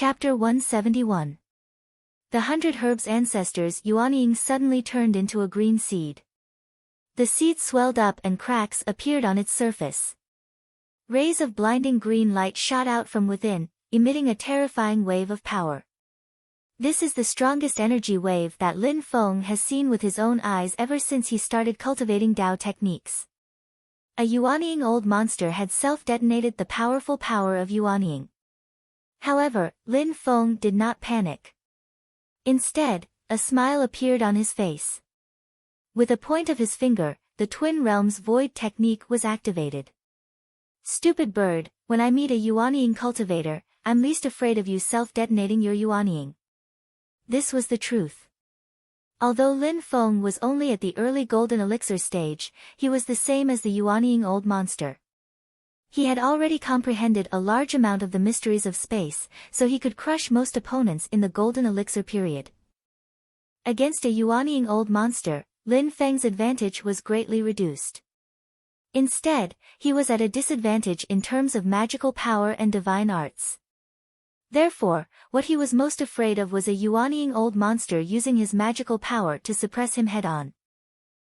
Chapter 171. The 100 Herbs ancestors Yuanying suddenly turned into a green seed. The seed swelled up and cracks appeared on its surface. Rays of blinding green light shot out from within, emitting a terrifying wave of power. This is the strongest energy wave that Lin Feng has seen with his own eyes ever since he started cultivating Dao techniques. A Yuanying old monster had self-detonated the powerful power of Yuanying. However, Lin Feng did not panic. Instead, a smile appeared on his face. With a point of his finger, the Twin Realms Void technique was activated. Stupid bird, when I meet a Yuanying cultivator, I'm least afraid of you self-detonating your Yuanying. This was the truth. Although Lin Feng was only at the early golden elixir stage, he was the same as the Yuanying old monster. He had already comprehended a large amount of the mysteries of space, so he could crush most opponents in the golden elixir period. Against a Yuanying old monster, Lin Feng's advantage was greatly reduced. Instead, he was at a disadvantage in terms of magical power and divine arts. Therefore, what he was most afraid of was a Yuanying old monster using his magical power to suppress him head-on.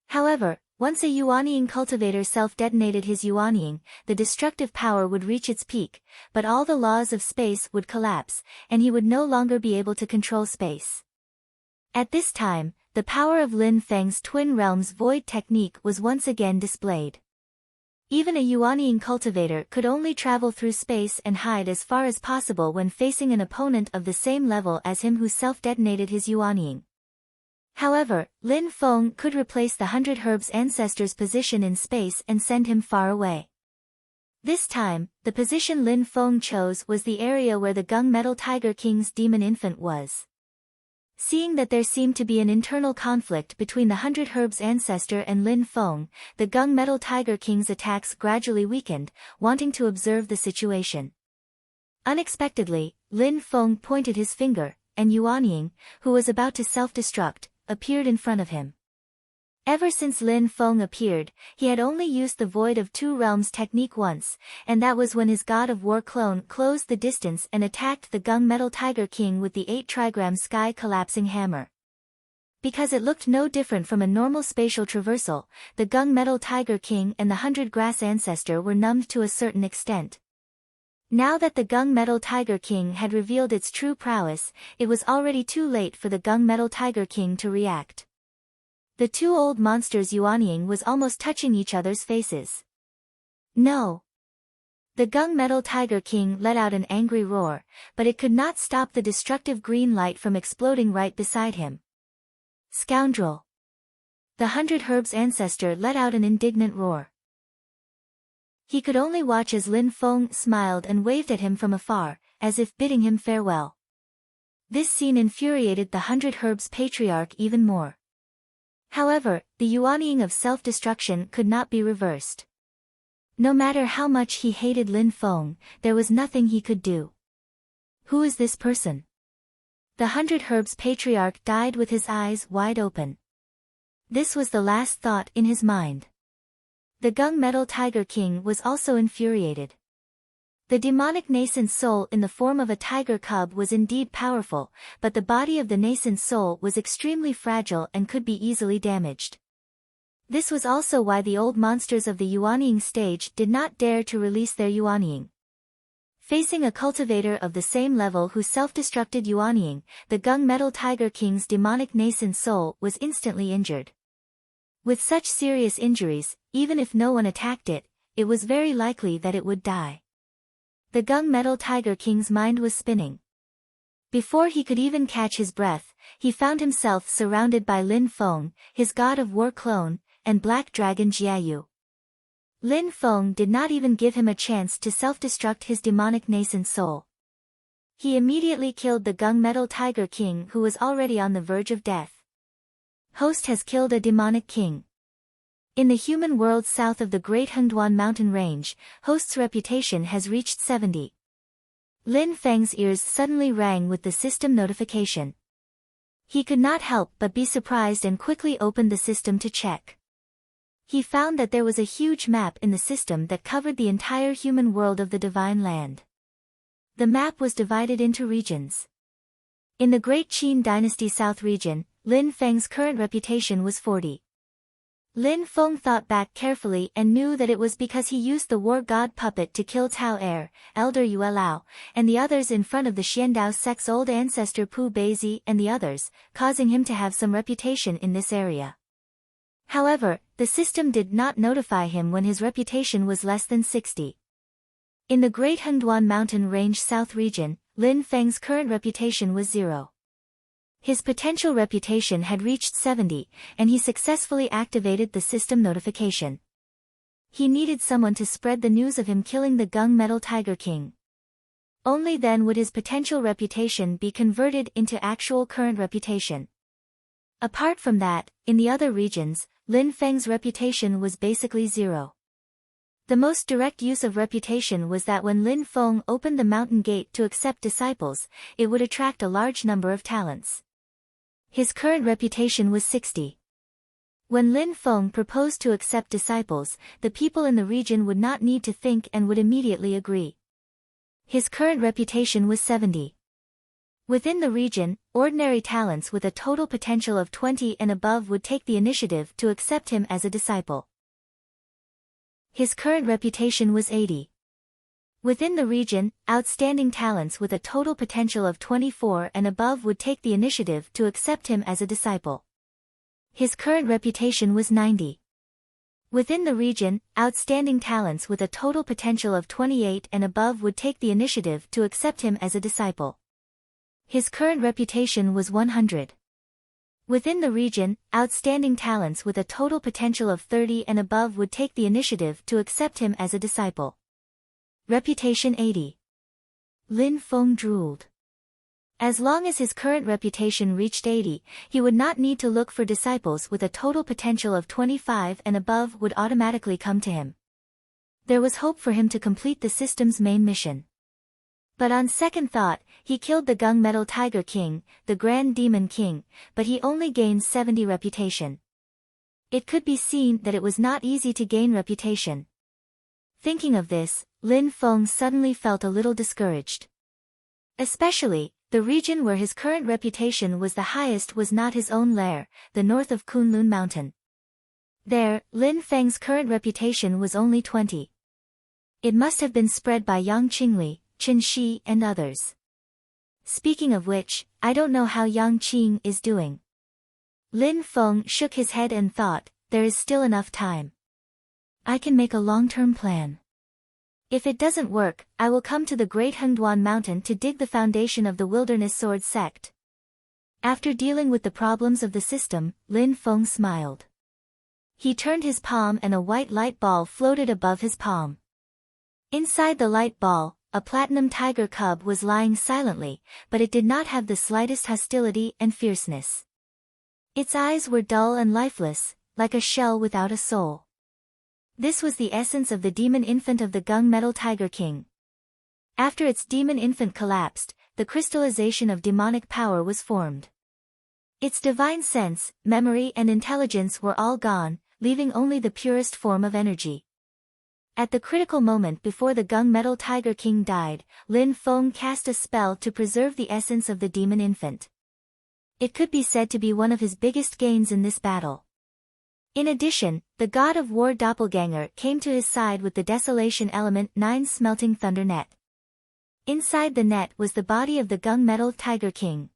However, once a Yuanying cultivator self-detonated his Yuanying, the destructive power would reach its peak, but all the laws of space would collapse, and he would no longer be able to control space. At this time, the power of Lin Feng's Twin Realms Void technique was once again displayed. Even a Yuanying cultivator could only travel through space and hide as far as possible when facing an opponent of the same level as him who self-detonated his Yuanying. However, Lin Feng could replace the 100 Herbs ancestor's position in space and send him far away. This time, the position Lin Feng chose was the area where the Gunmetal Tiger King's demon infant was. Seeing that there seemed to be an internal conflict between the 100 Herbs ancestor and Lin Feng, the Gunmetal Tiger King's attacks gradually weakened, wanting to observe the situation. Unexpectedly, Lin Feng pointed his finger, and Yuanying, who was about to self-destruct, appeared in front of him. Ever since Lin Feng appeared, he had only used the Void of Two Realms technique once, and that was when his God of War clone closed the distance and attacked the Gunmetal Tiger King with the 8-trigram sky collapsing hammer. Because it looked no different from a normal spatial traversal, the Gunmetal Tiger King and the 100 Grass ancestor were numbed to a certain extent. Now that the Gunmetal Tiger King had revealed its true prowess, it was already too late for the Gunmetal Tiger King to react. The two old monsters Yuanying was almost touching each other's faces. No! The Gunmetal Tiger King let out an angry roar, but it could not stop the destructive green light from exploding right beside him. Scoundrel! The 100 Herbs ancestor let out an indignant roar. He could only watch as Lin Feng smiled and waved at him from afar, as if bidding him farewell. This scene infuriated the 100 Herbs patriarch even more. However, the Yuanying of self-destruction could not be reversed. No matter how much he hated Lin Feng, there was nothing he could do. Who is this person? The 100 Herbs patriarch died with his eyes wide open. This was the last thought in his mind. The Gunmetal Tiger King was also infuriated. The demonic nascent soul in the form of a tiger cub was indeed powerful, but the body of the nascent soul was extremely fragile and could be easily damaged. This was also why the old monsters of the Yuanying stage did not dare to release their Yuanying. Facing a cultivator of the same level who self-destructed Yuanying, the Gunmetal Tiger King's demonic nascent soul was instantly injured. With such serious injuries, even if no one attacked it, it was very likely that it would die. The Gunmetal Tiger King's mind was spinning. Before he could even catch his breath, he found himself surrounded by Lin Feng, his God of War clone, and Black Dragon Jiayu. Lin Feng did not even give him a chance to self-destruct his demonic nascent soul. He immediately killed the Gunmetal Tiger King who was already on the verge of death. Host has killed a demonic king. In the human world south of the Great Hengduan mountain range, Host's reputation has reached 70. Lin Feng's ears suddenly rang with the system notification. He could not help but be surprised and quickly opened the system to check. He found that there was a huge map in the system that covered the entire human world of the Divine Land. The map was divided into regions. In the Great Qin Dynasty South region, Lin Feng's current reputation was 40. Lin Feng thought back carefully and knew that it was because he used the war god puppet to kill Tao Er, elder Yue Lao, and the others in front of the Xiandao sect's old ancestor Pu Beizi and the others, causing him to have some reputation in this area. However, the system did not notify him when his reputation was less than 60. In the Great Hengduan Mountain Range South region, Lin Feng's current reputation was 0. His potential reputation had reached 70, and he successfully activated the system notification. He needed someone to spread the news of him killing the Gunmetal Tiger King. Only then would his potential reputation be converted into actual current reputation. Apart from that, in the other regions, Lin Feng's reputation was basically 0. The most direct use of reputation was that when Lin Feng opened the mountain gate to accept disciples, it would attract a large number of talents. His current reputation was 60. When Lin Feng proposed to accept disciples, the people in the region would not need to think and would immediately agree. His current reputation was 70. Within the region, ordinary talents with a total potential of 20 and above would take the initiative to accept him as a disciple. His current reputation was 80. Within the region, outstanding talents with a total potential of 24 and above would take the initiative to accept him as a disciple. His current reputation was 90. Within the region, outstanding talents with a total potential of 28 and above would take the initiative to accept him as a disciple. His current reputation was 100. Within the region, outstanding talents with a total potential of 30 and above would take the initiative to accept him as a disciple. Reputation 80. Lin Feng drooled. As long as his current reputation reached 80, he would not need to look for disciples with a total potential of 25 and above would automatically come to him. There was hope for him to complete the system's main mission. But on second thought, he killed the Gunmetal Tiger King, the Grand Demon King, but he only gained 70 reputation. It could be seen that it was not easy to gain reputation. Thinking of this, Lin Feng suddenly felt a little discouraged. Especially, the region where his current reputation was the highest was not his own lair, the north of Kunlun Mountain. There, Lin Feng's current reputation was only 20. It must have been spread by Yang Qingli, Chen Shi and others. Speaking of which, I don't know how Yang Qing is doing. Lin Feng shook his head and thought, there is still enough time. I can make a long-term plan. If it doesn't work, I will come to the Great Hengduan Mountain to dig the foundation of the Wilderness Sword sect. After dealing with the problems of the system, Lin Feng smiled. He turned his palm and a white light ball floated above his palm. Inside the light ball, a platinum tiger cub was lying silently, but it did not have the slightest hostility and fierceness. Its eyes were dull and lifeless, like a shell without a soul. This was the essence of the demon infant of the Gunmetal Tiger King. After its demon infant collapsed, the crystallization of demonic power was formed. Its divine sense, memory and intelligence were all gone, leaving only the purest form of energy. At the critical moment before the Gunmetal Tiger King died, Lin Feng cast a spell to preserve the essence of the demon infant. It could be said to be one of his biggest gains in this battle. In addition, the god of war doppelganger came to his side with the Desolation Element 9 smelting thunder net. Inside the net was the body of the Gunmetal Tiger King.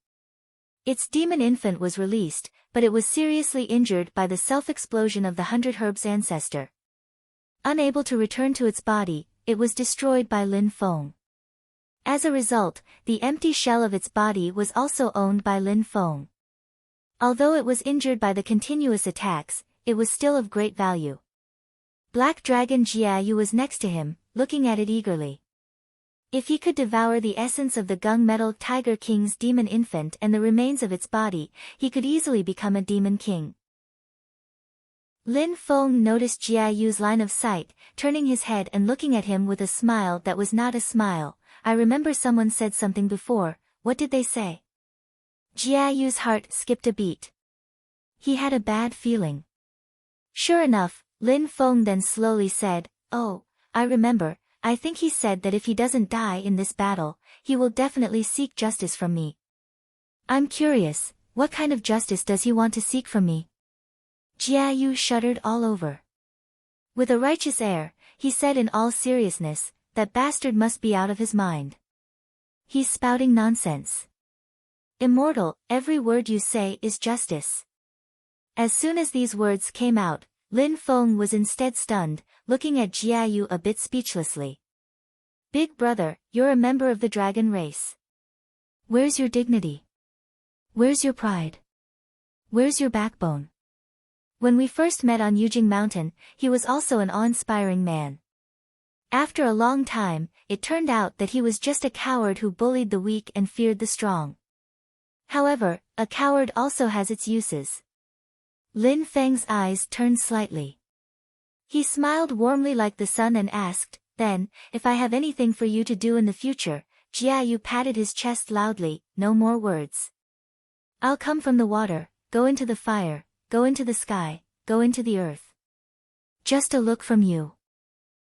Its demon infant was released, but it was seriously injured by the self-explosion of the 100 Herbs ancestor. Unable to return to its body, it was destroyed by Lin Feng. As a result, the empty shell of its body was also owned by Lin Feng. Although it was injured by the continuous attacks, it was still of great value. Black Dragon Jiayu was next to him, looking at it eagerly. If he could devour the essence of the Gunmetal Tiger King's demon infant and the remains of its body, he could easily become a demon king. Lin Feng noticed Jiayu's line of sight, turning his head and looking at him with a smile that was not a smile. I remember someone said something before, what did they say? Jiayu's heart skipped a beat. He had a bad feeling. Sure enough, Lin Feng then slowly said, oh, I remember, I think he said that if he doesn't die in this battle, he will definitely seek justice from me. I'm curious, what kind of justice does he want to seek from me? Jiayu shuddered all over. With a righteous air, he said in all seriousness, that bastard must be out of his mind. He's spouting nonsense. Immortal, every word you say is justice. As soon as these words came out, Lin Feng was instead stunned, looking at Jiayu a bit speechlessly. Big brother, you're a member of the dragon race. Where's your dignity? Where's your pride? Where's your backbone? When we first met on Yujing Mountain, he was also an awe-inspiring man. After a long time, it turned out that he was just a coward who bullied the weak and feared the strong. However, a coward also has its uses. Lin Feng's eyes turned slightly. He smiled warmly like the sun and asked, then, if I have anything for you to do in the future, Jiayu patted his chest loudly, no more words. I'll come from the water, go into the fire, go into the sky, go into the earth. Just a look from you.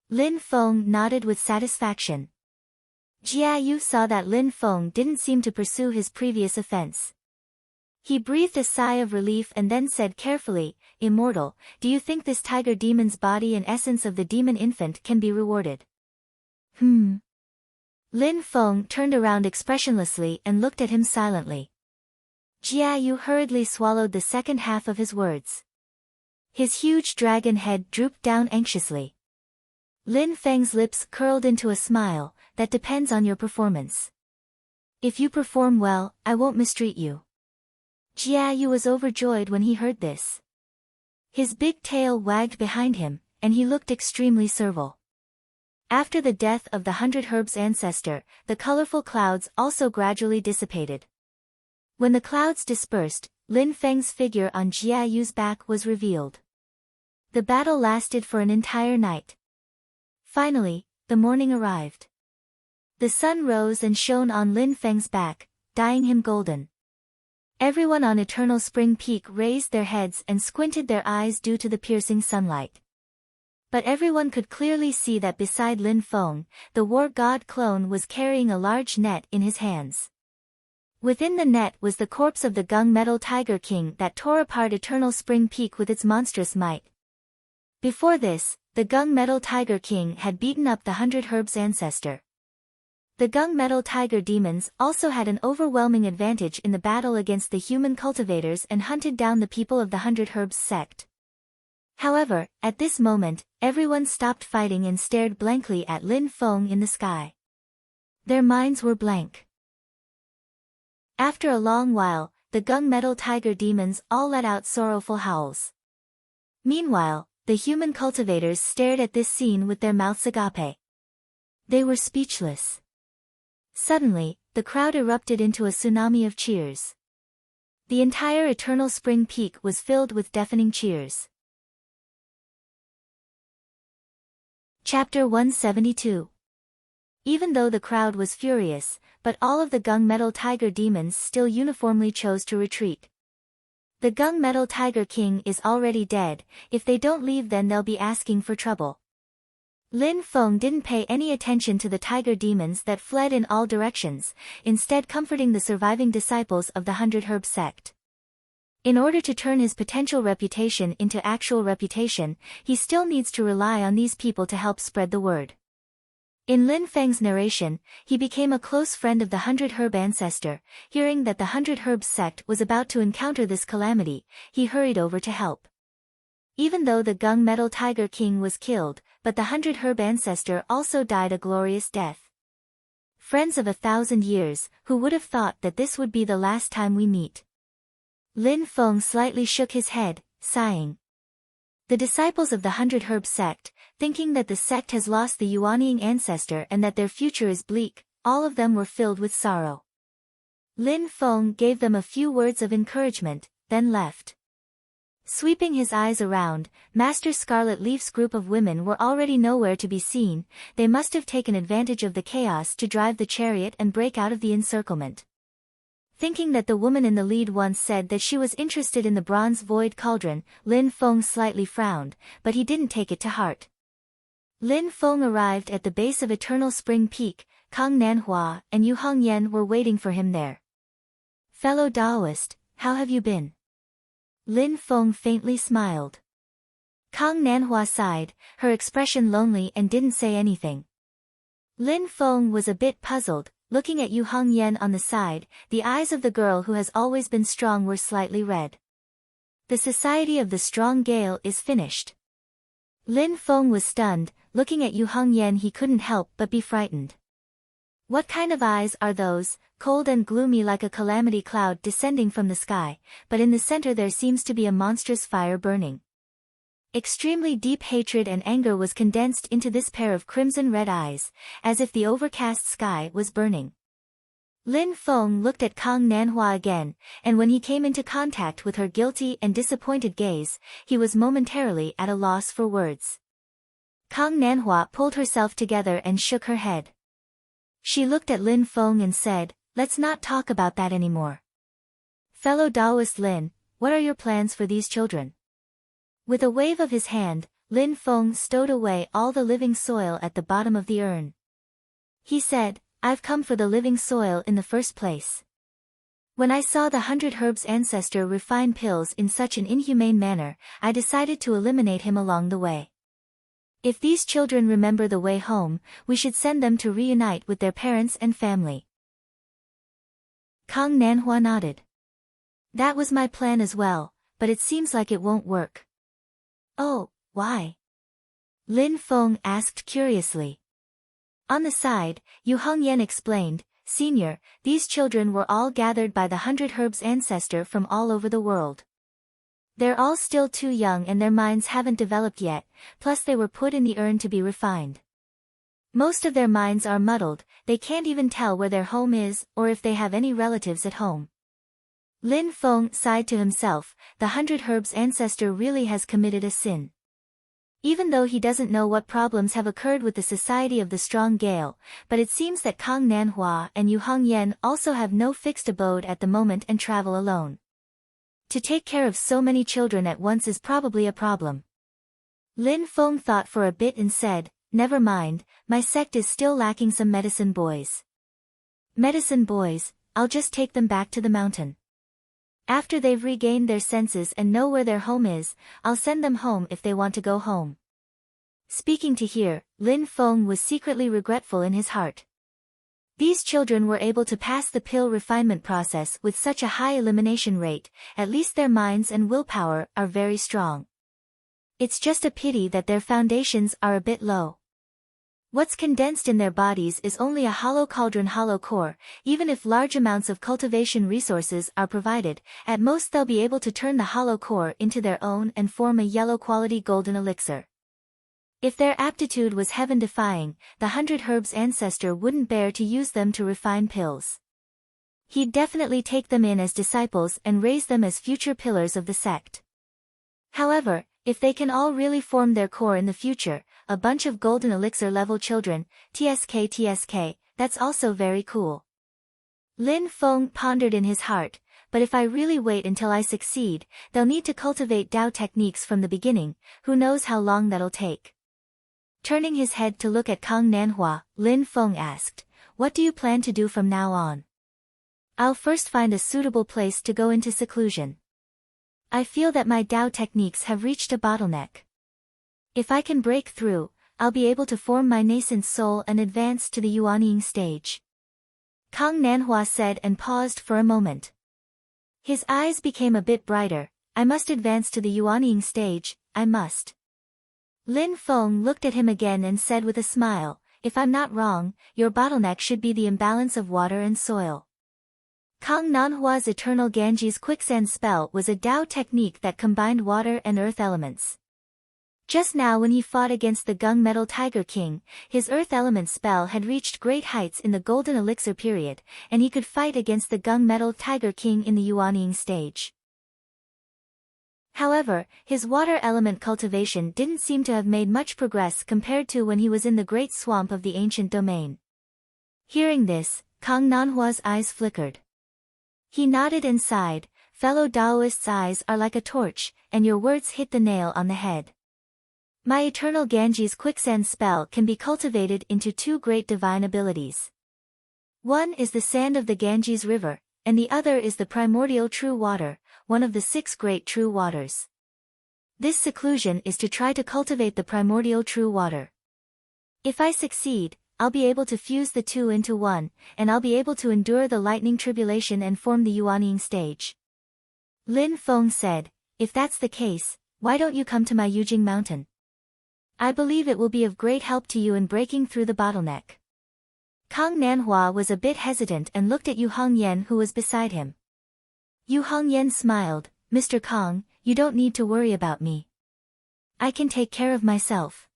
Lin Feng nodded with satisfaction. Jiayu saw that Lin Feng didn't seem to pursue his previous offense. He breathed a sigh of relief and then said carefully, Immortal, do you think this tiger demon's body and essence of the demon infant can be rewarded? Lin Feng turned around expressionlessly and looked at him silently. Jiayu hurriedly swallowed the second half of his words. His huge dragon head drooped down anxiously. Lin Feng's lips curled into a smile, that depends on your performance. If you perform well, I won't mistreat you. Jiayu was overjoyed when he heard this. His big tail wagged behind him, and he looked extremely servile. After the death of the 100 Herbs ancestor, the colorful clouds also gradually dissipated. When the clouds dispersed, Lin Feng's figure on Jiayu's back was revealed. The battle lasted for an entire night. Finally, the morning arrived. The sun rose and shone on Lin Feng's back, dyeing him golden. Everyone on Eternal Spring Peak raised their heads and squinted their eyes due to the piercing sunlight. But everyone could clearly see that beside Lin Feng, the war god clone was carrying a large net in his hands. Within the net was the corpse of the gunmetal tiger king that tore apart Eternal Spring Peak with its monstrous might. Before this, the gunmetal tiger king had beaten up the 100 Herbs ancestor. The gunmetal tiger demons also had an overwhelming advantage in the battle against the human cultivators and hunted down the people of the 100 Herbs sect. However, at this moment, everyone stopped fighting and stared blankly at Lin Feng in the sky. Their minds were blank. After a long while, the gunmetal tiger demons all let out sorrowful howls. Meanwhile, the human cultivators stared at this scene with their mouths agape. They were speechless. Suddenly, the crowd erupted into a tsunami of cheers. The entire Eternal Spring Peak was filled with deafening cheers. Chapter 172. Even though the crowd was furious, but all of the gunmetal tiger demons still uniformly chose to retreat. The gunmetal tiger king is already dead, if they don't leave then they'll be asking for trouble. Lin Feng didn't pay any attention to the tiger demons that fled in all directions, instead comforting the surviving disciples of the 100 Herb sect. In order to turn his potential reputation into actual reputation, he still needs to rely on these people to help spread the word. In Lin Feng's narration, he became a close friend of the 100 Herb ancestor. Hearing that the 100 Herb sect was about to encounter this calamity, he hurried over to help. Even though the gunmetal tiger king was killed, but the 100 Herb ancestor also died a glorious death. Friends of 1,000 years, who would have thought that this would be the last time we meet? Lin Feng slightly shook his head, sighing. The disciples of the 100 Herb sect, thinking that the sect has lost the Yuanying ancestor and that their future is bleak, all of them were filled with sorrow. Lin Feng gave them a few words of encouragement, then left. Sweeping his eyes around, Master Scarlet Leaf's group of women were already nowhere to be seen. They must have taken advantage of the chaos to drive the chariot and break out of the encirclement. Thinking that the woman in the lead once said that she was interested in the bronze void cauldron, Lin Feng slightly frowned, but he didn't take it to heart. Lin Feng arrived at the base of Eternal Spring Peak. Kang Nanhua and Yu Hongyan were waiting for him there. Fellow Taoist, how have you been? Lin Feng faintly smiled. Kang Nanhua sighed, her expression lonely, and didn't say anything. Lin Feng was a bit puzzled, looking at Yu Hongyan on the side. The eyes of the girl who has always been strong were slightly red. The Society of the Strong Gale is finished. Lin Feng was stunned. Looking at Yu Hongyan, he couldn't help but be frightened. What kind of eyes are those, cold and gloomy like a calamity cloud descending from the sky, but in the center there seems to be a monstrous fire burning. Extremely deep hatred and anger was condensed into this pair of crimson-red eyes, as if the overcast sky was burning. Lin Feng looked at Kang Nanhua again, and when he came into contact with her guilty and disappointed gaze, he was momentarily at a loss for words. Kang Nanhua pulled herself together and shook her head. She looked at Lin Feng and said, "Let's not talk about that anymore. Fellow Taoist Lin, what are your plans for these children?" With a wave of his hand, Lin Feng stowed away all the living soil at the bottom of the urn. He said, "I've come for the living soil in the first place. When I saw the 100 Herbs ancestor refine pills in such an inhumane manner, I decided to eliminate him along the way. If these children remember the way home, we should send them to reunite with their parents and family." Kang Nanhua nodded. "That was my plan as well, but it seems like it won't work." "Oh, why?" Lin Feng asked curiously. On the side, Yu Hongyan explained, "Senior, these children were all gathered by the 100 Herbs ancestor from all over the world. They're all still too young and their minds haven't developed yet, plus they were put in the urn to be refined. Most of their minds are muddled, they can't even tell where their home is or if they have any relatives at home." Lin Feng sighed to himself, the 100 Herbs ancestor really has committed a sin. Even though he doesn't know what problems have occurred with the Society of the Strong Gale, but it seems that Kang Nanhua and Yu Hongyan also have no fixed abode at the moment and travel alone. To take care of so many children at once is probably a problem. Lin Feng thought for a bit and said, "Never mind, my sect is still lacking some medicine boys. Medicine boys, I'll just take them back to the mountain. After they've regained their senses and know where their home is, I'll send them home if they want to go home." Speaking to hear, Lin Feng was secretly regretful in his heart. These children were able to pass the pill refinement process with such a high elimination rate, at least their minds and willpower are very strong. It's just a pity that their foundations are a bit low. What's condensed in their bodies is only a hollow cauldron, hollow core. Even if large amounts of cultivation resources are provided, at most they'll be able to turn the hollow core into their own and form a yellow-quality golden elixir. If their aptitude was heaven-defying, the 100 Herbs ancestor wouldn't bear to use them to refine pills. He'd definitely take them in as disciples and raise them as future pillars of the sect. However, if they can all really form their core in the future, a bunch of golden elixir level children, TSK, that's also very cool. Lin Feng pondered in his heart, but if I really wait until I succeed, they'll need to cultivate Tao techniques from the beginning, who knows how long that'll take. Turning his head to look at Kang Nanhua, Lin Feng asked, "What do you plan to do from now on?" "I'll first find a suitable place to go into seclusion. I feel that my Tao techniques have reached a bottleneck. If I can break through, I'll be able to form my nascent soul and advance to the Yuanying stage." Kang Nanhua said and paused for a moment. His eyes became a bit brighter. "I must advance to the Yuanying stage, I must." Lin Feng looked at him again and said with a smile, "If I'm not wrong, your bottleneck should be the imbalance of water and soil." Kang Nanhua's Eternal Ganges quicksand spell was a Tao technique that combined water and earth elements. Just now when he fought against the Gung Metal Tiger King, his earth element spell had reached great heights in the Golden Elixir period, and he could fight against the Gung Metal Tiger King in the Yuanying stage. However, his water element cultivation didn't seem to have made much progress compared to when he was in the great swamp of the ancient domain. Hearing this, Kang Nanhua's eyes flickered. He nodded and sighed, "Fellow Taoists' eyes are like a torch, and your words hit the nail on the head. My eternal Ganges quicksand spell can be cultivated into two great divine abilities. One is the sand of the Ganges river, and the other is the primordial true water, one of the 6 great true waters. This seclusion is to try to cultivate the primordial true water. If I succeed, I'll be able to fuse the two into one, and I'll be able to endure the lightning tribulation and form the Yuanying stage. Lin Feng said, if that's the case, why don't you come to my Yujing mountain? I believe it will be of great help to you in breaking through the bottleneck. Kang Nanhua was a bit hesitant and looked at Yu Hongyan who was beside him. Yu Hongyan smiled, Mr. Kang, you don't need to worry about me. I can take care of myself.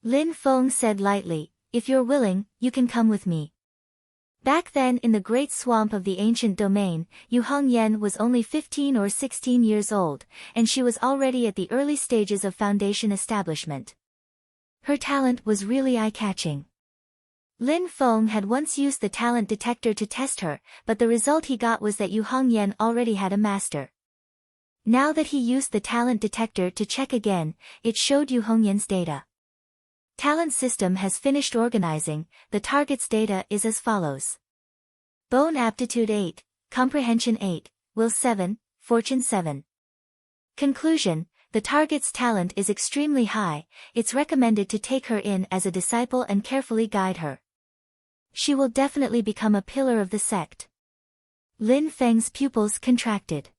Lin Feng said lightly, if you're willing, you can come with me. Back then in the great swamp of the ancient domain, Yu Hongyan was only 15 or 16 years old, and she was already at the early stages of foundation establishment. Her talent was really eye-catching. Lin Feng had once used the talent detector to test her, but the result he got was that Yu Hongyan already had a master. Now that he used the talent detector to check again, it showed Yu Hongyan's data. Talent system has finished organizing, the target's data is as follows. Bone aptitude 8, comprehension 8, will 7, fortune 7. Conclusion, the target's talent is extremely high, it's recommended to take her in as a disciple and carefully guide her. She will definitely become a pillar of the sect. Lin Feng's pupils contracted.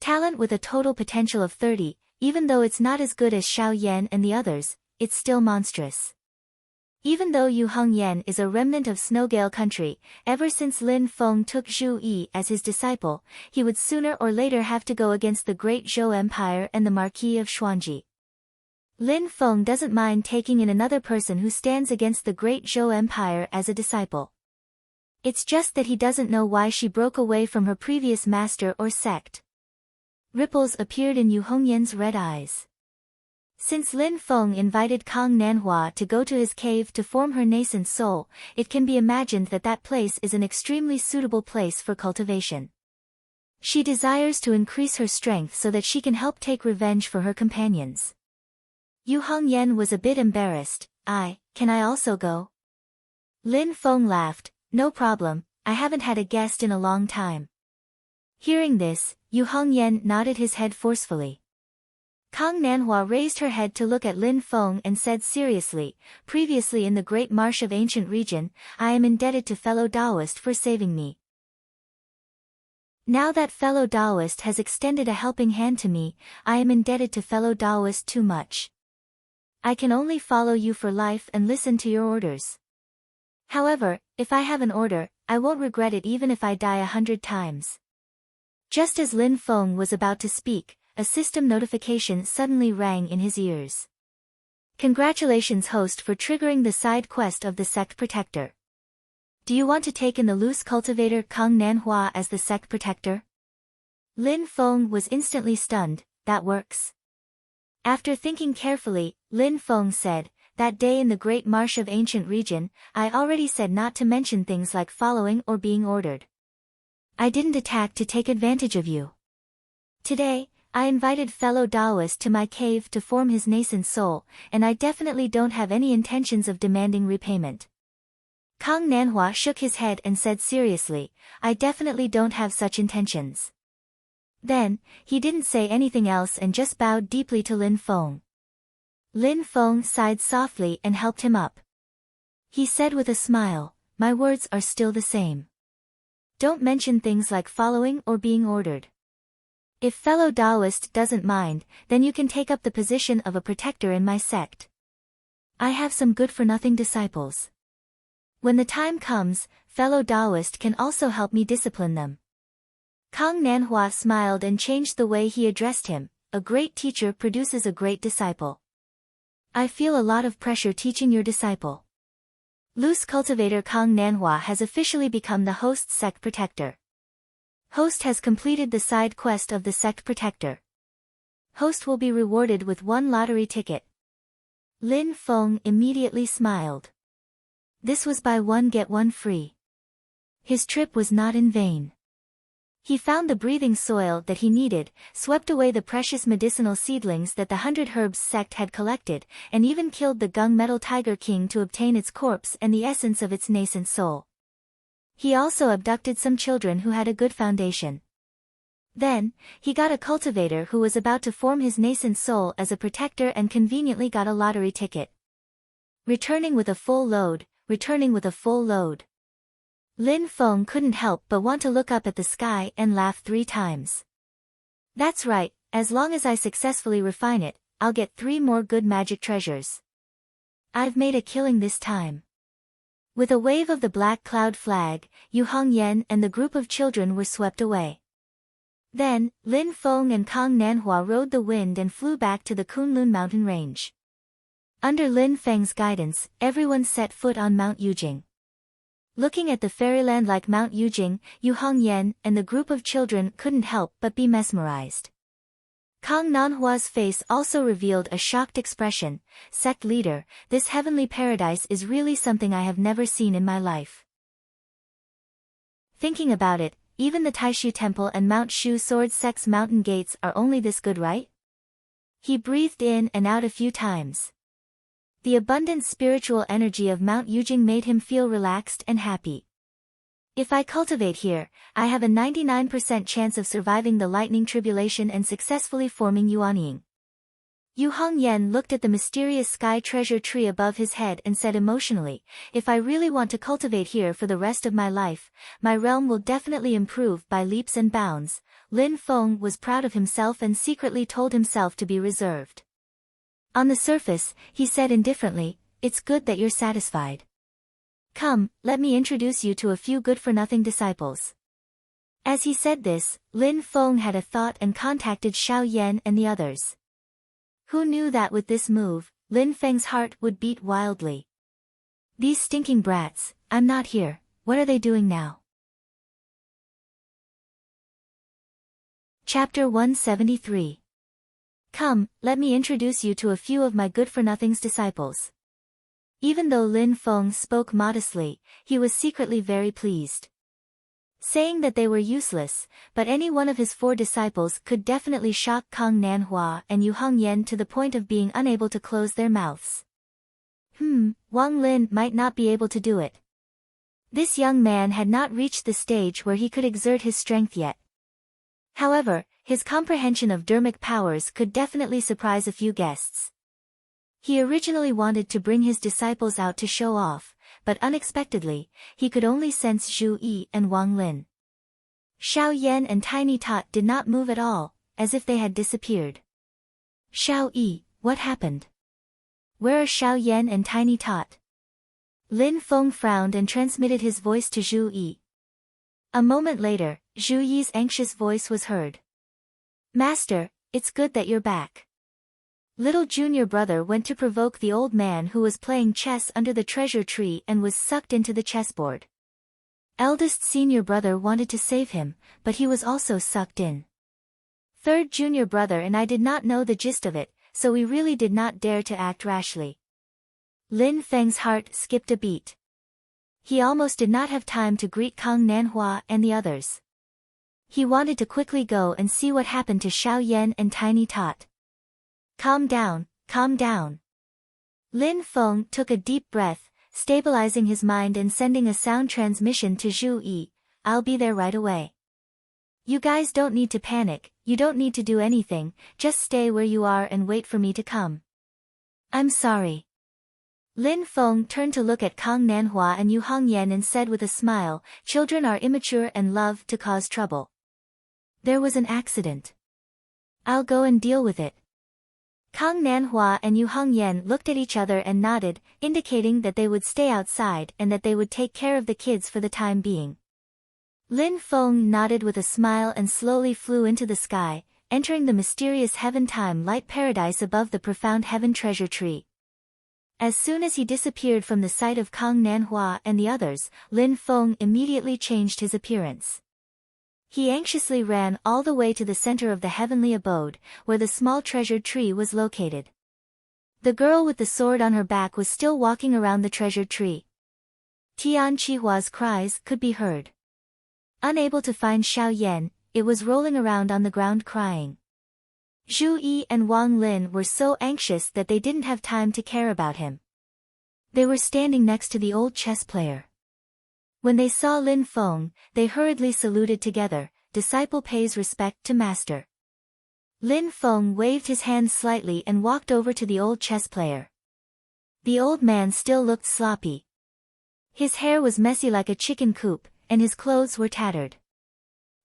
Talent with a total potential of 30, even though it's not as good as Xiao Yan and the others, it's still monstrous. Even though Yu Hongyan is a remnant of Snowgale country, ever since Lin Feng took Zhu Yi as his disciple, he would sooner or later have to go against the Great Zhou Empire and the Marquis of Xuanji. Lin Feng doesn't mind taking in another person who stands against the Great Zhou Empire as a disciple. It's just that he doesn't know why she broke away from her previous master or sect. Ripples appeared in Yu Hongyan's red eyes. Since Lin Feng invited Kang Nanhua to go to his cave to form her nascent soul, it can be imagined that that place is an extremely suitable place for cultivation. She desires to increase her strength so that she can help take revenge for her companions. Yu Hongyan was a bit embarrassed. Can I also go? Lin Feng laughed, no problem, I haven't had a guest in a long time. Hearing this, Yu Hongyan nodded his head forcefully. Kang Nanhua raised her head to look at Lin Feng and said seriously, previously in the Great Marsh of Ancient Region, I am indebted to fellow Taoist for saving me. Now that fellow Taoist has extended a helping hand to me, I am indebted to fellow Taoist too much. I can only follow you for life and listen to your orders. However, if I have an order, I won't regret it even if I die 100 times. Just as Lin Feng was about to speak, a system notification suddenly rang in his ears. Congratulations host for triggering the side quest of the sect protector. Do you want to take in the loose cultivator Kang Nanhua as the sect protector? Lin Feng was instantly stunned, that works. After thinking carefully, Lin Feng said, that day in the Great Marsh of Ancient Region, I already said not to mention things like following or being ordered. I didn't attack to take advantage of you. Today, I invited fellow Taoist to my cave to form his nascent soul, and I definitely don't have any intentions of demanding repayment. Kang Nanhua shook his head and said seriously, I definitely don't have such intentions. Then, he didn't say anything else and just bowed deeply to Lin Feng. Lin Feng sighed softly and helped him up. He said with a smile, my words are still the same. Don't mention things like following or being ordered. If fellow Taoist doesn't mind, then you can take up the position of a protector in my sect. I have some good-for-nothing disciples. When the time comes, fellow Taoist can also help me discipline them. Kang Nanhua smiled and changed the way he addressed him. A great teacher produces a great disciple. I feel a lot of pressure teaching your disciple. Loose cultivator Kang Nanhua has officially become the host's sect protector. Host has completed the side quest of the sect protector. Host will be rewarded with 1 lottery ticket. Lin Feng immediately smiled. This was buy one get one free. His trip was not in vain. He found the breathing soil that he needed, swept away the precious medicinal seedlings that the 100 Herbs sect had collected, and even killed the gung-metal tiger king to obtain its corpse and the essence of its nascent soul. He also abducted some children who had a good foundation. Then, he got a cultivator who was about to form his nascent soul as a protector and conveniently got a lottery ticket. Returning with a full load. Lin Feng couldn't help but want to look up at the sky and laugh 3 times. That's right, as long as I successfully refine it, I'll get 3 more good magic treasures. I've made a killing this time. With a wave of the black cloud flag, Yu Hongyan and the group of children were swept away. Then, Lin Feng and Kang Nanhua rode the wind and flew back to the Kunlun mountain range. Under Lin Feng's guidance, everyone set foot on Mount Yujing. Looking at the fairyland like Mount Yujing, Yu Hongyan and the group of children couldn't help but be mesmerized. Kang Nanhua's face also revealed a shocked expression. Sect leader, this heavenly paradise is really something I have never seen in my life. Thinking about it, even the Taishu Temple and Mount Shu Sword Sect's mountain gates are only this good, right? He breathed in and out a few times. The abundant spiritual energy of Mount Yujing made him feel relaxed and happy. If I cultivate here, I have a 99% chance of surviving the lightning tribulation and successfully forming Yuanying. Yu Hongyan looked at the mysterious sky treasure tree above his head and said emotionally, if I really want to cultivate here for the rest of my life, my realm will definitely improve by leaps and bounds. Lin Feng was proud of himself and secretly told himself to be reserved. On the surface, he said indifferently, it's good that you're satisfied. Come, let me introduce you to a few good-for-nothing disciples. As he said this, Lin Feng had a thought and contacted Xiao Yan and the others. Who knew that with this move, Lin Feng's heart would beat wildly. These stinking brats, I'm not here, what are they doing now? Chapter 173. Come, let me introduce you to a few of my good-for-nothing's disciples. Even though Lin Feng spoke modestly, he was secretly very pleased. Saying that they were useless, but any one of his 4 disciples could definitely shock Kang Nanhua and Yu Hongyan to the point of being unable to close their mouths. Wang Lin might not be able to do it. This young man had not reached the stage where he could exert his strength yet. However, his comprehension of dermic powers could definitely surprise a few guests. He originally wanted to bring his disciples out to show off, but unexpectedly, he could only sense Zhu Yi and Wang Lin. Xiao Yan and Tiny Tot did not move at all, as if they had disappeared. Xiao Yi, what happened? Where are Xiao Yan and Tiny Tot? Lin Feng frowned and transmitted his voice to Zhu Yi. A moment later, Zhu Yi's anxious voice was heard. Master, it's good that you're back. Little junior brother went to provoke the old man who was playing chess under the treasure tree and was sucked into the chessboard. Eldest senior brother wanted to save him, but he was also sucked in. Third junior brother and I did not know the gist of it, so we really did not dare to act rashly. Lin Feng's heart skipped a beat. He almost did not have time to greet Kang Nanhua and the others. He wanted to quickly go and see what happened to Xiao Yan and Tiny Tot. Calm down, calm down. Lin Feng took a deep breath, stabilizing his mind and sending a sound transmission to Zhu Yi. I'll be there right away. You guys don't need to panic, you don't need to do anything, just stay where you are and wait for me to come. I'm sorry. Lin Feng turned to look at Kang Nanhua and Yu Hongyan and said with a smile, children are immature and love to cause trouble. There was an accident. I'll go and deal with it. Kang Nanhua and Yu Hongyan looked at each other and nodded, indicating that they would stay outside and that they would take care of the kids for the time being. Lin Feng nodded with a smile and slowly flew into the sky, entering the mysterious heaven-time light paradise above the profound heaven treasure tree. As soon as he disappeared from the sight of Kang Nanhua and the others, Lin Feng immediately changed his appearance. He anxiously ran all the way to the center of the heavenly abode, where the small treasured tree was located. The girl with the sword on her back was still walking around the treasured tree. Tian Chihua's cries could be heard. Unable to find Xiao Yan, it was rolling around on the ground crying. Zhu Yi and Wang Lin were so anxious that they didn't have time to care about him. They were standing next to the old chess player. When they saw Lin Feng, they hurriedly saluted together, disciple pays respect to master. Lin Feng waved his hand slightly and walked over to the old chess player. The old man still looked sloppy. His hair was messy like a chicken coop, and his clothes were tattered.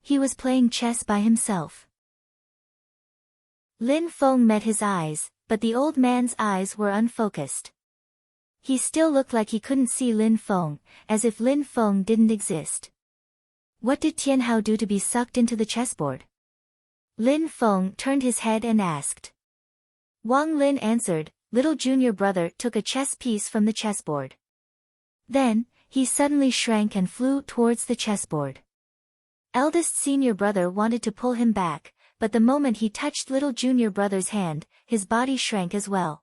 He was playing chess by himself. Lin Feng met his eyes, but the old man's eyes were unfocused. He still looked like he couldn't see Lin Feng, as if Lin Feng didn't exist. What did Tian Hao do to be sucked into the chessboard? Lin Feng turned his head and asked. Wang Lin answered, little junior brother took a chess piece from the chessboard. Then, he suddenly shrank and flew towards the chessboard. Eldest senior brother wanted to pull him back, but the moment he touched little junior brother's hand, his body shrank as well.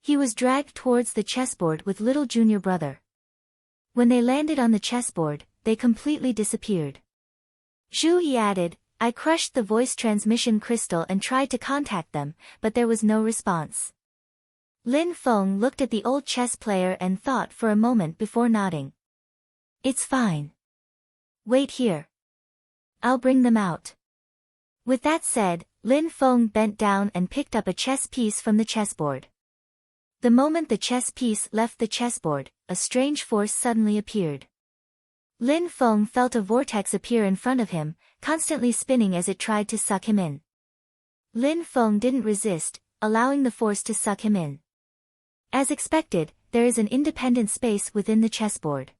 He was dragged towards the chessboard with little junior brother. When they landed on the chessboard, they completely disappeared. Zhu Yi added, I crushed the voice transmission crystal and tried to contact them, but there was no response. Lin Feng looked at the old chess player and thought for a moment before nodding. It's fine. Wait here. I'll bring them out. With that said, Lin Feng bent down and picked up a chess piece from the chessboard. The moment the chess piece left the chessboard, a strange force suddenly appeared. Lin Feng felt a vortex appear in front of him, constantly spinning as it tried to suck him in. Lin Feng didn't resist, allowing the force to suck him in. As expected, there is an independent space within the chessboard.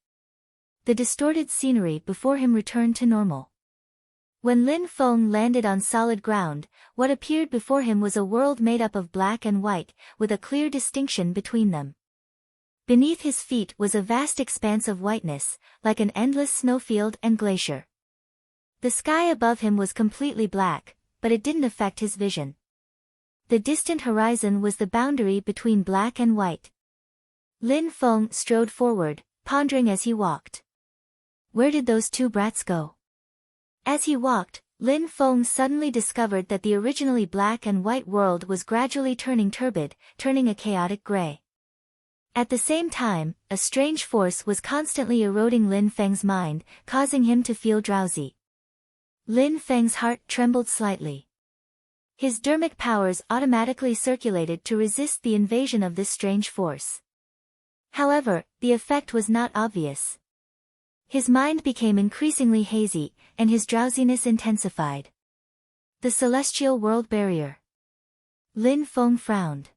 The distorted scenery before him returned to normal. When Lin Feng landed on solid ground, what appeared before him was a world made up of black and white, with a clear distinction between them. Beneath his feet was a vast expanse of whiteness, like an endless snowfield and glacier. The sky above him was completely black, but it didn't affect his vision. The distant horizon was the boundary between black and white. Lin Feng strode forward, pondering as he walked. Where did those two brats go? As he walked, Lin Feng suddenly discovered that the originally black and white world was gradually turning turbid, turning a chaotic gray. At the same time, a strange force was constantly eroding Lin Feng's mind, causing him to feel drowsy. Lin Feng's heart trembled slightly. His dermic powers automatically circulated to resist the invasion of this strange force. However, the effect was not obvious. His mind became increasingly hazy, and his drowsiness intensified. The celestial world barrier. Lin Feng frowned.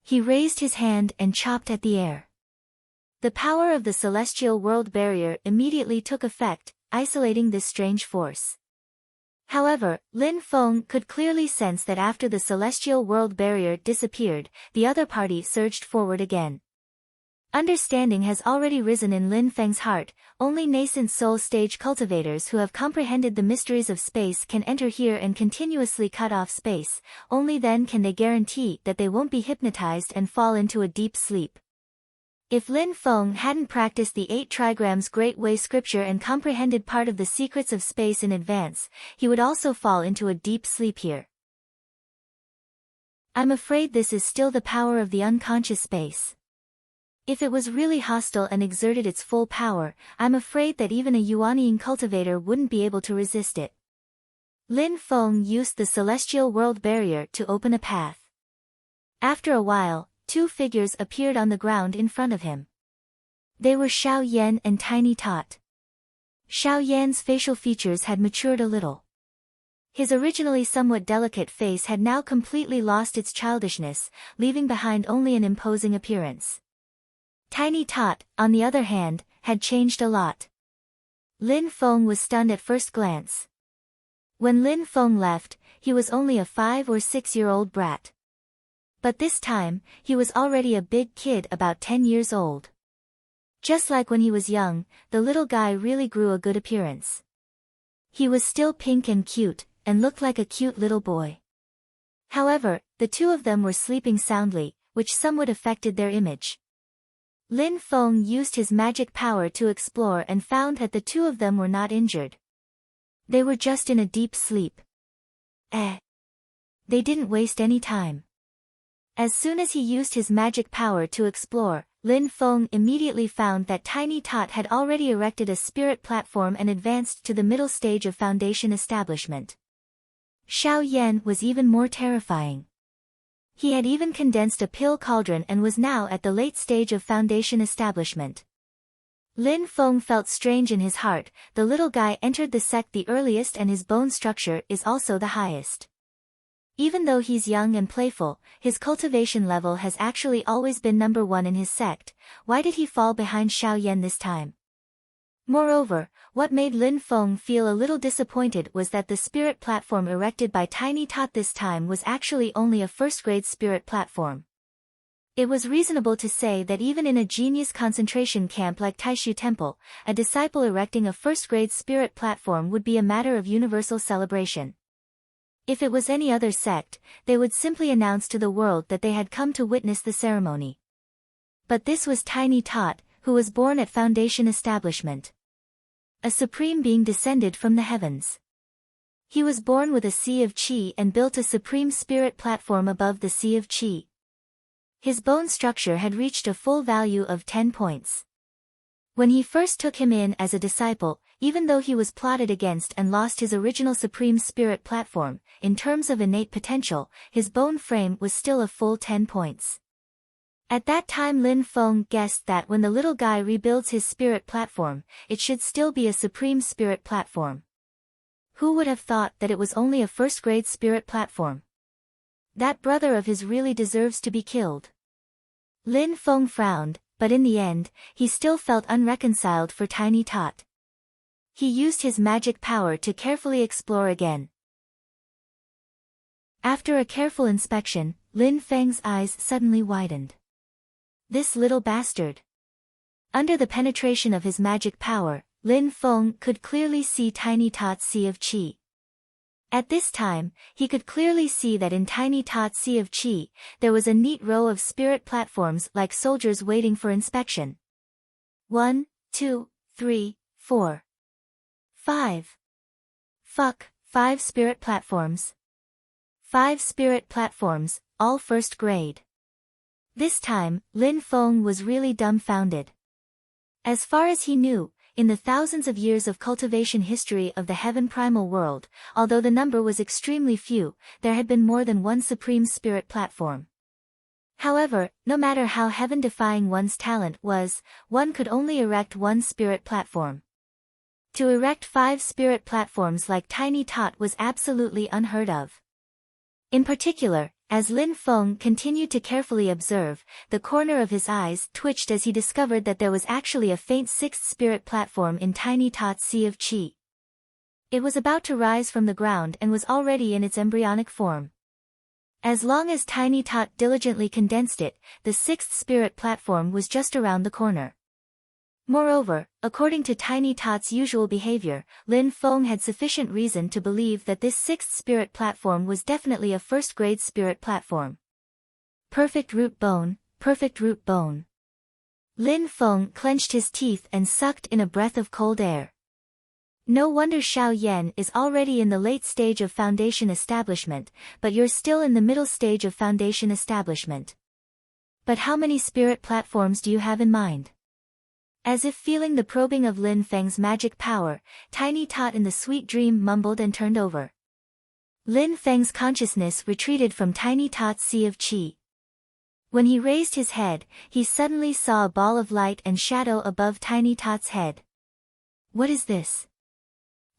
He raised his hand and chopped at the air. The power of the celestial world barrier immediately took effect, isolating this strange force. However, Lin Feng could clearly sense that after the celestial world barrier disappeared, the other party surged forward again. Understanding has already risen in Lin Feng's heart, only nascent soul stage cultivators who have comprehended the mysteries of space can enter here and continuously cut off space, only then can they guarantee that they won't be hypnotized and fall into a deep sleep. If Lin Feng hadn't practiced the 8 trigrams Great Way scripture and comprehended part of the secrets of space in advance, he would also fall into a deep sleep here. I'm afraid this is still the power of the unconscious space. If it was really hostile and exerted its full power, I'm afraid that even a Yuaniing cultivator wouldn't be able to resist it. Lin Feng used the celestial world barrier to open a path. After a while, 2 figures appeared on the ground in front of him. They were Xiao Yan and Tiny Tot. Xiao Yan's facial features had matured a little. His originally somewhat delicate face had now completely lost its childishness, leaving behind only an imposing appearance. Tiny Tot, on the other hand, had changed a lot. Lin Feng was stunned at first glance. When Lin Feng left, he was only a 5 or 6-year-old brat. But this time, he was already a big kid about 10 years old. Just like when he was young, the little guy really grew a good appearance. He was still pink and cute, and looked like a cute little boy. However, the two of them were sleeping soundly, which somewhat affected their image. Lin Feng used his magic power to explore and found that the two of them were not injured. They were just in a deep sleep. They didn't waste any time. As soon as he used his magic power to explore, Lin Feng immediately found that Tiny Tot had already erected a spirit platform and advanced to the middle stage of foundation establishment. Xiao Yan was even more terrifying. He had even condensed a pill cauldron and was now at the late stage of foundation establishment. Lin Feng felt strange in his heart. The little guy entered the sect the earliest and his bone structure is also the highest. Even though he's young and playful, his cultivation level has actually always been number 1 in his sect. Why did he fall behind Xiao Yan this time? Moreover, what made Lin Feng feel a little disappointed was that the spirit platform erected by Tiny Tot this time was actually only a first-grade spirit platform. It was reasonable to say that even in a genius concentration camp like Taishu Temple, a disciple erecting a first-grade spirit platform would be a matter of universal celebration. If it was any other sect, they would simply announce to the world that they had come to witness the ceremony. But this was Tiny Tot, who was born at foundation establishment. A supreme being descended from the heavens. He was born with a sea of qi and built a supreme spirit platform above the sea of qi. His bone structure had reached a full value of 10 points. When he first took him in as a disciple, even though he was plotted against and lost his original supreme spirit platform, in terms of innate potential, his bone frame was still a full 10 points. At that time Lin Feng guessed that when the little guy rebuilds his spirit platform, it should still be a supreme spirit platform. Who would have thought that it was only a first-grade spirit platform? That brother of his really deserves to be killed. Lin Feng frowned, but in the end, he still felt unreconciled for Tiny Tot. He used his magic power to carefully explore again. After a careful inspection, Lin Feng's eyes suddenly widened. This little bastard. Under the penetration of his magic power, Lin Feng could clearly see Tiny Tot's sea of qi. At this time, he could clearly see that in Tiny Tot's sea of qi, there was a neat row of spirit platforms like soldiers waiting for inspection. 1, 2, 3, 4. 5. 5 spirit platforms. 5 spirit platforms, all first grade. This time, Lin Feng was really dumbfounded. As far as he knew, in the thousands of years of cultivation history of the heaven primal world, although the number was extremely few, there had been more than one supreme spirit platform. However, no matter how heaven-defying one's talent was, one could only erect one spirit platform. To erect 5 spirit platforms like Tiny Tot was absolutely unheard of. In particular, as Lin Feng continued to carefully observe, the corner of his eyes twitched as he discovered that there was actually a faint 6th spirit platform in Tiny Tot's sea of qi. It was about to rise from the ground and was already in its embryonic form. As long as Tiny Tot diligently condensed it, the 6th spirit platform was just around the corner. Moreover, according to Tiny Tot's usual behavior, Lin Feng had sufficient reason to believe that this 6th spirit platform was definitely a first-grade spirit platform. Perfect root bone, perfect root bone. Lin Feng clenched his teeth and sucked in a breath of cold air. No wonder Xiao Yan is already in the late stage of foundation establishment, but you're still in the middle stage of foundation establishment. But how many spirit platforms do you have in mind? As if feeling the probing of Lin Feng's magic power, Tiny Tot in the sweet dream mumbled and turned over. Lin Feng's consciousness retreated from Tiny Tot's sea of qi. When he raised his head, he suddenly saw a ball of light and shadow above Tiny Tot's head. What is this?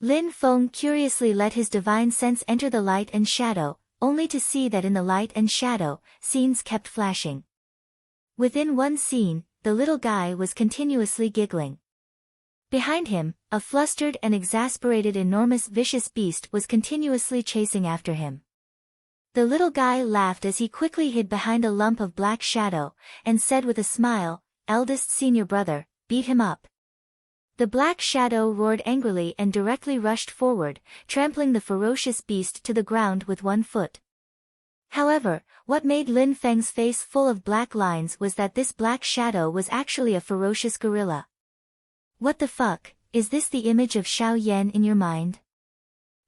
Lin Feng curiously let his divine sense enter the light and shadow, only to see that in the light and shadow, scenes kept flashing. Within one scene, the little guy was continuously giggling. Behind him, a flustered and exasperated enormous vicious beast was continuously chasing after him. The little guy laughed as he quickly hid behind a lump of black shadow, and said with a smile, "Eldest senior brother, beat him up." The black shadow roared angrily and directly rushed forward, trampling the ferocious beast to the ground with one foot. However, what made Lin Feng's face full of black lines was that this black shadow was actually a ferocious gorilla. What the fuck, is this the image of Xiao Yan in your mind?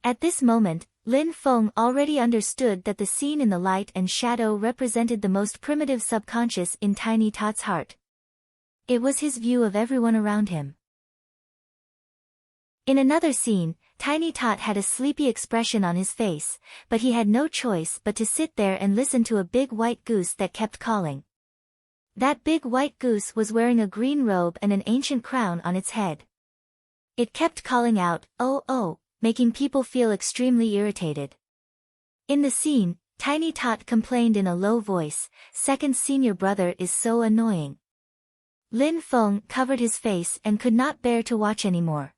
At this moment, Lin Feng already understood that the scene in the light and shadow represented the most primitive subconscious in Tiny Tot's heart. It was his view of everyone around him. In another scene, Tiny Tot had a sleepy expression on his face, but he had no choice but to sit there and listen to a big white goose that kept calling. That big white goose was wearing a green robe and an ancient crown on its head. It kept calling out, "Oh oh," making people feel extremely irritated. In the scene, Tiny Tot complained in a low voice, "Second senior brother is so annoying." Lin Feng covered his face and could not bear to watch anymore.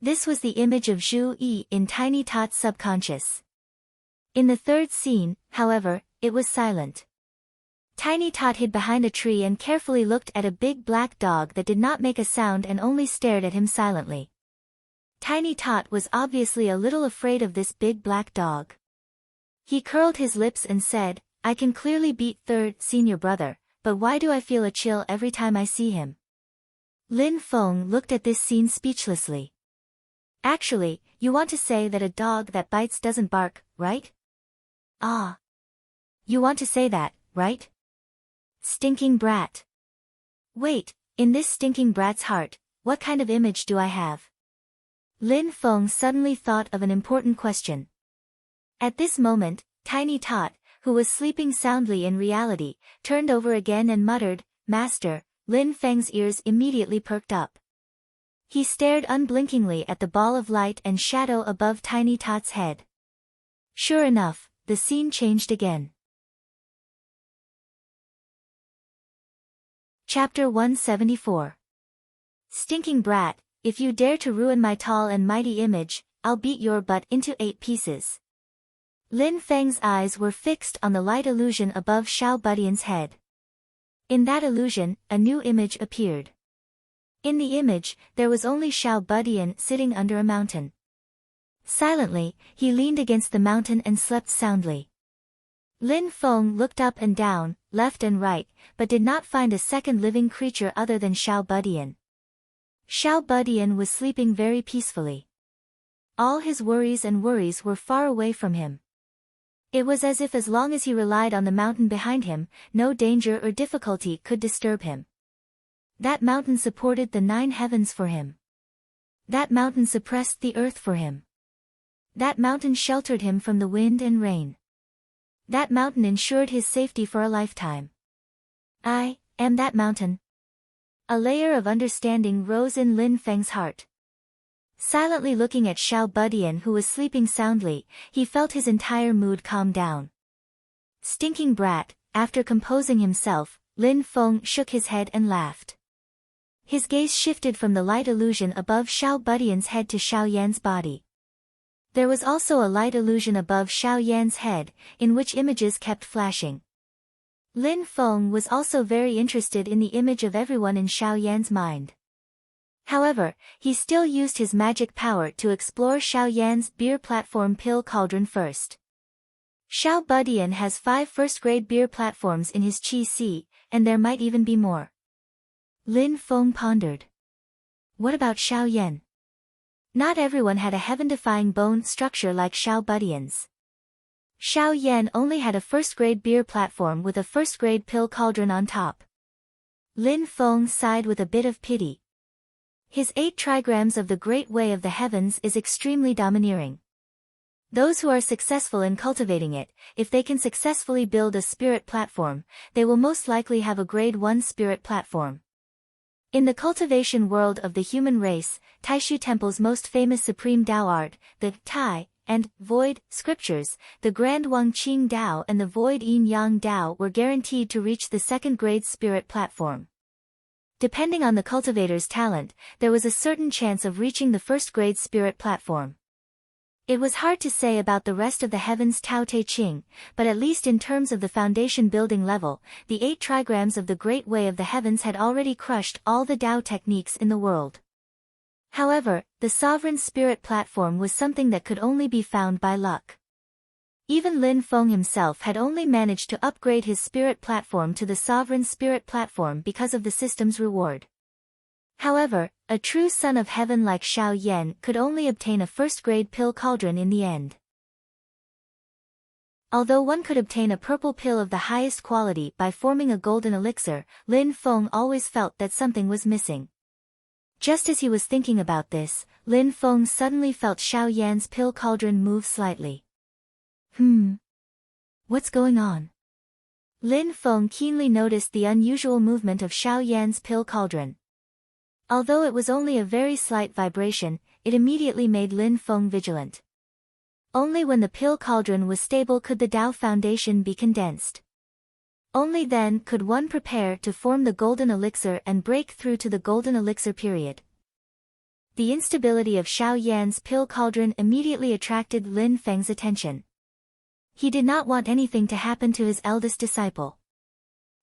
This was the image of Zhu Yi in Tiny Tot's subconscious. In the third scene, however, it was silent. Tiny Tot hid behind a tree and carefully looked at a big black dog that did not make a sound and only stared at him silently. Tiny Tot was obviously a little afraid of this big black dog. He curled his lips and said, "I can clearly beat third senior brother, but why do I feel a chill every time I see him?" Lin Feng looked at this scene speechlessly. "Actually, you want to say that a dog that bites doesn't bark, right? Ah. You want to say that, right? Stinking brat. Wait, in this stinking brat's heart, what kind of image do I have?" Lin Feng suddenly thought of an important question. At this moment, Tiny Tot, who was sleeping soundly in reality, turned over again and muttered, "Master." Lin Feng's ears immediately perked up. He stared unblinkingly at the ball of light and shadow above Tiny Tot's head. Sure enough, the scene changed again. Chapter 174. Stinking brat, if you dare to ruin my tall and mighty image, I'll beat your butt into 8 pieces. Lin Feng's eyes were fixed on the light illusion above Xiao Budian's head. In that illusion, a new image appeared. In the image, there was only Xiao Budian sitting under a mountain. Silently, he leaned against the mountain and slept soundly. Lin Feng looked up and down, left and right, but did not find a second living creature other than Xiao Budian. Xiao Budian was sleeping very peacefully. All his worries were far away from him. It was as if as long as he relied on the mountain behind him, no danger or difficulty could disturb him. That mountain supported the 9 heavens for him. That mountain suppressed the earth for him. That mountain sheltered him from the wind and rain. That mountain ensured his safety for a lifetime. I am that mountain. A layer of understanding rose in Lin Feng's heart. Silently looking at Xiao Budian who was sleeping soundly, he felt his entire mood calm down. Stinking brat, after composing himself, Lin Feng shook his head and laughed. His gaze shifted from the light illusion above Xiao Budian's head to Xiao Yan's body. There was also a light illusion above Xiao Yan's head, in which images kept flashing. Lin Feng was also very interested in the image of everyone in Xiao Yan's mind. However, he still used his magic power to explore Xiao Yan's beer platform pill cauldron first. Xiao Budian has 5 first-grade beer platforms in his Qi Si, and there might even be more. Lin Feng pondered. What about Xiao Yan? Not everyone had a heaven-defying bone structure like Xiao Budian's. Xiao Yan only had a first-grade beer platform with a first-grade pill cauldron on top. Lin Feng sighed with a bit of pity. His 8 trigrams of the Great Way of the Heavens is extremely domineering. Those who are successful in cultivating it, if they can successfully build a spirit platform, they will most likely have a grade 1 spirit platform. In the cultivation world of the human race, Taishu Temple's most famous supreme Tao art, the Tai and Void scriptures, the Grand Wang Qing Tao and the Void Yin Yang Tao were guaranteed to reach the second-grade spirit platform. Depending on the cultivator's talent, there was a certain chance of reaching the first-grade spirit platform. It was hard to say about the rest of the heavens Tao Te Ching, but at least in terms of the foundation building level, the 8 trigrams of the Great Way of the Heavens had already crushed all the Tao techniques in the world. However, the sovereign spirit platform was something that could only be found by luck. Even Lin Feng himself had only managed to upgrade his spirit platform to the sovereign spirit platform because of the system's reward. However, a true son of heaven like Xiao Yan could only obtain a first-grade pill cauldron in the end. Although one could obtain a purple pill of the highest quality by forming a golden elixir, Lin Feng always felt that something was missing. Just as he was thinking about this, Lin Feng suddenly felt Xiao Yan's pill cauldron move slightly. What's going on? Lin Feng keenly noticed the unusual movement of Xiao Yan's pill cauldron. Although it was only a very slight vibration, it immediately made Lin Feng vigilant. Only when the pill cauldron was stable could the Tao foundation be condensed. Only then could one prepare to form the golden elixir and break through to the golden elixir period. The instability of Xiao Yan's pill cauldron immediately attracted Lin Feng's attention. He did not want anything to happen to his eldest disciple.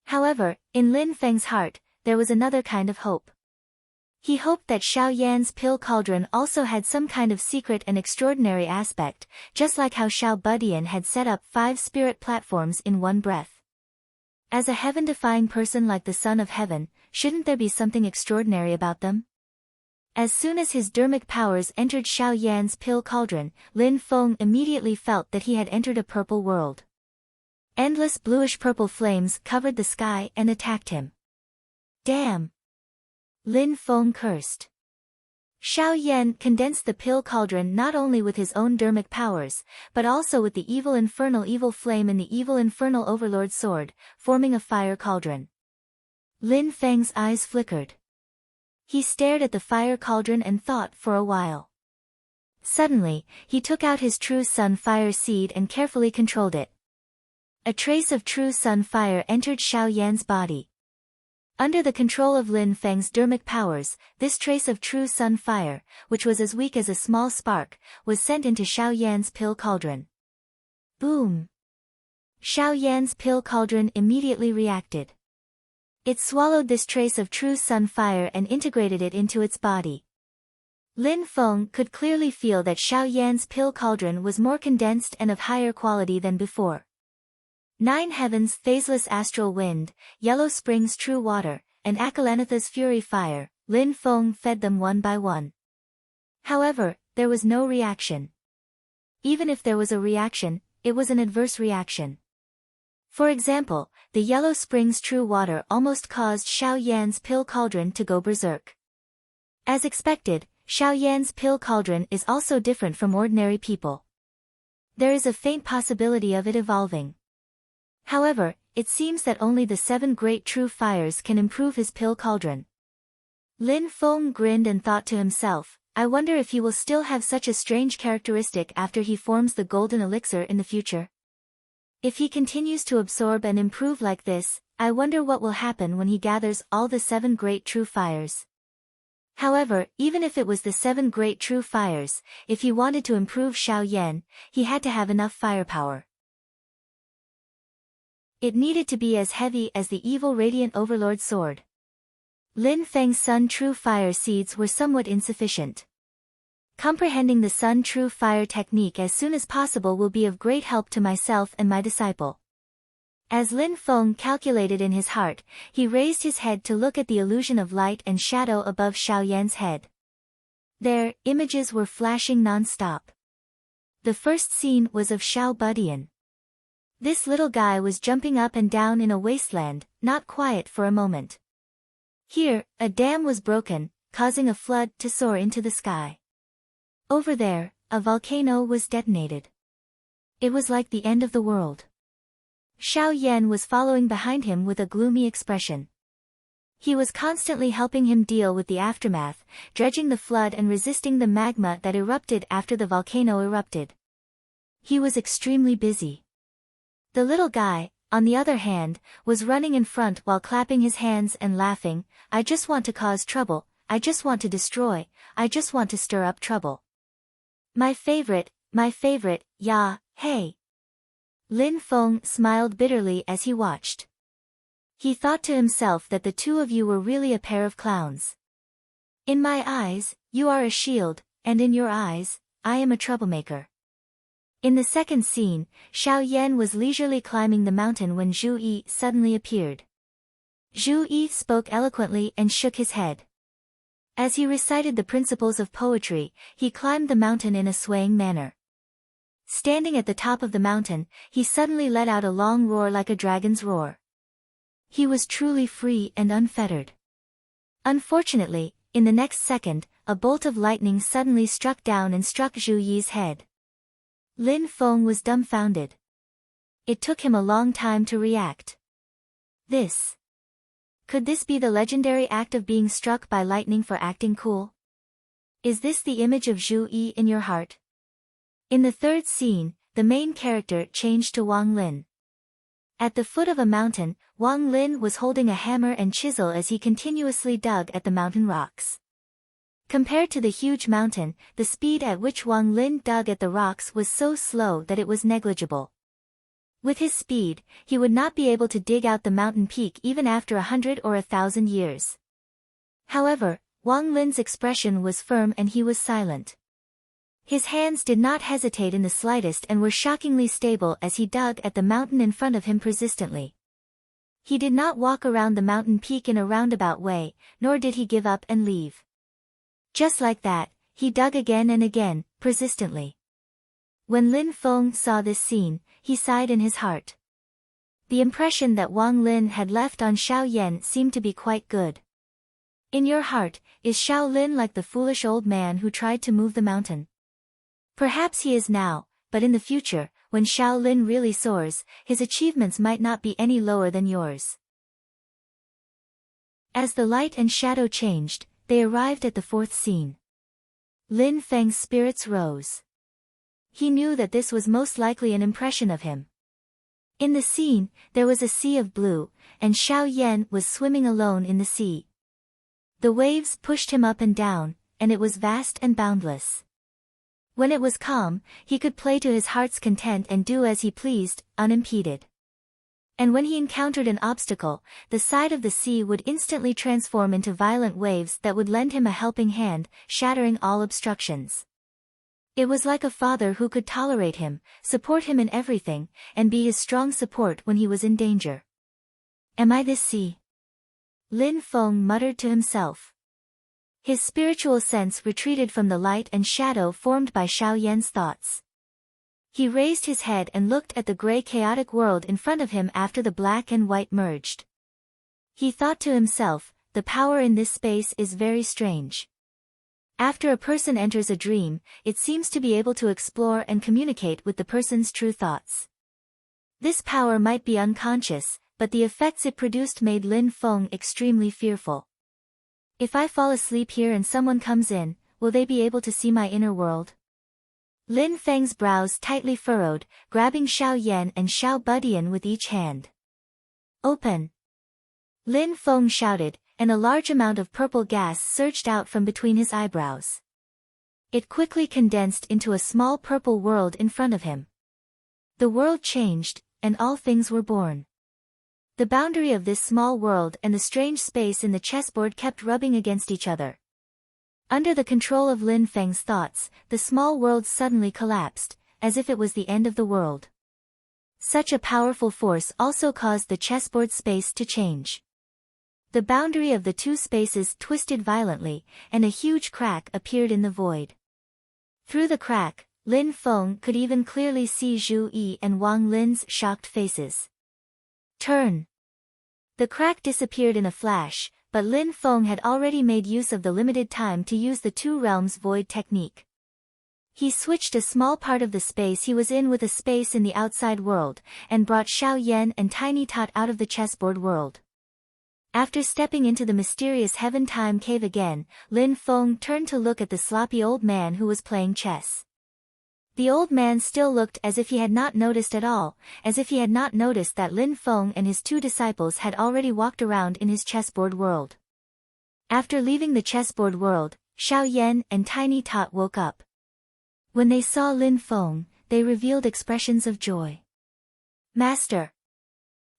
However, in Lin Feng's heart, there was another kind of hope. He hoped that Xiao Yan's pill cauldron also had some kind of secret and extraordinary aspect, just like how Xiao Budian had set up 5 spirit platforms in one breath. As a heaven-defying person like the Son of Heaven, shouldn't there be something extraordinary about them? As soon as his dermic powers entered Xiao Yan's pill cauldron, Lin Feng immediately felt that he had entered a purple world. Endless bluish-purple flames covered the sky and attacked him. Damn! Lin Feng cursed. Xiao Yan condensed the pill cauldron not only with his own dermic powers, but also with the evil infernal evil flame and the evil infernal overlord sword, forming a fire cauldron. Lin Feng's eyes flickered. He stared at the fire cauldron and thought for a while. Suddenly, he took out his true sun fire seed and carefully controlled it. A trace of true sun fire entered Xiao Yan's body. Under the control of Lin Feng's dermic powers, this trace of true sun fire, which was as weak as a small spark, was sent into Xiao Yan's pill cauldron. Boom! Xiao Yan's pill cauldron immediately reacted. It swallowed this trace of true sun fire and integrated it into its body. Lin Feng could clearly feel that Xiao Yan's pill cauldron was more condensed and of higher quality than before. 9 heavens phaseless astral wind, Yellow Spring's true water, and Akalanatha's fury fire, Lin Feng fed them one by one. However, there was no reaction. Even if there was a reaction, it was an adverse reaction. For example, the Yellow Spring's true water almost caused Xiao Yan's pill cauldron to go berserk. As expected, Xiao Yan's pill cauldron is also different from ordinary people. There is a faint possibility of it evolving. However, it seems that only the 7 great true fires can improve his pill cauldron. Lin Feng grinned and thought to himself, I wonder if he will still have such a strange characteristic after he forms the golden elixir in the future. If he continues to absorb and improve like this, I wonder what will happen when he gathers all the 7 great true fires. However, even if it was the 7 great true fires, if he wanted to improve Xiao Yan, he had to have enough firepower. It needed to be as heavy as the evil radiant overlord sword. Lin Feng's Sun True Fire seeds were somewhat insufficient. Comprehending the Sun True Fire technique as soon as possible will be of great help to myself and my disciple. As Lin Feng calculated in his heart, he raised his head to look at the illusion of light and shadow above Xiao Yan's head. There, images were flashing non-stop. The first scene was of Xiao Budian. This little guy was jumping up and down in a wasteland, not quiet for a moment. Here, a dam was broken, causing a flood to soar into the sky. Over there, a volcano was detonated. It was like the end of the world. Xiao Yan was following behind him with a gloomy expression. He was constantly helping him deal with the aftermath, dredging the flood and resisting the magma that erupted after the volcano erupted. He was extremely busy. The little guy, on the other hand, was running in front while clapping his hands and laughing, I just want to cause trouble, I just want to destroy, I just want to stir up trouble. My favorite, yeah, hey. Lin Feng smiled bitterly as he watched. He thought to himself that the 2 of you were really a pair of clowns. In my eyes, you are a shield, and in your eyes, I am a troublemaker. In the second scene, Xiao Yan was leisurely climbing the mountain when Zhu Yi suddenly appeared. Zhu Yi spoke eloquently and shook his head. As he recited the principles of poetry, he climbed the mountain in a swaying manner. Standing at the top of the mountain, he suddenly let out a long roar like a dragon's roar. He was truly free and unfettered. Unfortunately, in the next second, a bolt of lightning suddenly struck down and struck Zhu Yi's head. Lin Feng was dumbfounded. It took him a long time to react. Could this be the legendary act of being struck by lightning for acting cool? Is this the image of Zhu Yi in your heart? In the third scene, the main character changed to Wang Lin. At the foot of a mountain, Wang Lin was holding a hammer and chisel as he continuously dug at the mountain rocks. Compared to the huge mountain, the speed at which Wang Lin dug at the rocks was so slow that it was negligible. With his speed, he would not be able to dig out the mountain peak even after 100 or 1,000 years. However, Wang Lin's expression was firm and he was silent. His hands did not hesitate in the slightest and were shockingly stable as he dug at the mountain in front of him persistently. He did not walk around the mountain peak in a roundabout way, nor did he give up and leave. Just like that, he dug again and again, persistently. When Lin Feng saw this scene, he sighed in his heart. The impression that Wang Lin had left on Xiao Yan seemed to be quite good. In your heart, is Xiao Lin like the foolish old man who tried to move the mountain? Perhaps he is now, but in the future, when Xiao Lin really soars, his achievements might not be any lower than yours. As the light and shadow changed, they arrived at the fourth scene. Lin Feng's spirits rose. He knew that this was most likely an impression of him. In the scene, there was a sea of blue, and Xiao Yan was swimming alone in the sea. The waves pushed him up and down, and it was vast and boundless. When it was calm, he could play to his heart's content and do as he pleased, unimpeded. And when he encountered an obstacle, the side of the sea would instantly transform into violent waves that would lend him a helping hand, shattering all obstructions. It was like a father who could tolerate him, support him in everything, and be his strong support when he was in danger. Am I this sea? Lin Feng muttered to himself. His spiritual sense retreated from the light and shadow formed by Xiao Yan's thoughts. He raised his head and looked at the gray chaotic world in front of him after the black and white merged. He thought to himself, the power in this space is very strange. After a person enters a dream, it seems to be able to explore and communicate with the person's true thoughts. This power might be unconscious, but the effects it produced made Lin Feng extremely fearful. If I fall asleep here and someone comes in, will they be able to see my inner world? Lin Feng's brows tightly furrowed, grabbing Xiao Yan and Xiao Budian with each hand. Open! Lin Feng shouted, and a large amount of purple gas surged out from between his eyebrows. It quickly condensed into a small purple world in front of him. The world changed, and all things were born. The boundary of this small world and the strange space in the chessboard kept rubbing against each other. Under the control of Lin Feng's thoughts, the small world suddenly collapsed, as if it was the end of the world. Such a powerful force also caused the chessboard space to change. The boundary of the two spaces twisted violently, and a huge crack appeared in the void. Through the crack, Lin Feng could even clearly see Zhu Yi and Wang Lin's shocked faces. Turn! The crack disappeared in a flash, but Lin Feng had already made use of the limited time to use the two realms void technique. He switched a small part of the space he was in with a space in the outside world, and brought Xiao Yan and Tiny Tot out of the chessboard world. After stepping into the mysterious Heaven-Time cave again, Lin Feng turned to look at the sloppy old man who was playing chess. The old man still looked as if he had not noticed at all, as if he had not noticed that Lin Feng and his two disciples had already walked around in his chessboard world. After leaving the chessboard world, Xiao Yan and Tiny Tot woke up. When they saw Lin Feng, they revealed expressions of joy. Master!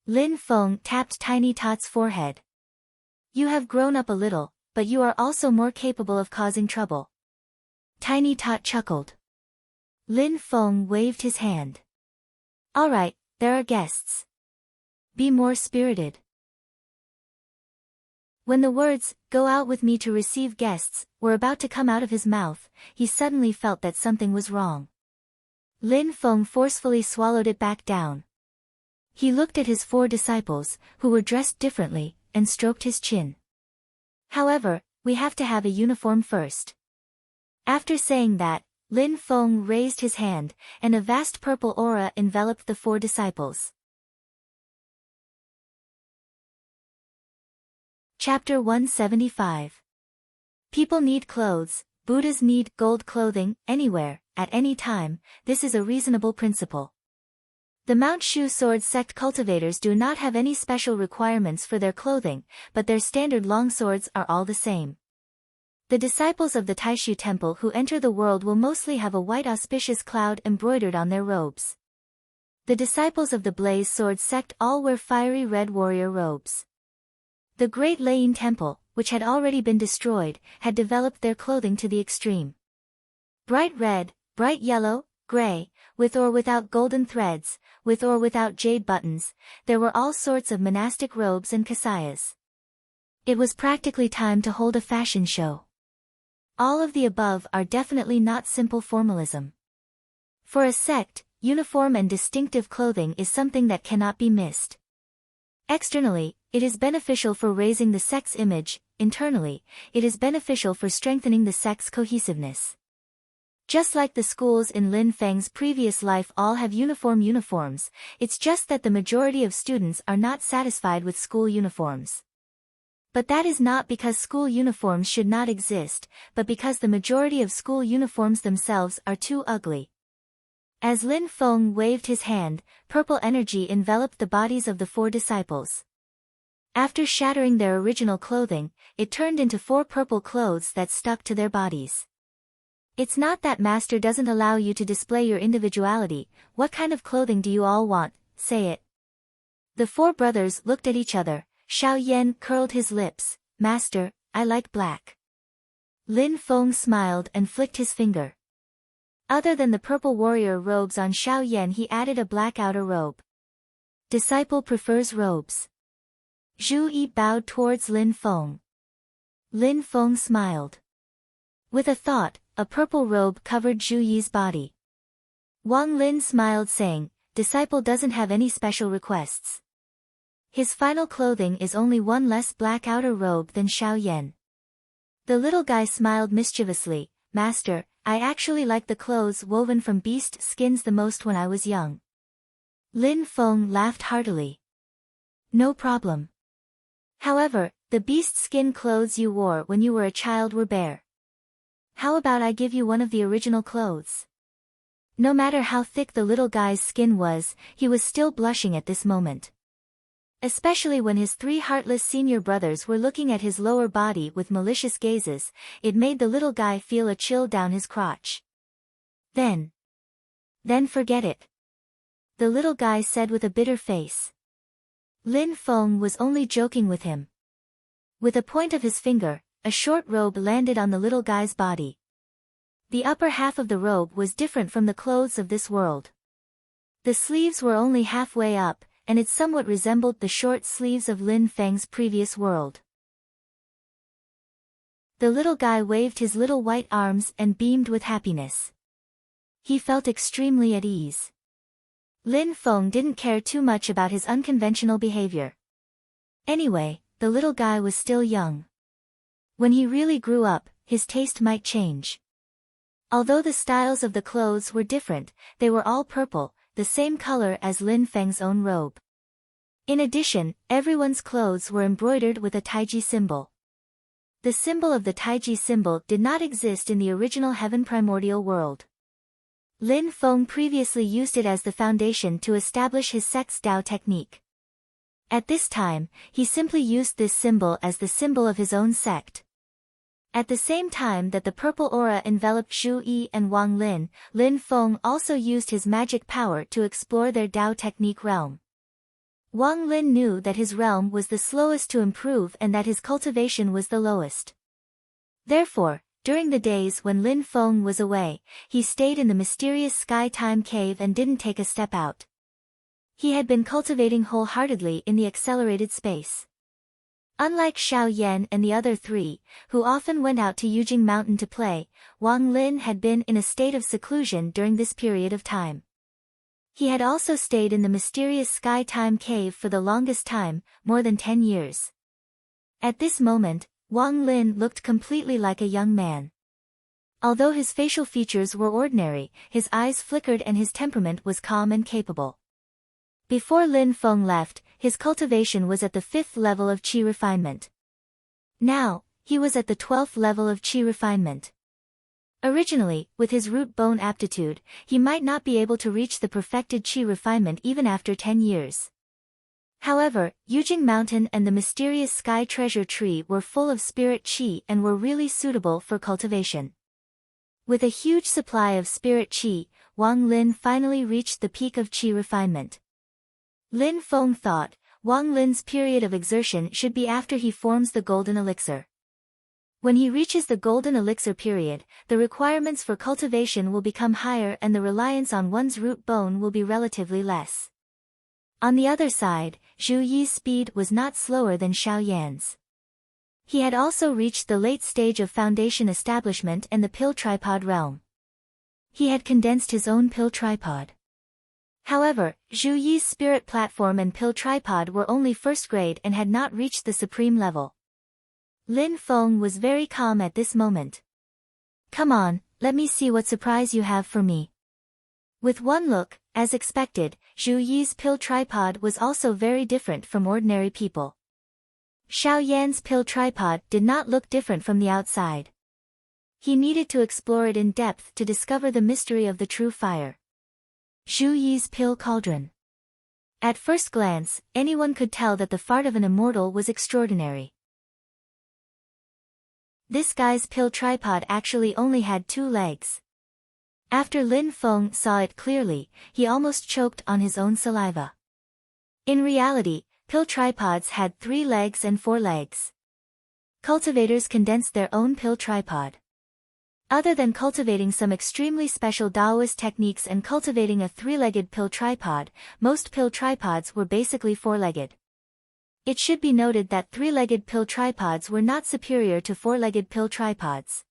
Lin Feng tapped Tiny Tot's forehead. You have grown up a little, but you are also more capable of causing trouble. Tiny Tot chuckled. Lin Feng waved his hand. All right, there are guests. Be more spirited. When the words, "Go out with me to receive guests," were about to come out of his mouth, he suddenly felt that something was wrong. Lin Feng forcefully swallowed it back down. He looked at his 4 disciples, who were dressed differently, and stroked his chin. However, we have to have a uniform first. After saying that, Lin Feng raised his hand, and a vast purple aura enveloped the 4 disciples. Chapter 175. People need clothes. Buddhas need gold clothing, anywhere, at any time. This is a reasonable principle. The Mount Shu sword sect cultivators do not have any special requirements for their clothing, but their standard longswords are all the same. The disciples of the Taishu temple who enter the world will mostly have a white auspicious cloud embroidered on their robes. The disciples of the Blaze sword sect all wear fiery red warrior robes. The Great Layin Temple, which had already been destroyed, had developed their clothing to the extreme. Bright red, bright yellow, gray, with or without golden threads, with or without jade buttons, there were all sorts of monastic robes and kasayas. It was practically time to hold a fashion show. All of the above are definitely not simple formalism. For a sect, uniform and distinctive clothing is something that cannot be missed. Externally, it is beneficial for raising the sect's image. Internally, it is beneficial for strengthening the sect's cohesiveness. Just like the schools in Lin Feng's previous life all have uniforms, it's just that the majority of students are not satisfied with school uniforms. But that is not because school uniforms should not exist, but because the majority of school uniforms themselves are too ugly. As Lin Feng waved his hand, purple energy enveloped the bodies of the 4 disciples. After shattering their original clothing, it turned into 4 purple clothes that stuck to their bodies. It's not that Master doesn't allow you to display your individuality. What kind of clothing do you all want? Say it. The 4 brothers looked at each other. Xiao Yan curled his lips. Master, I like black. Lin Feng smiled and flicked his finger. Other than the purple warrior robes on Xiao Yan, he added a black outer robe. Disciple prefers robes. Zhu Yi bowed towards Lin Feng. Lin Feng smiled. With a thought, a purple robe covered Zhu Yi's body. Wang Lin smiled saying, Disciple doesn't have any special requests. His final clothing is only one less black outer robe than Xiao Yan. The little guy smiled mischievously. Master, I actually like the clothes woven from beast skins the most when I was young. Lin Feng laughed heartily. No problem. However, the beast skin clothes you wore when you were a child were bare. How about I give you one of the original clothes? No matter how thick the little guy's skin was, he was still blushing at this moment. Especially when his 3 heartless senior brothers were looking at his lower body with malicious gazes, it made the little guy feel a chill down his crotch. Then forget it. The little guy said with a bitter face. Lin Feng was only joking with him. With a point of his finger, a short robe landed on the little guy's body. The upper half of the robe was different from the clothes of this world. The sleeves were only halfway up, and it somewhat resembled the short sleeves of Lin Feng's previous world. The little guy waved his little white arms and beamed with happiness. He felt extremely at ease. Lin Feng didn't care too much about his unconventional behavior. Anyway, the little guy was still young. When he really grew up, his taste might change. Although the styles of the clothes were different, they were all purple, the same color as Lin Feng's own robe. In addition, everyone's clothes were embroidered with a Taiji symbol. The symbol of the Taiji symbol did not exist in the original Heaven Primordial world. Lin Feng previously used it as the foundation to establish his sect's Dao technique. At this time, he simply used this symbol as the symbol of his own sect. At the same time that the purple aura enveloped Zhu Yi and Wang Lin, Lin Feng also used his magic power to explore their Dao technique realm. Wang Lin knew that his realm was the slowest to improve and that his cultivation was the lowest. Therefore, During the days when Lin Feng was away, he stayed in the mysterious Sky Time Cave and didn't take a step out. He had been cultivating wholeheartedly in the accelerated space. Unlike Xiao Yan and the other three, who often went out to Yujing Mountain to play, Wang Lin had been in a state of seclusion during this period of time. He had also stayed in the mysterious Sky Time Cave for the longest time, more than 10 years. At this moment, Wang Lin looked completely like a young man. Although his facial features were ordinary, his eyes flickered and his temperament was calm and capable. Before Lin Feng left, his cultivation was at the 5th level of qi refinement. Now, he was at the 12th level of qi refinement. Originally, with his root bone aptitude, he might not be able to reach the perfected qi refinement even after 10 years. However, Yujing Mountain and the mysterious Sky Treasure Tree were full of spirit qi and were really suitable for cultivation. With a huge supply of spirit qi, Wang Lin finally reached the peak of qi refinement. Lin Feng thought, Wang Lin's period of exertion should be after he forms the golden elixir. When he reaches the golden elixir period, the requirements for cultivation will become higher and the reliance on one's root bone will be relatively less. On the other side, Zhu Yi's speed was not slower than Xiao Yan's. He had also reached the late stage of foundation establishment and the pill tripod realm. He had condensed his own pill tripod. However, Zhu Yi's spirit platform and pill tripod were only first grade and had not reached the supreme level. Lin Feng was very calm at this moment. "Come on, let me see what surprise you have for me." With one look, as expected, Zhu Yi's pill tripod was also very different from ordinary people. Xiao Yan's pill tripod did not look different from the outside. He needed to explore it in depth to discover the mystery of the true fire. Zhu Yi's pill cauldron. At first glance, anyone could tell that the fart of an immortal was extraordinary. This guy's pill tripod actually only had 2 legs. After Lin Feng saw it clearly, he almost choked on his own saliva. In reality, pill tripods had 3 legs and 4 legs. Cultivators condensed their own pill tripod. Other than cultivating some extremely special Taoist techniques and cultivating a 3-legged pill tripod, most pill tripods were basically 4-legged. It should be noted that 3-legged pill tripods were not superior to 4-legged pill tripods.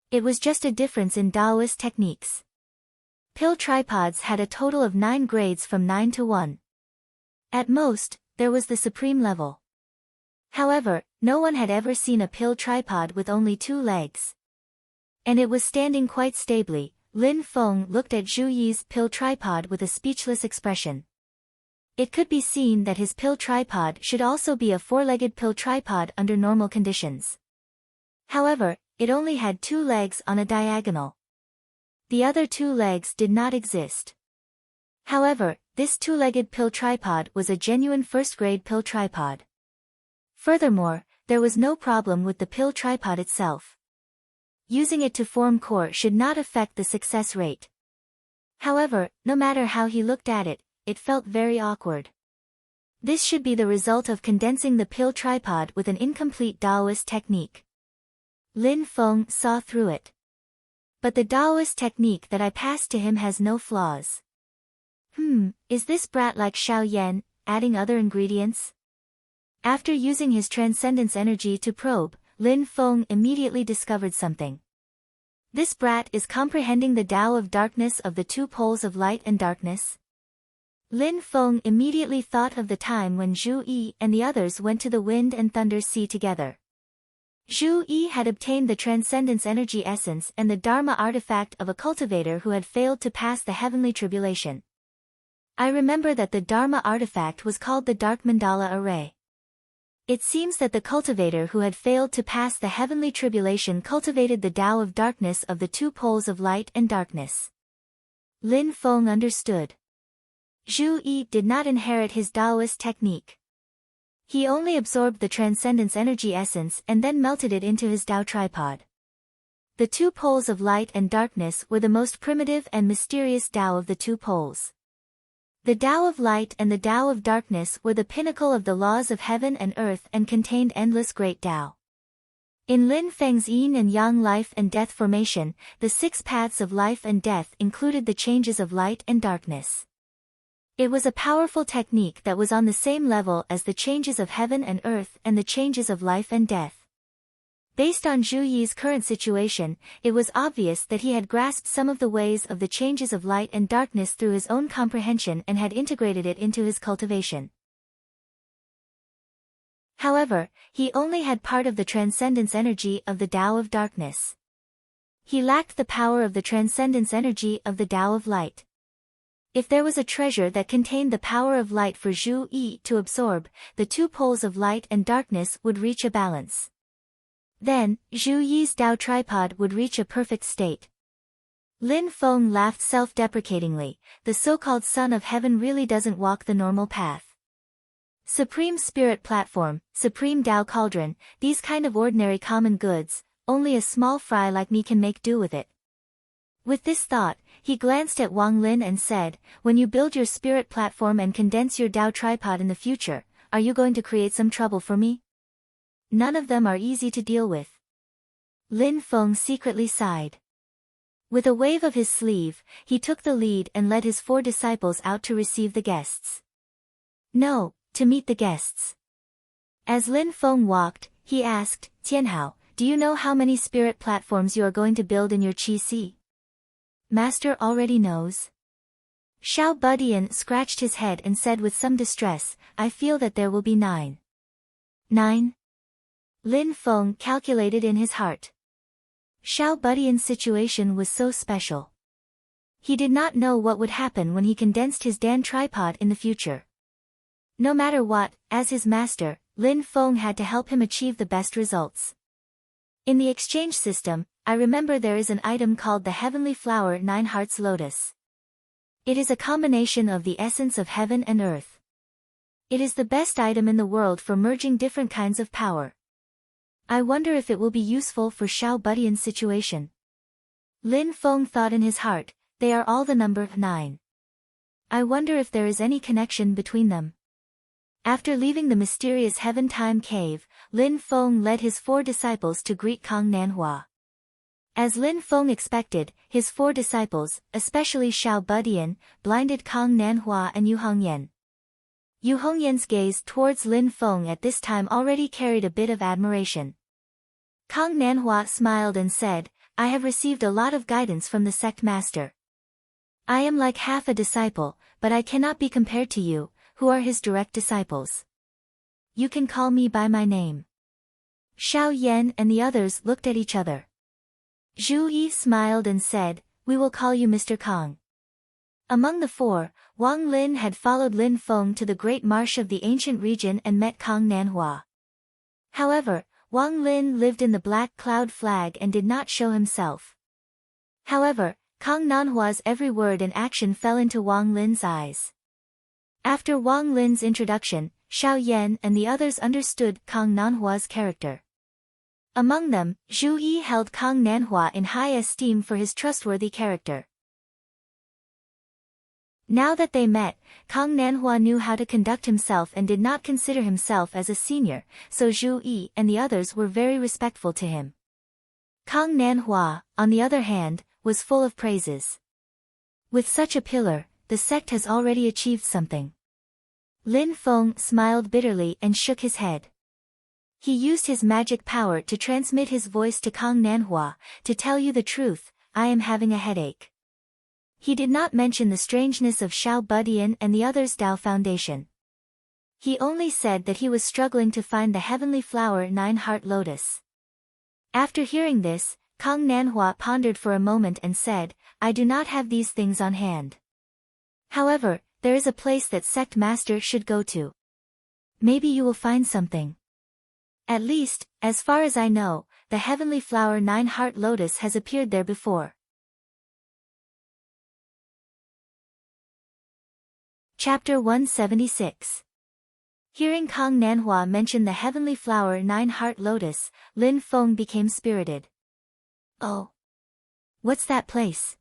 It was just a difference in Taoist techniques. Pill tripods had a total of 9 grades from 9 to 1. At most, there was the supreme level. However, no one had ever seen a pill tripod with only 2 legs. And it was standing quite stably. Lin Feng looked at Zhu Yi's pill tripod with a speechless expression. It could be seen that his pill tripod should also be a 4-legged pill tripod under normal conditions. However, it only had 2 legs on a diagonal. The other 2 legs did not exist. However, this 2-legged pill tripod was a genuine first-grade pill tripod. Furthermore, there was no problem with the pill tripod itself. Using it to form core should not affect the success rate. However, no matter how he looked at it, it felt very awkward. This should be the result of condensing the pill tripod with an incomplete Taoist technique. Lin Feng saw through it. But the Taoist technique that I passed to him has no flaws. Is this brat like Xiao Yan, adding other ingredients? After using his transcendence energy to probe, Lin Feng immediately discovered something. This brat is comprehending the Tao of darkness of the 2 poles of light and darkness. Lin Feng immediately thought of the time when Zhu Yi and the others went to the Wind and Thunder Sea together. Zhu Yi had obtained the transcendence energy essence and the Dharma artifact of a cultivator who had failed to pass the heavenly tribulation. I remember that the Dharma artifact was called the Dark Mandala Array. It seems that the cultivator who had failed to pass the heavenly tribulation cultivated the Tao of darkness of the 2 poles of light and darkness. Lin Feng understood. Zhu Yi did not inherit his Taoist technique. He only absorbed the transcendence energy essence and then melted it into his Tao tripod. The 2 poles of light and darkness were the most primitive and mysterious Tao of the 2 poles. The Tao of light and the Tao of darkness were the pinnacle of the laws of heaven and earth and contained endless great Tao. In Lin Feng's yin and yang life and death formation, the 6 paths of life and death included the changes of light and darkness. It was a powerful technique that was on the same level as the changes of heaven and earth and the changes of life and death. Based on Zhu Yi's current situation, it was obvious that he had grasped some of the ways of the changes of light and darkness through his own comprehension and had integrated it into his cultivation. However, he only had part of the transcendence energy of the Tao of darkness. He lacked the power of the transcendence energy of the Tao of light. If there was a treasure that contained the power of light for Zhu Yi to absorb, the 2 poles of light and darkness would reach a balance. Then, Zhu Yi's Tao tripod would reach a perfect state. Lin Feng laughed self-deprecatingly. The so-called Son of Heaven really doesn't walk the normal path. Supreme Spirit Platform, Supreme Tao Cauldron, these kind of ordinary common goods, only a small fry like me can make do with it. With this thought, he glanced at Wang Lin and said, when you build your spirit platform and condense your Tao tripod in the future, are you going to create some trouble for me? None of them are easy to deal with. Lin Feng secretly sighed. With a wave of his sleeve, he took the lead and led his 4 disciples out to receive the guests. No, to meet the guests. As Lin Feng walked, he asked, Tianhao, do you know how many spirit platforms you are going to build in your Qi Si? Master already knows. Xiao Budian scratched his head and said with some distress, I feel that there will be 9. 9? Lin Feng calculated in his heart. Xiao Budian's situation was so special. He did not know what would happen when he condensed his Dan tripod in the future. No matter what, as his master, Lin Feng had to help him achieve the best results. In the exchange system, I remember there is an item called the Heavenly Flower 9 Hearts Lotus. It is a combination of the essence of heaven and earth. It is the best item in the world for merging different kinds of power. I wonder if it will be useful for Xiao Budian's situation. Lin Feng thought in his heart, they are all the number 9. I wonder if there is any connection between them. After leaving the mysterious Heaven Time Cave, Lin Feng led his 4 disciples to greet Kang Nanhua. As Lin Feng expected, his 4 disciples, especially Xiao Budian, blinded Kang Nanhua and Yu Hongyan. Yu Hongyan's gaze towards Lin Feng at this time already carried a bit of admiration. Kang Nanhua smiled and said, I have received a lot of guidance from the sect master. I am like half a disciple, but I cannot be compared to you, who are his direct disciples. You can call me by my name. Xiao Yan and the others looked at each other. Zhu Yi smiled and said, we will call you Mr. Kang. Among the 4, Wang Lin had followed Lin Feng to the great marsh of the ancient region and met Kang Nanhua. However, Wang Lin lived in the Black Cloud Flag and did not show himself. However, Kang Nanhua's every word and action fell into Wang Lin's eyes. After Wang Lin's introduction, Xiao Yan and the others understood Kang Nanhua's character. Among them, Zhu Yi held Kang Nanhua in high esteem for his trustworthy character. Now that they met, Kang Nanhua knew how to conduct himself and did not consider himself as a senior, so Zhu Yi and the others were very respectful to him. Kang Nanhua, on the other hand, was full of praises. With such a pillar, the sect has already achieved something. Lin Feng smiled bitterly and shook his head. He used his magic power to transmit his voice to Kang Nanhua, to tell you the truth, I am having a headache. He did not mention the strangeness of Xiao Budian and the others' Tao Foundation. He only said that he was struggling to find the Heavenly Flower 9-Heart Lotus. After hearing this, Kang Nanhua pondered for a moment and said, I do not have these things on hand. However, there is a place that sect master should go to. Maybe you will find something. At least, as far as I know, the Heavenly Flower 9-Heart Lotus has appeared there before. Chapter 176. Hearing Kang Nanhua mention the Heavenly Flower 9-Heart Lotus, Lin Feng became spirited. Oh. What's that place?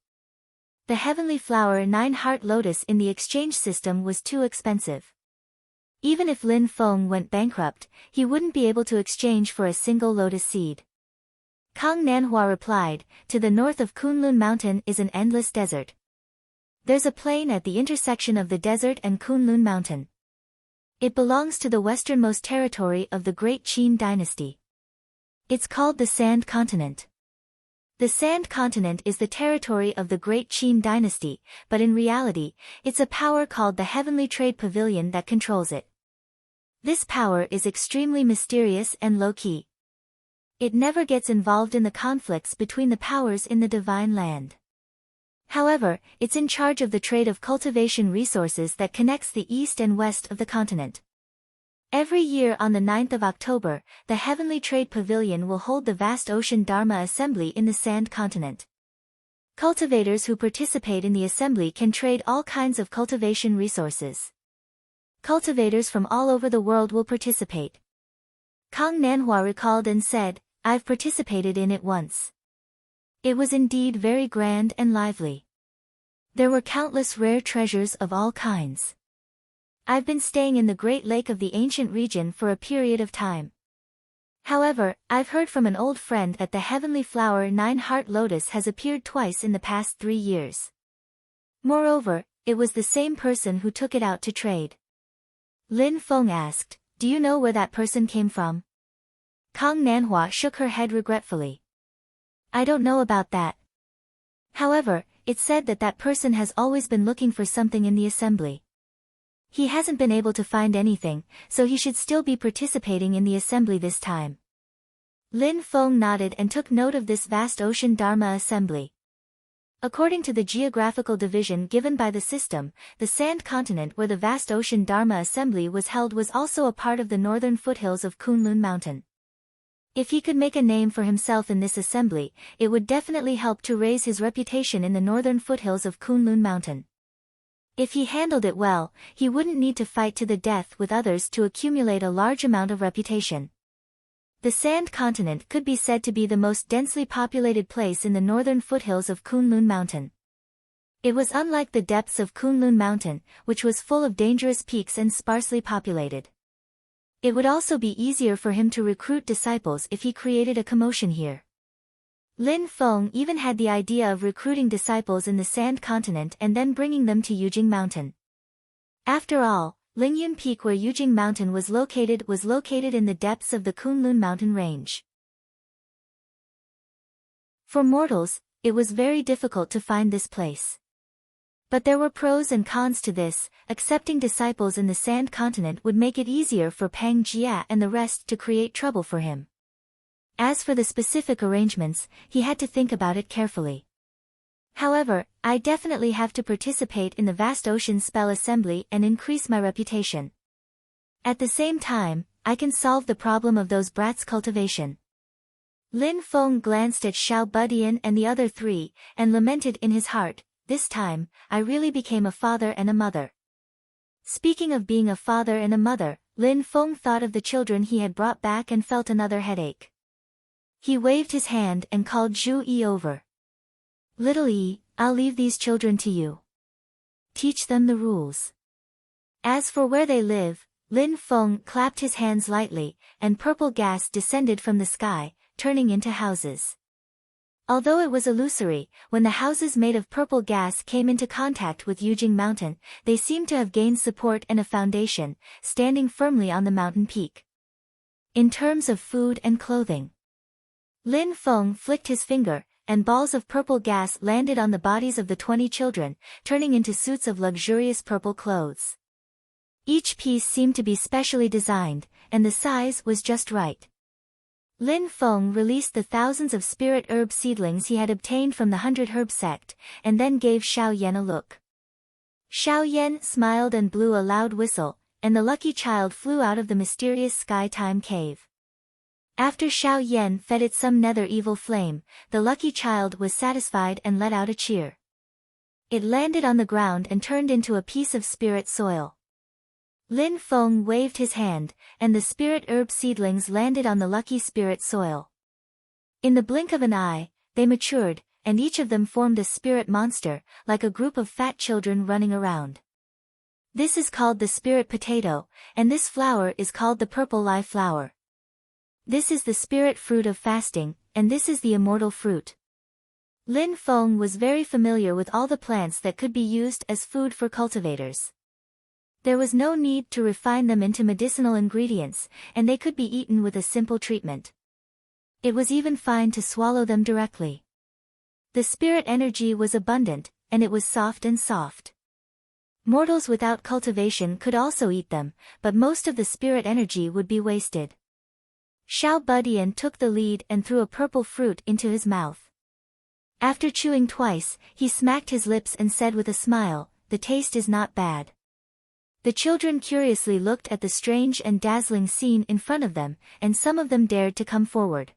The Heavenly Flower 9-Heart Lotus in the exchange system was too expensive. Even if Lin Feng went bankrupt, he wouldn't be able to exchange for a single lotus seed. Kang Nanhua replied, to the north of Kunlun Mountain is an endless desert. There's a plain at the intersection of the desert and Kunlun Mountain. It belongs to the westernmost territory of the Great Qin dynasty. It's called the Sand Continent. The Sand Continent is the territory of the Great Qin dynasty, but in reality, it's a power called the Heavenly Trade Pavilion that controls it. This power is extremely mysterious and low-key. It never gets involved in the conflicts between the powers in the Divine Land. However, it's in charge of the trade of cultivation resources that connects the east and west of the continent. Every year on the 9th of October, the Heavenly Trade Pavilion will hold the vast Ocean Dharma Assembly in the Sand Continent. Cultivators who participate in the assembly can trade all kinds of cultivation resources. Cultivators from all over the world will participate. Kang Nanhua recalled and said, I've participated in it once. It was indeed very grand and lively. There were countless rare treasures of all kinds. I've been staying in the Great Lake of the ancient region for a period of time. However, I've heard from an old friend that the heavenly flower Nine-Heart Lotus has appeared twice in the past 3 years. Moreover, it was the same person who took it out to trade. Lin Feng asked, do you know where that person came from? Kang Nanhua shook her head regretfully. I don't know about that. However, it said that that person has always been looking for something in the assembly. He hasn't been able to find anything, so he should still be participating in the assembly this time. Lin Feng nodded and took note of this vast Ocean Dharma Assembly. According to the geographical division given by the system, the Sand Continent where the vast Ocean Dharma Assembly was held was also a part of the northern foothills of Kunlun Mountain. If he could make a name for himself in this assembly, it would definitely help to raise his reputation in the northern foothills of Kunlun Mountain. If he handled it well, he wouldn't need to fight to the death with others to accumulate a large amount of reputation. The Sand Continent could be said to be the most densely populated place in the northern foothills of Kunlun Mountain. It was unlike the depths of Kunlun Mountain, which was full of dangerous peaks and sparsely populated. It would also be easier for him to recruit disciples if he created a commotion here. Lin Feng even had the idea of recruiting disciples in the Sand Continent and then bringing them to Yujing Mountain. After all, Lingyun Peak where Yujing Mountain was located in the depths of the Kunlun Mountain range. For mortals, it was very difficult to find this place. But there were pros and cons to this. Accepting disciples in the Sand Continent would make it easier for Pang Jia and the rest to create trouble for him. As for the specific arrangements, he had to think about it carefully. However, I definitely have to participate in the vast ocean spell assembly and increase my reputation. At the same time, I can solve the problem of those brats' cultivation. Lin Feng glanced at Xiao Budian and the other 3, and lamented in his heart, this time, I really became a father and a mother. Speaking of being a father and a mother, Lin Feng thought of the children he had brought back and felt another headache. He waved his hand and called Zhu Yi over. Little Yi, I'll leave these children to you. Teach them the rules. As for where they live, Lin Feng clapped his hands lightly, and purple gas descended from the sky, turning into houses. Although it was illusory, when the houses made of purple gas came into contact with Yujing Mountain, they seemed to have gained support and a foundation, standing firmly on the mountain peak. In terms of food and clothing, Lin Feng flicked his finger, and balls of purple gas landed on the bodies of the 20 children, turning into suits of luxurious purple clothes. Each piece seemed to be specially designed, and the size was just right. Lin Feng released the thousands of spirit herb seedlings he had obtained from the 100 Herb sect, and then gave Xiao Yan a look. Xiao Yan smiled and blew a loud whistle, and the lucky child flew out of the mysterious sky-time cave. After Xiao Yan fed it some nether evil flame, the lucky child was satisfied and let out a cheer. It landed on the ground and turned into a piece of spirit soil. Lin Feng waved his hand, and the spirit herb seedlings landed on the lucky spirit soil. In the blink of an eye, they matured, and each of them formed a spirit monster, like a group of fat children running around. This is called the spirit potato, and this flower is called the purple lye flower. This is the spirit fruit of fasting, and this is the immortal fruit. Lin Feng was very familiar with all the plants that could be used as food for cultivators. There was no need to refine them into medicinal ingredients, and they could be eaten with a simple treatment. It was even fine to swallow them directly. The spirit energy was abundant, and it was soft and soft. Mortals without cultivation could also eat them, but most of the spirit energy would be wasted. Xiao Budian took the lead and threw a purple fruit into his mouth. After chewing twice, he smacked his lips and said with a smile, "The taste is not bad." The children curiously looked at the strange and dazzling scene in front of them, and some of them dared to come forward.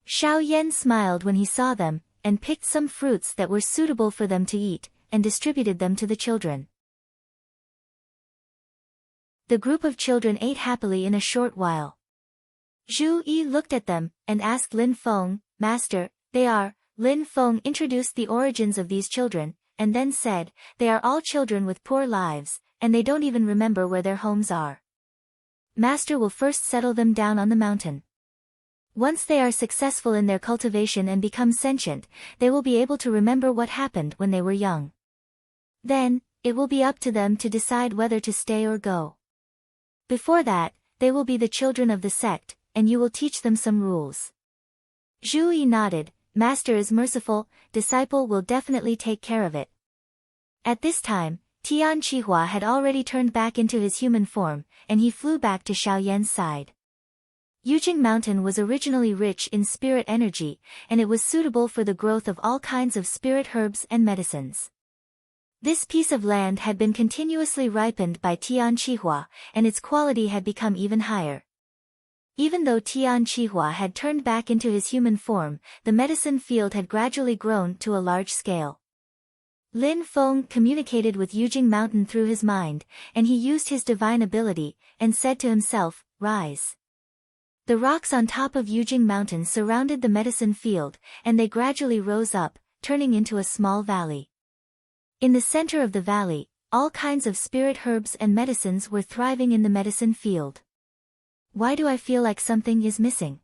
Xiao Yan smiled when he saw them, and picked some fruits that were suitable for them to eat, and distributed them to the children. The group of children ate happily in a short while. Zhu Yi looked at them, and asked Lin Feng, "Master, they are..." Lin Feng introduced the origins of these children, and then said, "They are all children with poor lives, and they don't even remember where their homes are. Master will first settle them down on the mountain. Once they are successful in their cultivation and become sentient, they will be able to remember what happened when they were young. Then, it will be up to them to decide whether to stay or go. Before that, they will be the children of the sect, and you will teach them some rules." Zhu Yi nodded. "Master is merciful, disciple will definitely take care of it." At this time, Tian Qihua had already turned back into his human form, and he flew back to Xiao Yan's side. Yujing Mountain was originally rich in spirit energy, and it was suitable for the growth of all kinds of spirit herbs and medicines. This piece of land had been continuously ripened by Tian Qihua, and its quality had become even higher. Even though Tian Qihua had turned back into his human form, the medicine field had gradually grown to a large scale. Lin Feng communicated with Yujing Mountain through his mind, and he used his divine ability, and said to himself, "Rise." The rocks on top of Yujing Mountain surrounded the medicine field, and they gradually rose up, turning into a small valley. In the center of the valley, all kinds of spirit herbs and medicines were thriving in the medicine field. Why do I feel like something is missing?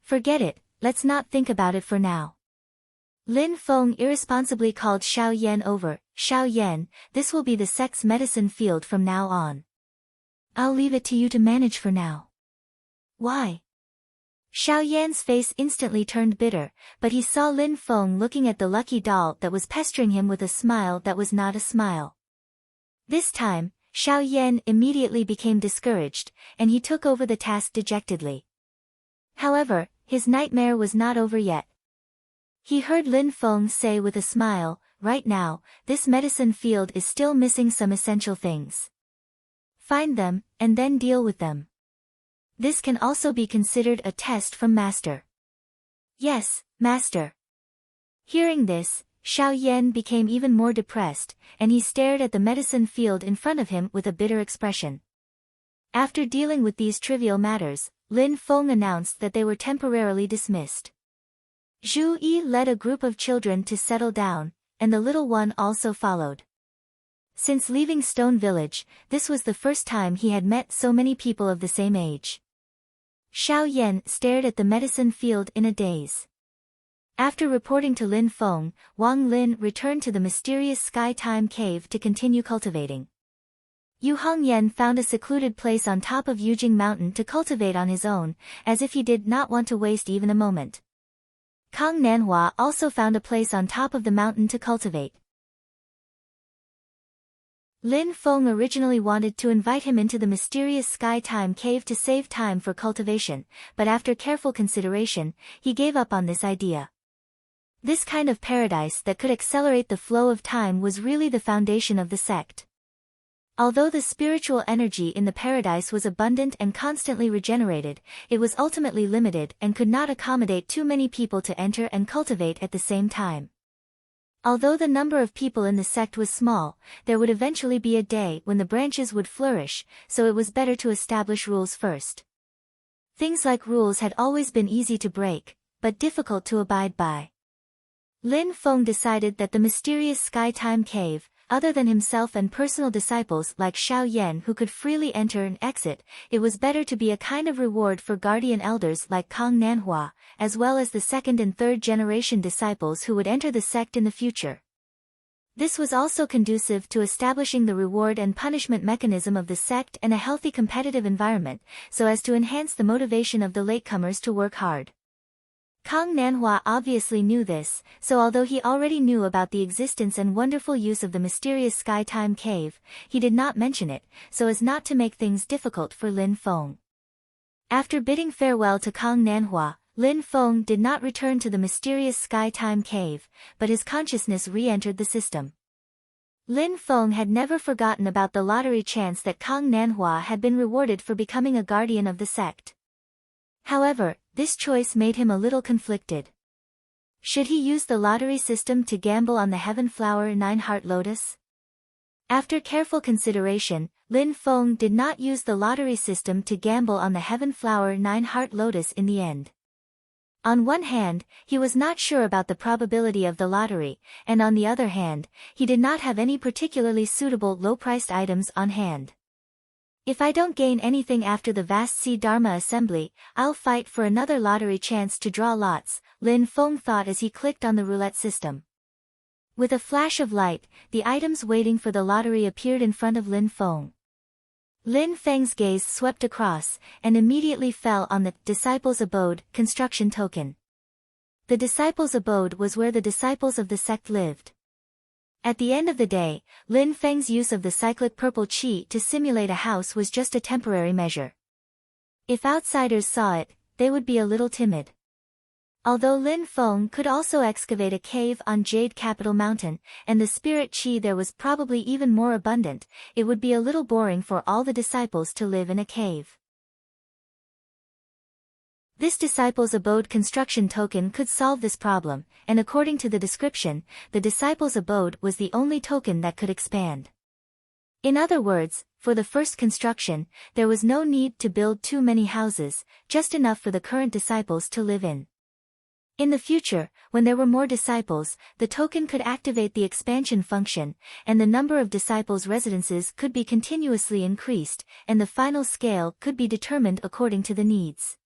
Forget it, let's not think about it for now. Lin Feng irresponsibly called Xiao Yan over. "Xiao Yan, this will be the sect's medicine field from now on. I'll leave it to you to manage for now." "Why?" Xiao Yan's face instantly turned bitter, but he saw Lin Feng looking at the lucky doll that was pestering him with a smile that was not a smile. This time, Xiao Yan immediately became discouraged, and he took over the task dejectedly. However, his nightmare was not over yet. He heard Lin Feng say with a smile, "Right now, this medicine field is still missing some essential things. Find them, and then deal with them. This can also be considered a test from Master." "Yes, Master." Hearing this, Xiao Yan became even more depressed, and he stared at the medicine field in front of him with a bitter expression. After dealing with these trivial matters, Lin Feng announced that they were temporarily dismissed. Zhu Yi led a group of children to settle down, and the little one also followed. Since leaving Stone Village, this was the first time he had met so many people of the same age. Xiao Yan stared at the medicine field in a daze. After reporting to Lin Feng, Wang Lin returned to the mysterious Sky Time Cave to continue cultivating. Yu Hongyan found a secluded place on top of Yujing Mountain to cultivate on his own, as if he did not want to waste even a moment. Kang Nanhua also found a place on top of the mountain to cultivate. Lin Feng originally wanted to invite him into the mysterious Sky Time Cave to save time for cultivation, but after careful consideration, he gave up on this idea. This kind of paradise that could accelerate the flow of time was really the foundation of the sect. Although the spiritual energy in the paradise was abundant and constantly regenerated, it was ultimately limited and could not accommodate too many people to enter and cultivate at the same time. Although the number of people in the sect was small, there would eventually be a day when the branches would flourish, so it was better to establish rules first. Things like rules had always been easy to break, but difficult to abide by. Lin Feng decided that the mysterious Sky Time Cave, other than himself and personal disciples like Xiao Yan who could freely enter and exit, it was better to be a kind of reward for guardian elders like Kang Nanhua, as well as the second and third generation disciples who would enter the sect in the future. This was also conducive to establishing the reward and punishment mechanism of the sect and a healthy competitive environment, so as to enhance the motivation of the latecomers to work hard. Kang Nanhua obviously knew this, so although he already knew about the existence and wonderful use of the mysterious Sky Time Cave, he did not mention it, so as not to make things difficult for Lin Feng. After bidding farewell to Kang Nanhua, Lin Feng did not return to the mysterious Sky Time Cave, but his consciousness re-entered the system. Lin Feng had never forgotten about the lottery chance that Kang Nanhua had been rewarded for becoming a guardian of the sect. However, this choice made him a little conflicted. Should he use the lottery system to gamble on the Heaven Flower 9-Heart Lotus? After careful consideration, Lin Feng did not use the lottery system to gamble on the Heaven Flower 9-Heart Lotus in the end. On one hand, he was not sure about the probability of the lottery, and on the other hand, he did not have any particularly suitable low-priced items on hand. If I don't gain anything after the vast Sea Dharma assembly, I'll fight for another lottery chance to draw lots, Lin Feng thought as he clicked on the roulette system. With a flash of light, the items waiting for the lottery appeared in front of Lin Feng. Lin Feng's gaze swept across, and immediately fell on the Disciples' Abode construction token. The Disciples' Abode was where the disciples of the sect lived. At the end of the day, Lin Feng's use of the cyclic purple qi to simulate a house was just a temporary measure. If outsiders saw it, they would be a little timid. Although Lin Feng could also excavate a cave on Jade Capital Mountain, and the spirit qi there was probably even more abundant, it would be a little boring for all the disciples to live in a cave. This Disciples' Abode construction token could solve this problem, and according to the description, the Disciples' Abode was the only token that could expand. In other words, for the first construction, there was no need to build too many houses, just enough for the current disciples to live in. In the future, when there were more disciples, the token could activate the expansion function, and the number of disciples' residences could be continuously increased, and the final scale could be determined according to the needs.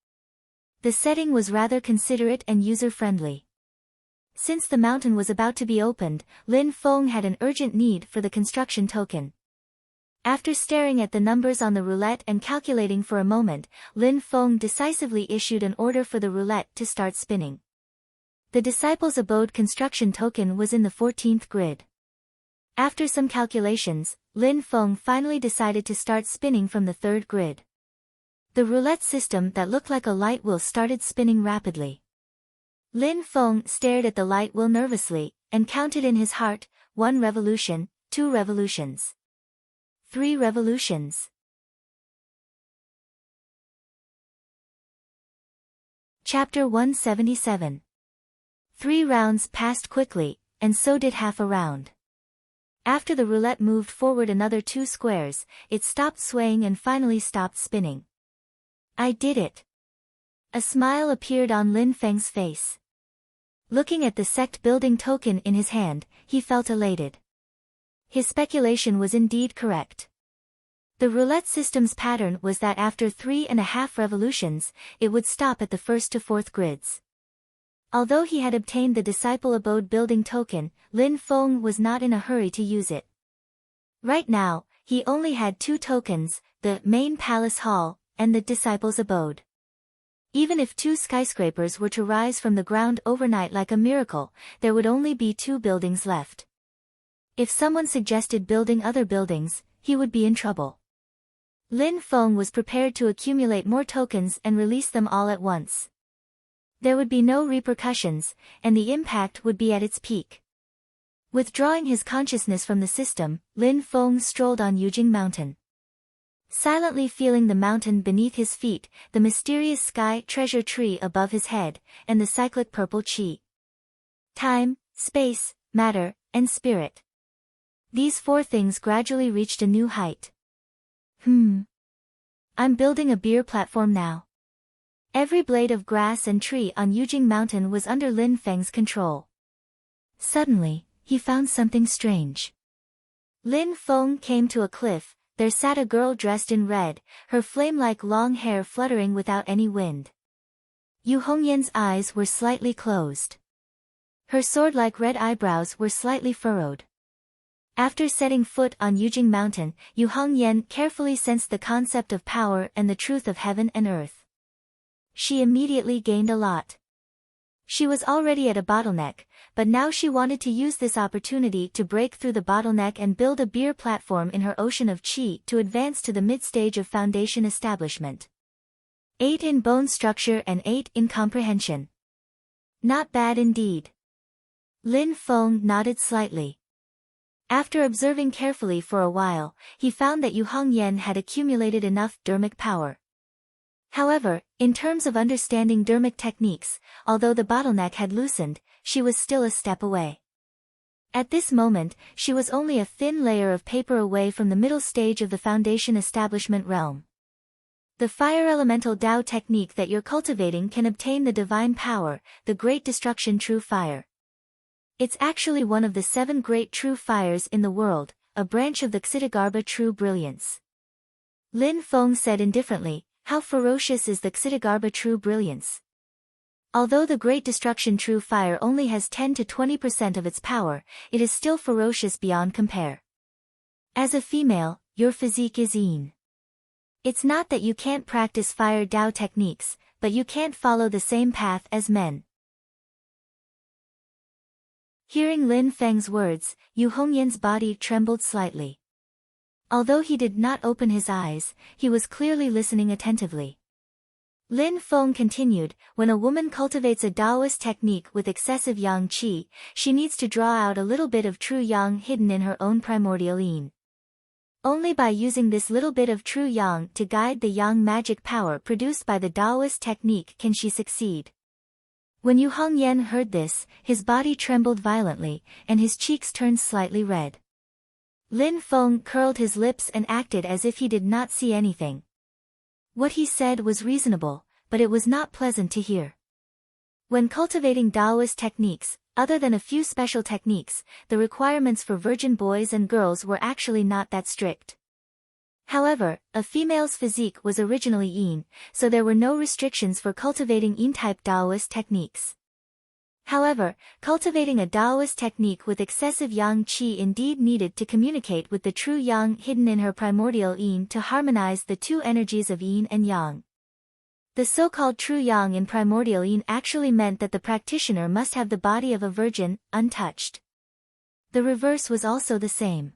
The setting was rather considerate and user-friendly. Since the mountain was about to be opened, Lin Feng had an urgent need for the construction token. After staring at the numbers on the roulette and calculating for a moment, Lin Feng decisively issued an order for the roulette to start spinning. The Disciples' Abode construction token was in the 14th grid. After some calculations, Lin Feng finally decided to start spinning from the 3rd grid. The roulette system that looked like a light wheel started spinning rapidly. Lin Feng stared at the light wheel nervously, and counted in his heart, 1 revolution, 2 revolutions. 3 revolutions. Chapter 177. 3 rounds passed quickly, and so did half a round. After the roulette moved forward another 2 squares, it stopped swaying and finally stopped spinning. I did it. A smile appeared on Lin Feng's face. Looking at the sect building token in his hand, he felt elated. His speculation was indeed correct. The roulette system's pattern was that after 3.5 revolutions, it would stop at the 1st to 4th grids. Although he had obtained the Disciple Abode building token, Lin Feng was not in a hurry to use it. Right now, he only had 2 tokens, the main palace hall, and the Disciples' Abode. Even if 2 skyscrapers were to rise from the ground overnight like a miracle, there would only be 2 buildings left. If someone suggested building other buildings, he would be in trouble. Lin Feng was prepared to accumulate more tokens and release them all at once. There would be no repercussions, and the impact would be at its peak. Withdrawing his consciousness from the system, Lin Feng strolled on Yujing Mountain. Silently feeling the mountain beneath his feet, the mysterious sky treasure tree above his head, and the cyclic purple qi. Time, space, matter, and spirit. These 4 things gradually reached a new height. I'm building a beer platform now. Every blade of grass and tree on Yujing Mountain was under Lin Feng's control. Suddenly, he found something strange. Lin Feng came to a cliff. There sat a girl dressed in red, her flame-like long hair fluttering without any wind. Yu Hongyan's eyes were slightly closed. Her sword-like red eyebrows were slightly furrowed. After setting foot on Yujing Mountain, Yu Hongyan carefully sensed the concept of power and the truth of heaven and earth. She immediately gained a lot. She was already at a bottleneck, but now she wanted to use this opportunity to break through the bottleneck and build a beer platform in her ocean of qi to advance to the mid-stage of foundation establishment. 8 in bone structure and 8 in comprehension. Not bad indeed. Lin Feng nodded slightly. After observing carefully for a while, he found that Yu Hongyan had accumulated enough dermic power. However, in terms of understanding dermic techniques, although the bottleneck had loosened, she was still a step away. At this moment, she was only a thin layer of paper away from the middle stage of the foundation establishment realm. The fire elemental Dao technique that you're cultivating can obtain the divine power, the great destruction true fire. It's actually one of the 7 great true fires in the world, a branch of the Ksitagarbha true brilliance. Lin Feng said indifferently, how ferocious is the Ksitagarbha true brilliance? Although the great destruction true fire only has 10 to 20% of its power, it is still ferocious beyond compare. As a female, your physique is yin. It's not that you can't practice fire Dao techniques, but you can't follow the same path as men. Hearing Lin Feng's words, Yu Hongyan's body trembled slightly. Although he did not open his eyes, he was clearly listening attentively. Lin Feng continued, when a woman cultivates a Taoist technique with excessive yang qi, she needs to draw out a little bit of true yang hidden in her own primordial yin. Only by using this little bit of true yang to guide the yang magic power produced by the Taoist technique can she succeed. When Yu Hongyan heard this, his body trembled violently, and his cheeks turned slightly red. Lin Feng curled his lips and acted as if he did not see anything. What he said was reasonable, but it was not pleasant to hear. When cultivating Taoist techniques, other than a few special techniques, the requirements for virgin boys and girls were actually not that strict. However, a female's physique was originally yin, so there were no restrictions for cultivating yin-type Taoist techniques. However, cultivating a Taoist technique with excessive yang qi indeed needed to communicate with the true yang hidden in her primordial yin to harmonize the two energies of yin and yang. The so-called true yang in primordial yin actually meant that the practitioner must have the body of a virgin, untouched. The reverse was also the same.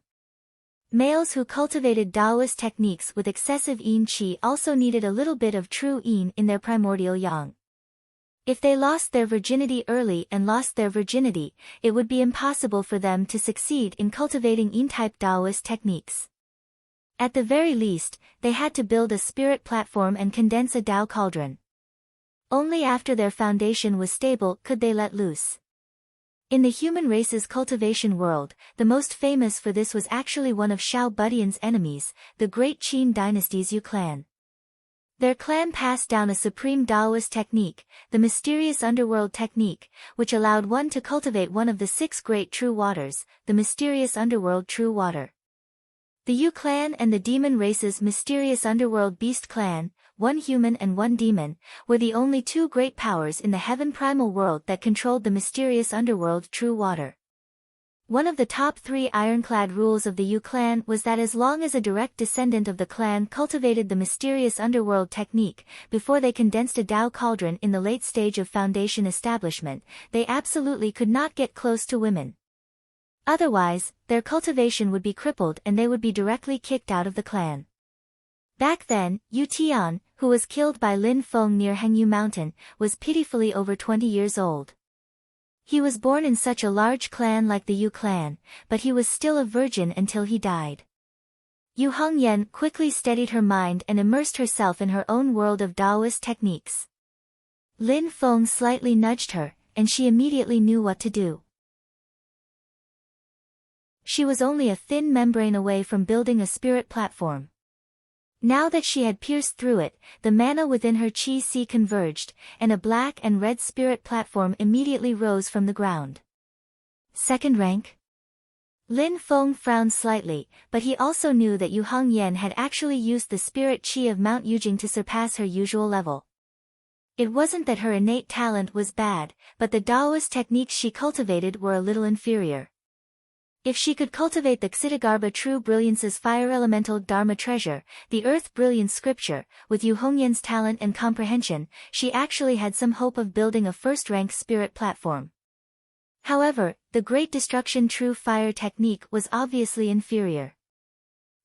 Males who cultivated Taoist techniques with excessive yin qi also needed a little bit of true yin in their primordial yang. If they lost their virginity early and lost their virginity, it would be impossible for them to succeed in cultivating yin-type Taoist techniques. At the very least, they had to build a spirit platform and condense a Tao cauldron. Only after their foundation was stable could they let loose. In the human race's cultivation world, the most famous for this was actually one of Xiao Budian's enemies, the great Qin dynasty's Yu clan. Their clan passed down a supreme Taoist technique, the mysterious underworld technique, which allowed one to cultivate one of the 6 great true waters, the mysterious underworld true water. The Yu clan and the demon race's mysterious underworld beast clan, one human and one demon, were the only 2 great powers in the heaven primal world that controlled the mysterious underworld true water. One of the top 3 ironclad rules of the Yu clan was that as long as a direct descendant of the clan cultivated the mysterious underworld technique, before they condensed a Tao cauldron in the late stage of foundation establishment, they absolutely could not get close to women. Otherwise, their cultivation would be crippled and they would be directly kicked out of the clan. Back then, Yu Tian, who was killed by Lin Feng near Hengyu Mountain, was pitifully over 20 years old. He was born in such a large clan like the Yu clan, but he was still a virgin until he died. Yu Hongyan quickly steadied her mind and immersed herself in her own world of Taoist techniques. Lin Feng slightly nudged her, and she immediately knew what to do. She was only a thin membrane away from building a spirit platform. Now that she had pierced through it, the mana within her chi sea converged, and a black and red spirit platform immediately rose from the ground. 2nd rank? Lin Feng frowned slightly, but he also knew that Yu Hongyan had actually used the spirit qi of Mount Yujing to surpass her usual level. It wasn't that her innate talent was bad, but the Daoist techniques she cultivated were a little inferior. If she could cultivate the Ksitagarbha True Brilliance's Fire Elemental Dharma Treasure, the Earth Brilliance Scripture, with Yu Hongyan's talent and comprehension, she actually had some hope of building a first-rank spirit platform. However, the Great Destruction True Fire technique was obviously inferior.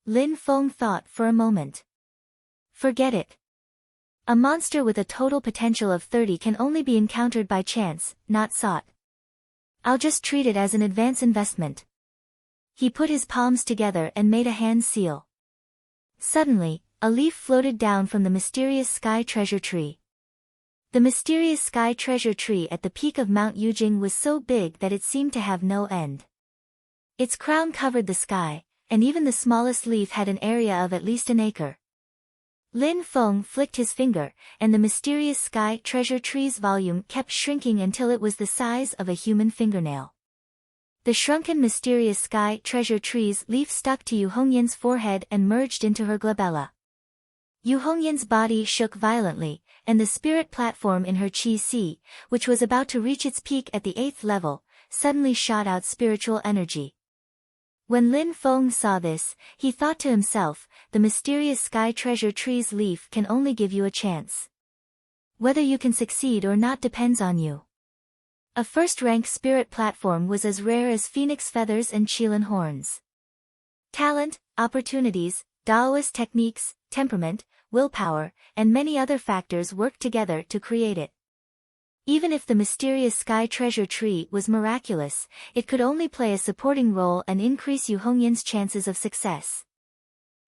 Lin Feng thought for a moment. Forget it. A monster with a total potential of 30 can only be encountered by chance, not sought. I'll just treat it as an advance investment. He put his palms together and made a hand seal. Suddenly, a leaf floated down from the mysterious sky treasure tree. The mysterious sky treasure tree at the peak of Mount Yujing was so big that it seemed to have no end. Its crown covered the sky, and even the smallest leaf had an area of at least an acre. Lin Feng flicked his finger, and the mysterious sky treasure tree's volume kept shrinking until it was the size of a human fingernail. The shrunken mysterious sky treasure tree's leaf stuck to Yu Hongyan's forehead and merged into her glabella. Yu Hongyan's body shook violently, and the spirit platform in her qi, which was about to reach its peak at the 8th level, suddenly shot out spiritual energy. When Lin Feng saw this, he thought to himself, the mysterious sky treasure tree's leaf can only give you a chance. Whether you can succeed or not depends on you. A first-rank spirit platform was as rare as phoenix feathers and qilin horns. Talent, opportunities, Daoist techniques, temperament, willpower, and many other factors worked together to create it. Even if the mysterious sky treasure tree was miraculous, it could only play a supporting role and increase Yu Hongyan's chances of success.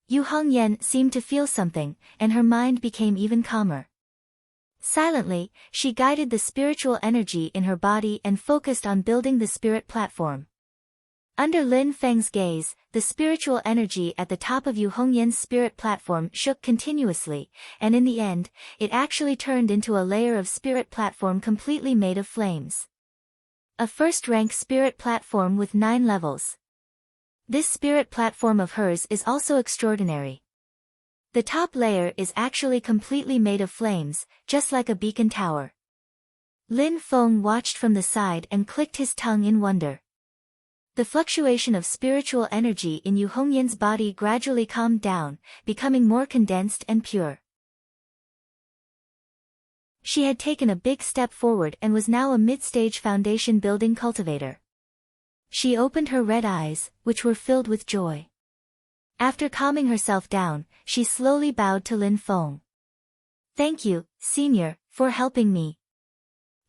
Yu Hongyan seemed to feel something, and her mind became even calmer. Silently, she guided the spiritual energy in her body and focused on building the spirit platform. Under Lin Feng's gaze, the spiritual energy at the top of Yu Hongyan's spirit platform shook continuously, and in the end, it actually turned into a layer of spirit platform completely made of flames. A first-rank spirit platform with 9 levels. This spirit platform of hers is also extraordinary. The top layer is actually completely made of flames, just like a beacon tower. Lin Feng watched from the side and clicked his tongue in wonder. The fluctuation of spiritual energy in Yu Hongyan's body gradually calmed down, becoming more condensed and pure. She had taken a big step forward and was now a mid-stage foundation building cultivator. She opened her red eyes, which were filled with joy. After calming herself down, she slowly bowed to Lin Feng. "Thank you, Senior, for helping me."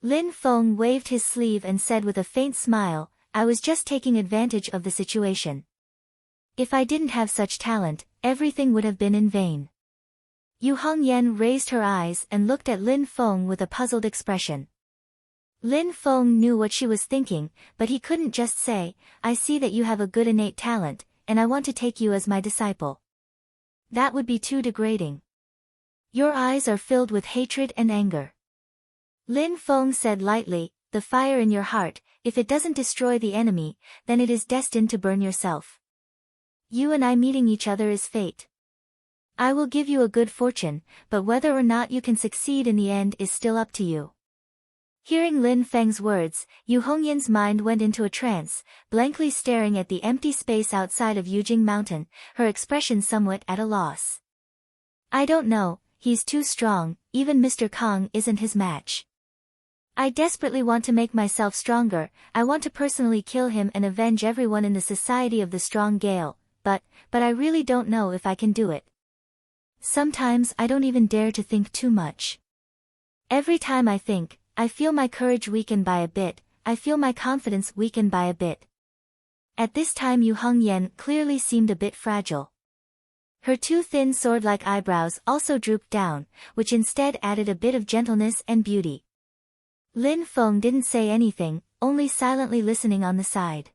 Lin Feng waved his sleeve and said with a faint smile, "I was just taking advantage of the situation. If I didn't have such talent, everything would have been in vain." Yu Hongyan raised her eyes and looked at Lin Feng with a puzzled expression. Lin Feng knew what she was thinking, but he couldn't just say, "I see that you have a good innate talent, and I want to take you as my disciple." That would be too degrading. "Your eyes are filled with hatred and anger." Lin Feng said lightly, "The fire in your heart, if it doesn't destroy the enemy, then it is destined to burn yourself. You and I meeting each other is fate. I will give you a good fortune, but whether or not you can succeed in the end is still up to you." Hearing Lin Feng's words, Yu Hongyan's mind went into a trance, blankly staring at the empty space outside of Yujing Mountain, her expression somewhat at a loss. "I don't know, he's too strong, even Mr. Kong isn't his match. I desperately want to make myself stronger, I want to personally kill him and avenge everyone in the Society of the Strong Gale, but I really don't know if I can do it. Sometimes I don't even dare to think too much. Every time I think, I feel my courage weaken by a bit, I feel my confidence weaken by a bit." At this time Yu Hongyan clearly seemed a bit fragile. Her 2 thin sword-like eyebrows also drooped down, which instead added a bit of gentleness and beauty. Lin Feng didn't say anything, only silently listening on the side.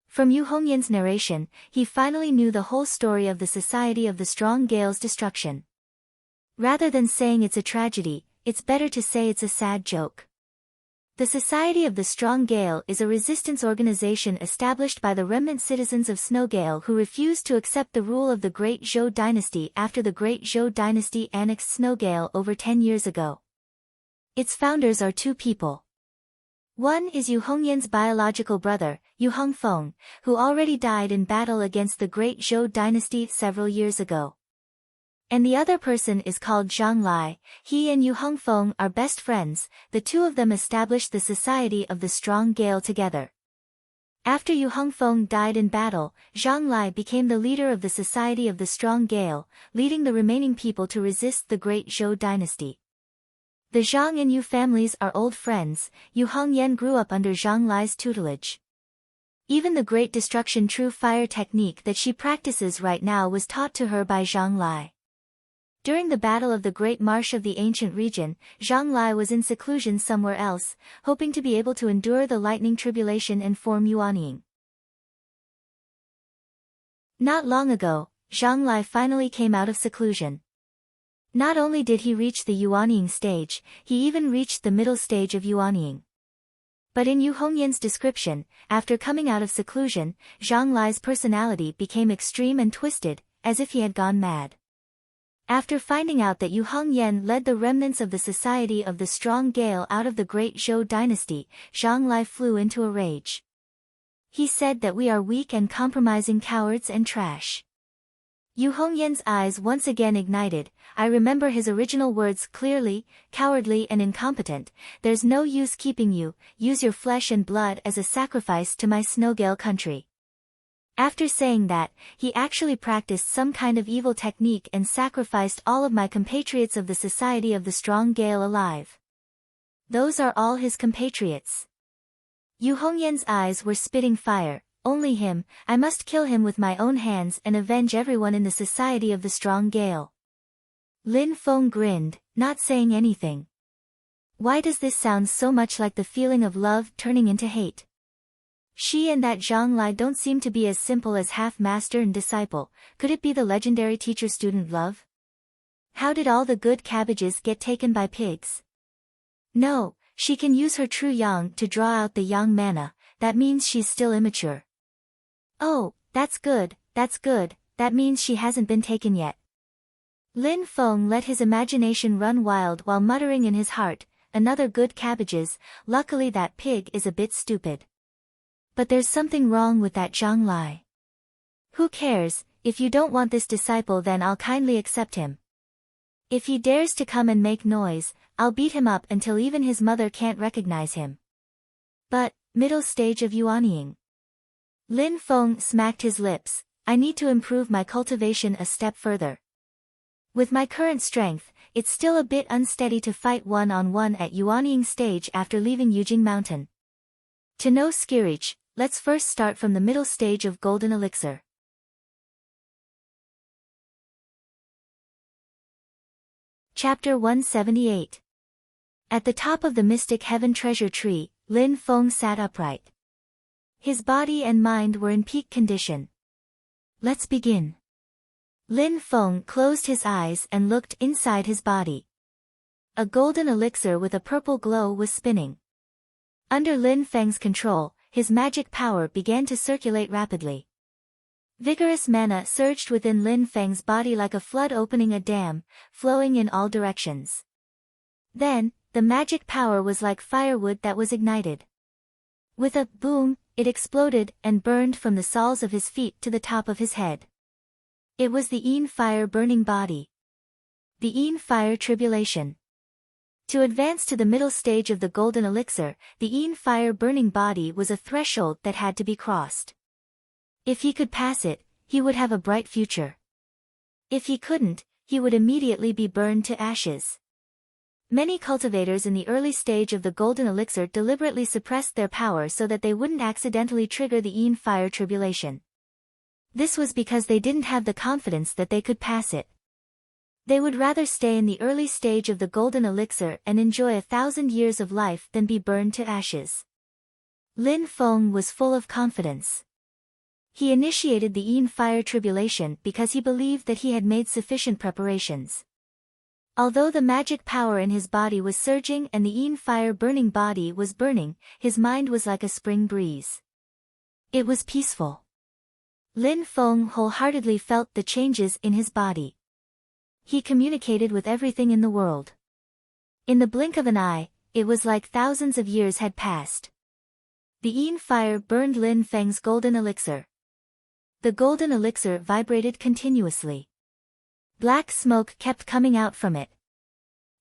From Yu Hongyan's narration, he finally knew the whole story of the Society of the Strong Gale's destruction. Rather than saying it's a tragedy, it's better to say it's a sad joke. The Society of the Strong Gale is a resistance organization established by the remnant citizens of Snowgale who refused to accept the rule of the Great Zhou dynasty after the Great Zhou dynasty annexed Snowgale over 10 years ago. Its founders are two people. One is Yu Hongyan's biological brother, Yu Hongfeng, who already died in battle against the Great Zhou dynasty several years ago. And the other person is called Zhang Lai. He and Yu Hongfeng are best friends. The two of them established the Society of the Strong Gale together. After Yu Hongfeng died in battle, Zhang Lai became the leader of the Society of the Strong Gale, leading the remaining people to resist the Great Zhou dynasty. The Zhang and Yu families are old friends. Yu Hongyan grew up under Zhang Lai's tutelage. Even the Great Destruction True Fire technique that she practices right now was taught to her by Zhang Lai. During the Battle of the Great Marsh of the ancient region, Zhang Lai was in seclusion somewhere else, hoping to be able to endure the lightning tribulation and form Yuanying. Not long ago, Zhang Lai finally came out of seclusion. Not only did he reach the Yuanying stage, he even reached the middle stage of Yuanying. But in Yu Hongyan's description, after coming out of seclusion, Zhang Lai's personality became extreme and twisted, as if he had gone mad. After finding out that Yu Hongyan led the remnants of the Society of the Strong Gale out of the Great Zhou dynasty, Zhang Lai flew into a rage. He said that we are weak and compromising cowards and trash. Yu Hongyan's eyes once again ignited. I remember his original words clearly: cowardly and incompetent, there's no use keeping you, use your flesh and blood as a sacrifice to my Snowgale country. After saying that, he actually practiced some kind of evil technique and sacrificed all of my compatriots of the Society of the Strong Gale alive. Those are all his compatriots. Yu Hongyan's eyes were spitting fire. Only him, I must kill him with my own hands and avenge everyone in the Society of the Strong Gale. Lin Feng grinned, not saying anything. Why does this sound so much like the feeling of love turning into hate? She and that Zhang Lai don't seem to be as simple as half master and disciple. Could it be the legendary teacher-student love? How did all the good cabbages get taken by pigs? No, she can use her true yang to draw out the yang mana. That means she's still immature. Oh, that's good, that means she hasn't been taken yet. Lin Feng let his imagination run wild while muttering in his heart, another good cabbages, luckily that pig is a bit stupid. But there's something wrong with that Zhang Lai. Who cares, if you don't want this disciple then I'll kindly accept him. If he dares to come and make noise, I'll beat him up until even his mother can't recognize him. But, middle stage of Yuanying. Lin Feng smacked his lips. I need to improve my cultivation a step further. With my current strength, it's still a bit unsteady to fight one-on-one at Yuanying stage after leaving Yujing Mountain. To know Skirich, let's first start from the middle stage of Golden Elixir. Chapter 178. At the top of the Mystic Heaven Treasure Tree, Lin Feng sat upright. His body and mind were in peak condition. Let's begin. Lin Feng closed his eyes and looked inside his body. A golden elixir with a purple glow was spinning. Under Lin Feng's control, his magic power began to circulate rapidly. Vigorous mana surged within Lin Feng's body like a flood opening a dam, flowing in all directions. Then, the magic power was like firewood that was ignited. With a boom, it exploded and burned from the soles of his feet to the top of his head. It was the Yin Fire burning body. The Yin Fire tribulation. To advance to the middle stage of the golden elixir, the Yin Fire burning body was a threshold that had to be crossed. If he could pass it, he would have a bright future. If he couldn't, he would immediately be burned to ashes. Many cultivators in the early stage of the golden elixir deliberately suppressed their power so that they wouldn't accidentally trigger the Yin Fire tribulation. This was because they didn't have the confidence that they could pass it. They would rather stay in the early stage of the golden elixir and enjoy 1,000 years of life than be burned to ashes. Lin Feng was full of confidence. He initiated the Yin Fire tribulation because he believed that he had made sufficient preparations. Although the magic power in his body was surging and the yin fire-burning body was burning, his mind was like a spring breeze. It was peaceful. Lin Feng wholeheartedly felt the changes in his body. He communicated with everything in the world. In the blink of an eye, it was like thousands of years had passed. The yin fire burned Lin Feng's golden elixir. The golden elixir vibrated continuously. Black smoke kept coming out from it.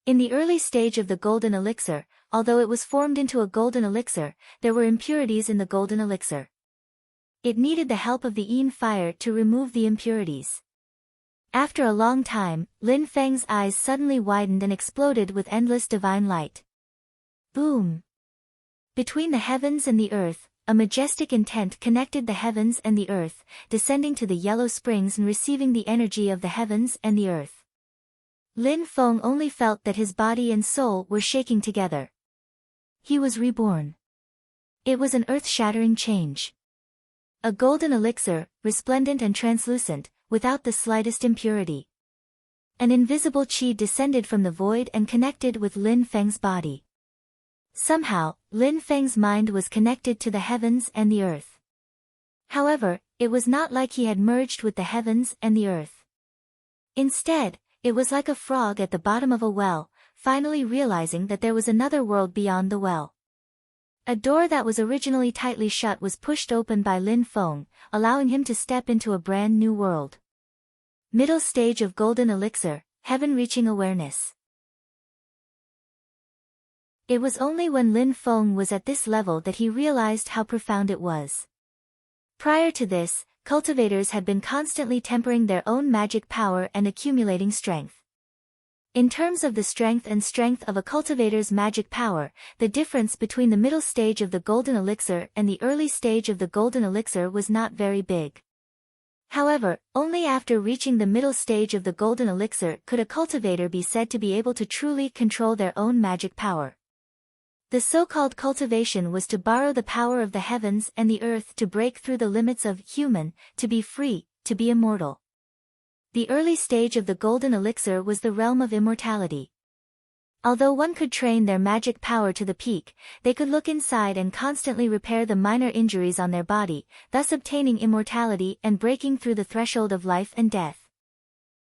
In the early stage of the golden elixir, although it was formed into a golden elixir, there were impurities in the golden elixir. It needed the help of the yin fire to remove the impurities. After a long time, Lin Feng's eyes suddenly widened and exploded with endless divine light. Boom! Between the heavens and the earth, a majestic intent connected the heavens and the earth, descending to the yellow springs and receiving the energy of the heavens and the earth. Lin Feng only felt that his body and soul were shaking together. He was reborn. It was an earth-shattering change. A golden elixir, resplendent and translucent, without the slightest impurity. An invisible qi descended from the void and connected with Lin Feng's body. Somehow, Lin Feng's mind was connected to the heavens and the earth. However, it was not like he had merged with the heavens and the earth. Instead, it was like a frog at the bottom of a well, finally realizing that there was another world beyond the well. A door that was originally tightly shut was pushed open by Lin Feng, allowing him to step into a brand new world. Middle stage of golden elixir, heaven-reaching awareness. It was only when Lin Feng was at this level that he realized how profound it was. Prior to this, cultivators had been constantly tempering their own magic power and accumulating strength. In terms of the strength of a cultivator's magic power, the difference between the middle stage of the golden elixir and the early stage of the golden elixir was not very big. However, only after reaching the middle stage of the golden elixir could a cultivator be said to be able to truly control their own magic power. The so-called cultivation was to borrow the power of the heavens and the earth to break through the limits of human, to be free, to be immortal. The early stage of the golden elixir was the realm of immortality. Although one could train their magic power to the peak, they could look inside and constantly repair the minor injuries on their body, thus obtaining immortality and breaking through the threshold of life and death.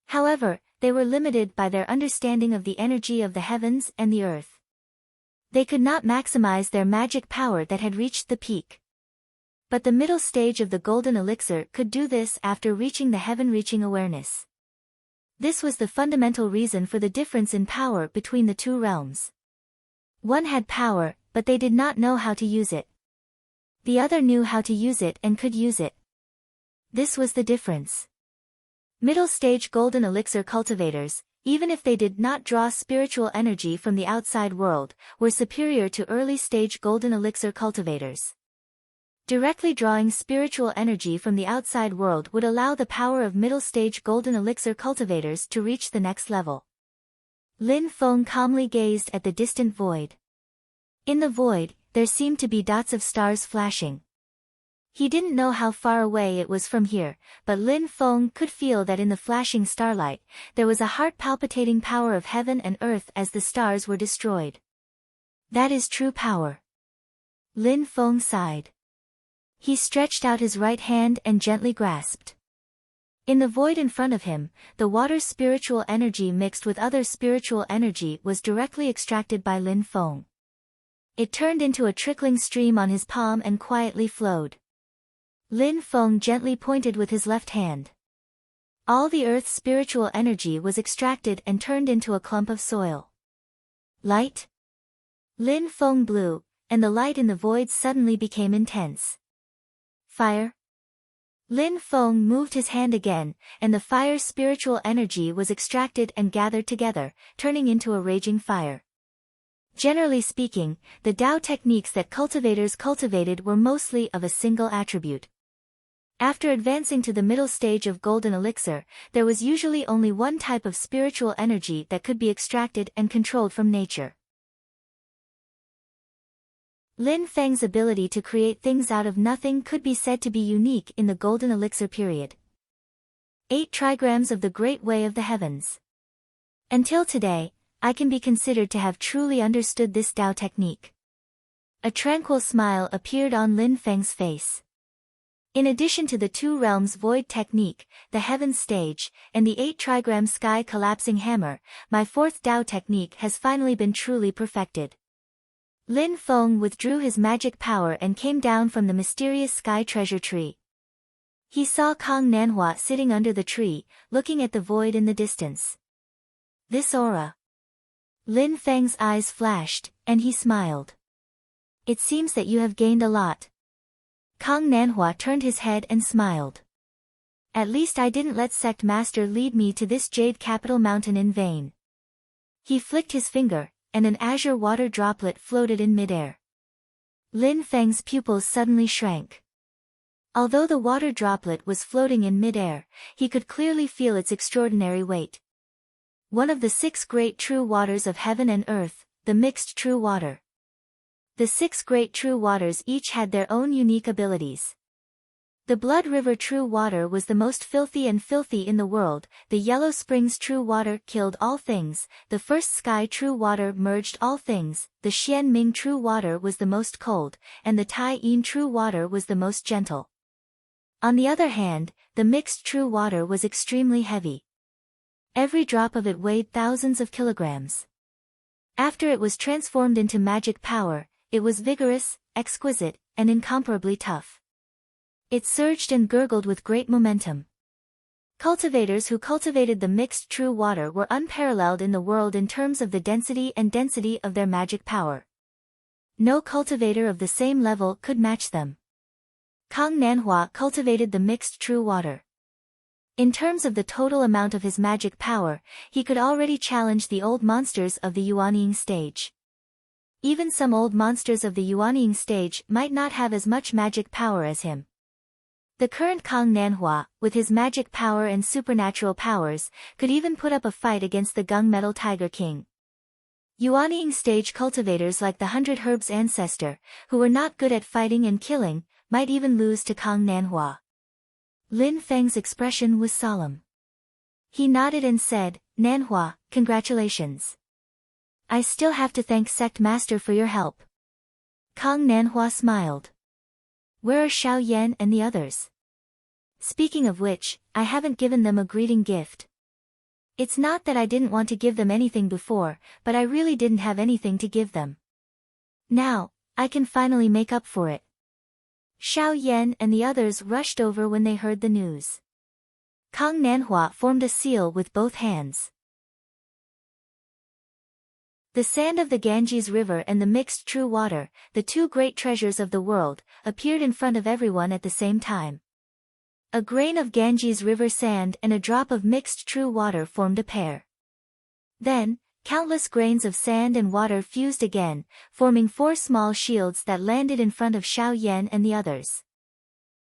However, they were limited by their understanding of the energy of the heavens and the earth. They could not maximize their magic power that had reached the peak. But the middle stage of the golden elixir could do this after reaching the heaven-reaching awareness. This was the fundamental reason for the difference in power between the two realms. One had power, but they did not know how to use it. The other knew how to use it and could use it. This was the difference. Middle stage golden elixir cultivators, even if they did not draw spiritual energy from the outside world, were superior to early-stage golden elixir cultivators. Directly drawing spiritual energy from the outside world would allow the power of middle-stage golden elixir cultivators to reach the next level. Lin Feng calmly gazed at the distant void. In the void, there seemed to be dots of stars flashing. He didn't know how far away it was from here, but Lin Feng could feel that in the flashing starlight, there was a heart-palpitating power of heaven and earth as the stars were destroyed. That is true power. Lin Feng sighed. He stretched out his right hand and gently grasped. In the void in front of him, the water's spiritual energy mixed with other spiritual energy was directly extracted by Lin Feng. It turned into a trickling stream on his palm and quietly flowed. Lin Feng gently pointed with his left hand. All the earth's spiritual energy was extracted and turned into a clump of soil. Light? Lin Feng blew, and the light in the void suddenly became intense. Fire? Lin Feng moved his hand again, and the fire's spiritual energy was extracted and gathered together, turning into a raging fire. Generally speaking, the Tao techniques that cultivators cultivated were mostly of a single attribute. After advancing to the middle stage of golden elixir, there was usually only one type of spiritual energy that could be extracted and controlled from nature. Lin Feng's ability to create things out of nothing could be said to be unique in the golden elixir period. 8 trigrams of the Great Way of the Heavens. Until today, I can be considered to have truly understood this Tao technique. A tranquil smile appeared on Lin Feng's face. In addition to the two realms void technique, the heavens stage, and the 8 trigram sky collapsing hammer, my fourth Tao technique has finally been truly perfected. Lin Feng withdrew his magic power and came down from the mysterious sky treasure tree. He saw Kang Nanhua sitting under the tree, looking at the void in the distance. This aura. Lin Feng's eyes flashed, and he smiled. It seems that you have gained a lot. Kang Nanhua turned his head and smiled. At least I didn't let Sect Master lead me to this jade capital mountain in vain. He flicked his finger, and an azure water droplet floated in midair. Lin Feng's pupils suddenly shrank. Although the water droplet was floating in midair, he could clearly feel its extraordinary weight. One of the 6 great true waters of heaven and earth, the mixed true water. The 6 great true waters each had their own unique abilities. The Blood River True Water was the most filthy in the world, the Yellow Springs True Water killed all things, the First Sky True Water merged all things, the Xian Ming True Water was the most cold, and the Tai Yin True Water was the most gentle. On the other hand, the Mixed True Water was extremely heavy. Every drop of it weighed thousands of kilograms. After it was transformed into magic power, it was vigorous, exquisite, and incomparably tough. It surged and gurgled with great momentum. Cultivators who cultivated the mixed true water were unparalleled in the world in terms of the density of their magic power. No cultivator of the same level could match them. Kang Nanhua cultivated the mixed true water. In terms of the total amount of his magic power, he could already challenge the old monsters of the Yuanying stage. Even some old monsters of the Yuanying stage might not have as much magic power as him. The current Kang Nanhua, with his magic power and supernatural powers, could even put up a fight against the Gunmetal Tiger King. Yuanying stage cultivators like the 100 Herbs ancestor, who were not good at fighting and killing, might even lose to Kang Nanhua. Lin Feng's expression was solemn. He nodded and said, "Nanhua, congratulations. I still have to thank Sect Master for your help." Kang Nanhua smiled. "Where are Xiao Yan and the others? Speaking of which, I haven't given them a greeting gift. It's not that I didn't want to give them anything before, but I really didn't have anything to give them. Now, I can finally make up for it." Xiao Yan and the others rushed over when they heard the news. Kang Nanhua formed a seal with both hands. The sand of the Ganges River and the mixed true water, the 2 great treasures of the world, appeared in front of everyone at the same time. A grain of Ganges River sand and a drop of mixed true water formed a pair. Then, countless grains of sand and water fused again, forming 4 small shields that landed in front of Xiao Yan and the others.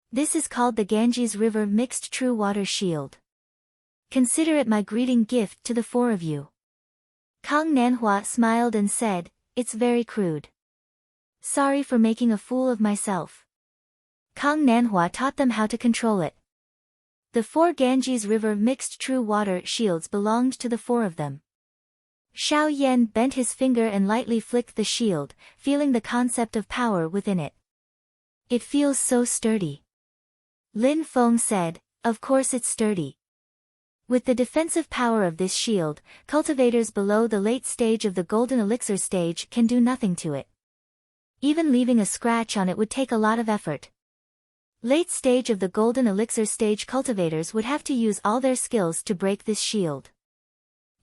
This is called the Ganges River Mixed True Water Shield. Consider it my greeting gift to the 4 of you. Kang Nanhua smiled and said, "It's very crude. Sorry for making a fool of myself." Kang Nanhua taught them how to control it. The 4 Ganges River Mixed True Water shields belonged to the 4 of them. Xiao Yan bent his finger and lightly flicked the shield, feeling the concept of power within it. "It feels so sturdy." Lin Feng said, "Of course it's sturdy. With the defensive power of this shield, cultivators below the late stage of the Golden Elixir stage can do nothing to it. Even leaving a scratch on it would take a lot of effort. Late stage of the Golden Elixir stage cultivators would have to use all their skills to break this shield.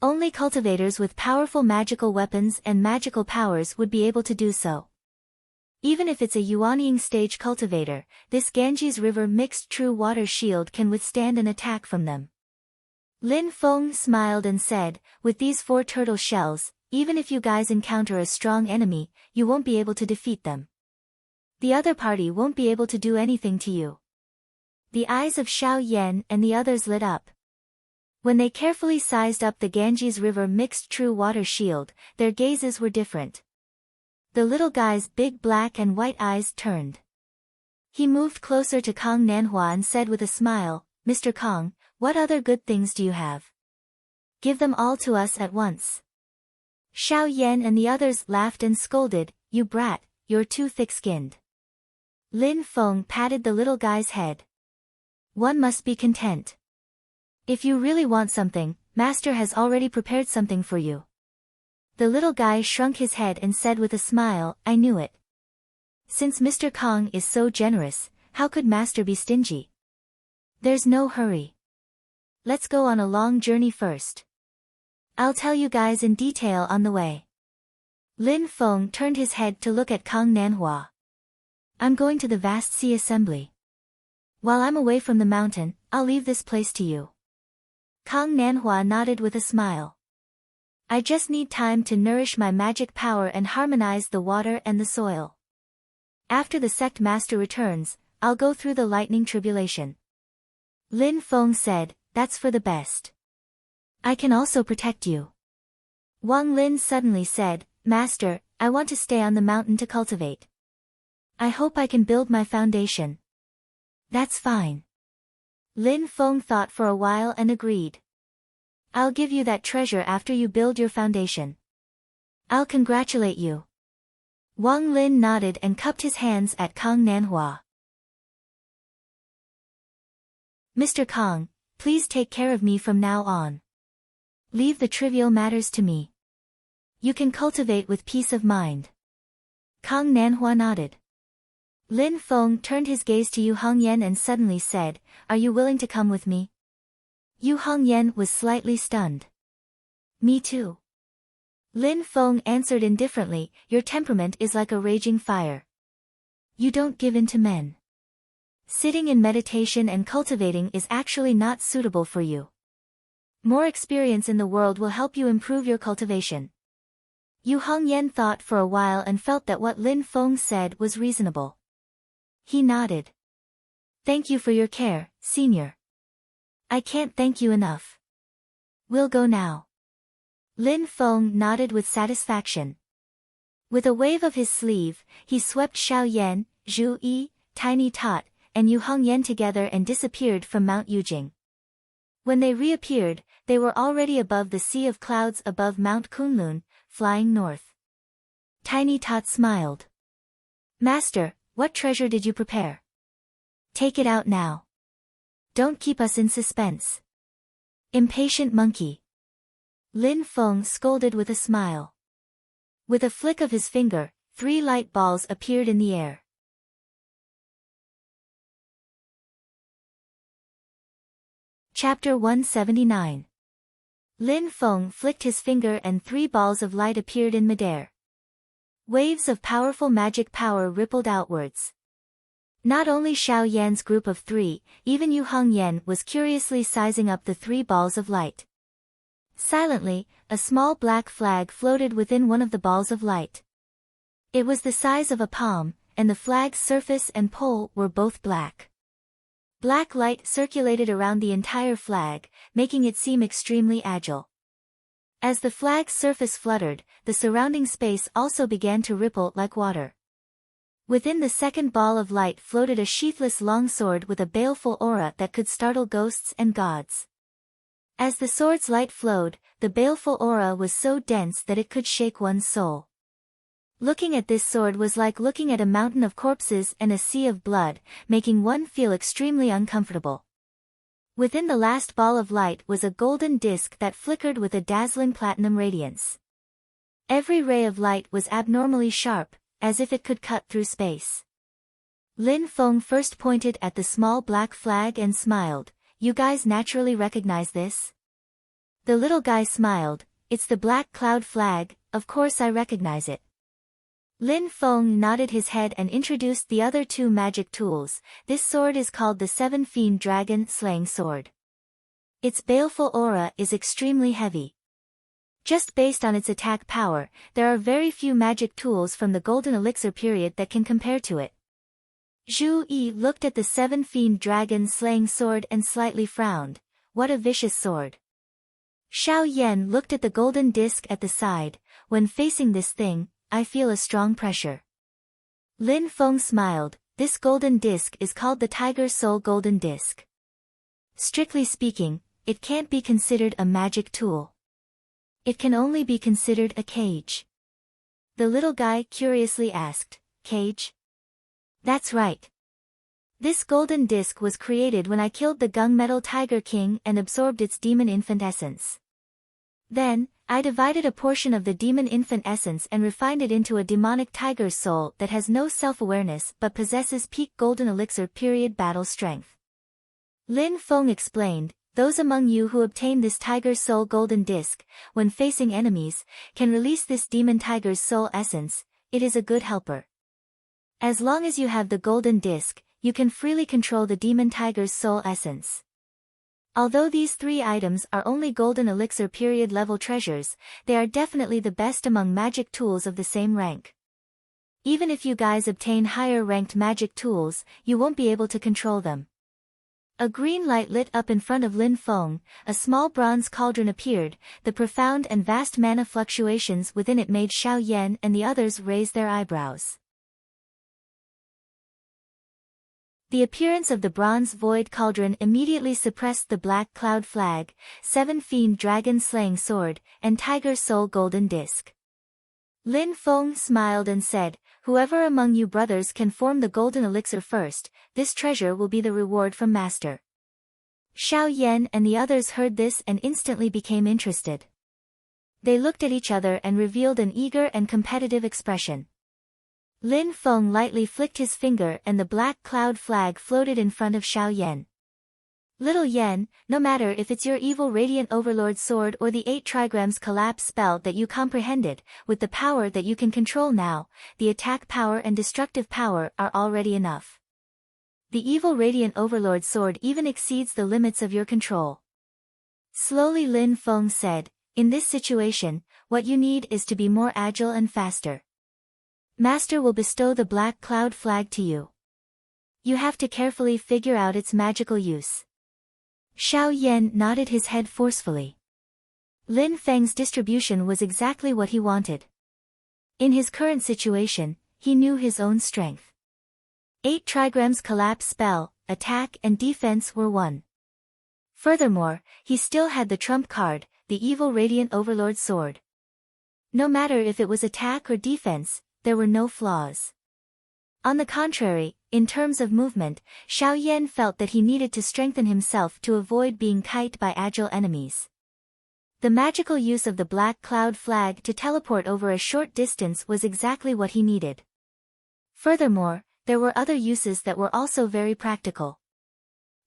Only cultivators with powerful magical weapons and magical powers would be able to do so. Even if it's a Yuanying stage cultivator, this Ganges River Mixed True Water Shield can withstand an attack from them." Lin Feng smiled and said, "With these 4 turtle shells, even if you guys encounter a strong enemy, you won't be able to defeat them. The other party won't be able to do anything to you." The eyes of Xiao Yan and the others lit up. When they carefully sized up the Ganges River Mixed True Water Shield, their gazes were different. The little guy's big black and white eyes turned. He moved closer to Kang Nanhua and said with a smile, "Mr. Kang, what other good things do you have?" Give them all to us at once. Xiao Yan and the others laughed and scolded, "You brat, you're too thick-skinned." Lin Feng patted the little guy's head. "One must be content. If you really want something, Master has already prepared something for you." The little guy shrunk his head and said with a smile, "I knew it. Since Mr. Kong is so generous, how could Master be stingy? There's no hurry. Let's go on a long journey first. I'll tell you guys in detail on the way." Lin Feng turned his head to look at Kang Nanhua. "I'm going to the vast sea assembly. While I'm away from the mountain, I'll leave this place to you." Kang Nanhua nodded with a smile. "I just need time to nourish my magic power and harmonize the water and the soil. After the sect master returns, I'll go through the lightning tribulation." Lin Feng said, "That's for the best. I can also protect you." Wang Lin suddenly said, "Master, I want to stay on the mountain to cultivate. I hope I can build my foundation." "That's fine." Lin Feng thought for a while and agreed. "I'll give you that treasure after you build your foundation. I'll congratulate you." Wang Lin nodded and cupped his hands at Kang Nanhua. "Mr. Kong, please take care of me from now on. Leave the trivial matters to me. You can cultivate with peace of mind." Kang Nanhua nodded. Lin Feng turned his gaze to Yu Hongyan and suddenly said, "Are you willing to come with me?" Yu Hongyan was slightly stunned. "Me too." Lin Feng answered indifferently, "Your temperament is like a raging fire. You don't give in to men. Sitting in meditation and cultivating is actually not suitable for you. More experience in the world will help you improve your cultivation." Yu Hongyan thought for a while and felt that what Lin Feng said was reasonable. He nodded. "Thank you for your care, senior. I can't thank you enough. We'll go now." Lin Feng nodded with satisfaction. With a wave of his sleeve, he swept Xiao Yan, Zhu Yi, Tiny Tot, and Yu Hongyan together and disappeared from Mount Yujing. When they reappeared, they were already above the sea of clouds above Mount Kunlun, flying north. Tiny Tot smiled. "Master, what treasure did you prepare? Take it out now. Don't keep us in suspense." "Impatient monkey." Lin Feng scolded with a smile. With a flick of his finger, 3 light balls appeared in the air. Chapter 179. Lin Feng flicked his finger and 3 balls of light appeared in midair. Waves of powerful magic power rippled outwards. Not only Xiao Yan's group of 3, even Yu Hongyan was curiously sizing up the 3 balls of light. Silently, a small black flag floated within one of the balls of light. It was the size of a palm, and the flag's surface and pole were both black. Black light circulated around the entire flag, making it seem extremely agile. As the flag's surface fluttered, the surrounding space also began to ripple like water. Within the second ball of light floated a sheathless longsword with a baleful aura that could startle ghosts and gods. As the sword's light flowed, the baleful aura was so dense that it could shake one's soul. Looking at this sword was like looking at a mountain of corpses and a sea of blood, making one feel extremely uncomfortable. Within the last ball of light was a golden disc that flickered with a dazzling platinum radiance. Every ray of light was abnormally sharp, as if it could cut through space. Lin Feng first pointed at the small black flag and smiled. "You guys naturally recognize this?" The little guy smiled. "It's the black cloud flag, of course I recognize it." Lin Feng nodded his head and introduced the other 2 magic tools. This sword is called the 7 Fiend Dragon Slaying Sword. Its baleful aura is extremely heavy. Just based on its attack power, there are very few magic tools from the Golden Elixir period that can compare to it. Zhu Yi looked at the 7 Fiend Dragon Slaying Sword and slightly frowned. "What a vicious sword." Xiao Yan looked at the golden disc at the side. "When facing this thing, I feel a strong pressure." Lin Feng smiled. "This golden disc is called the Tiger Soul Golden Disc. Strictly speaking, it can't be considered a magic tool. It can only be considered a cage. The little guy curiously asked, "Cage?" "That's right. This golden disc was created when I killed the gunmetal tiger king and absorbed its demon infant essence. Then, I divided a portion of the demon infant essence and refined it into a demonic tiger's soul that has no self-awareness but possesses peak golden elixir period battle strength." Lin Feng explained, "Those among you who obtain this tiger's soul golden disc, when facing enemies, can release this demon tiger's soul essence. It is a good helper. As long as you have the golden disc, you can freely control the demon tiger's soul essence." Although these 3 items are only golden elixir period level treasures, they are definitely the best among magic tools of the same rank. Even if you guys obtain higher ranked magic tools, you won't be able to control them. A green light lit up in front of Lin Feng, a small bronze cauldron appeared, the profound and vast mana fluctuations within it made Xiao Yan and the others raise their eyebrows. The appearance of the bronze void cauldron immediately suppressed the black cloud flag, 7 fiend dragon slaying sword, and tiger soul golden disc. Lin Feng smiled and said, "Whoever among you brothers can form the golden elixir first, this treasure will be the reward from master." Xiao Yan and the others heard this and instantly became interested. They looked at each other and revealed an eager and competitive expression. Lin Feng lightly flicked his finger and the black cloud flag floated in front of Xiao Yan. "Little Yan, no matter if it's your evil radiant overlord sword or the 8 trigrams collapse spell that you comprehended, with the power that you can control now, the attack power and destructive power are already enough. The evil radiant overlord sword even exceeds the limits of your control." Slowly Lin Feng said, "In this situation, what you need is to be more agile and faster. Master will bestow the black cloud flag to you. You have to carefully figure out its magical use." Xiao Yan nodded his head forcefully. Lin Feng's distribution was exactly what he wanted. In his current situation, he knew his own strength. 8 trigrams collapse spell, attack and defense were 1. Furthermore, he still had the trump card, the evil radiant overlord sword. No matter if it was attack or defense, there were no flaws. On the contrary, in terms of movement, Xiao Yan felt that he needed to strengthen himself to avoid being kited by agile enemies. The magical use of the black cloud flag to teleport over a short distance was exactly what he needed. Furthermore, there were other uses that were also very practical.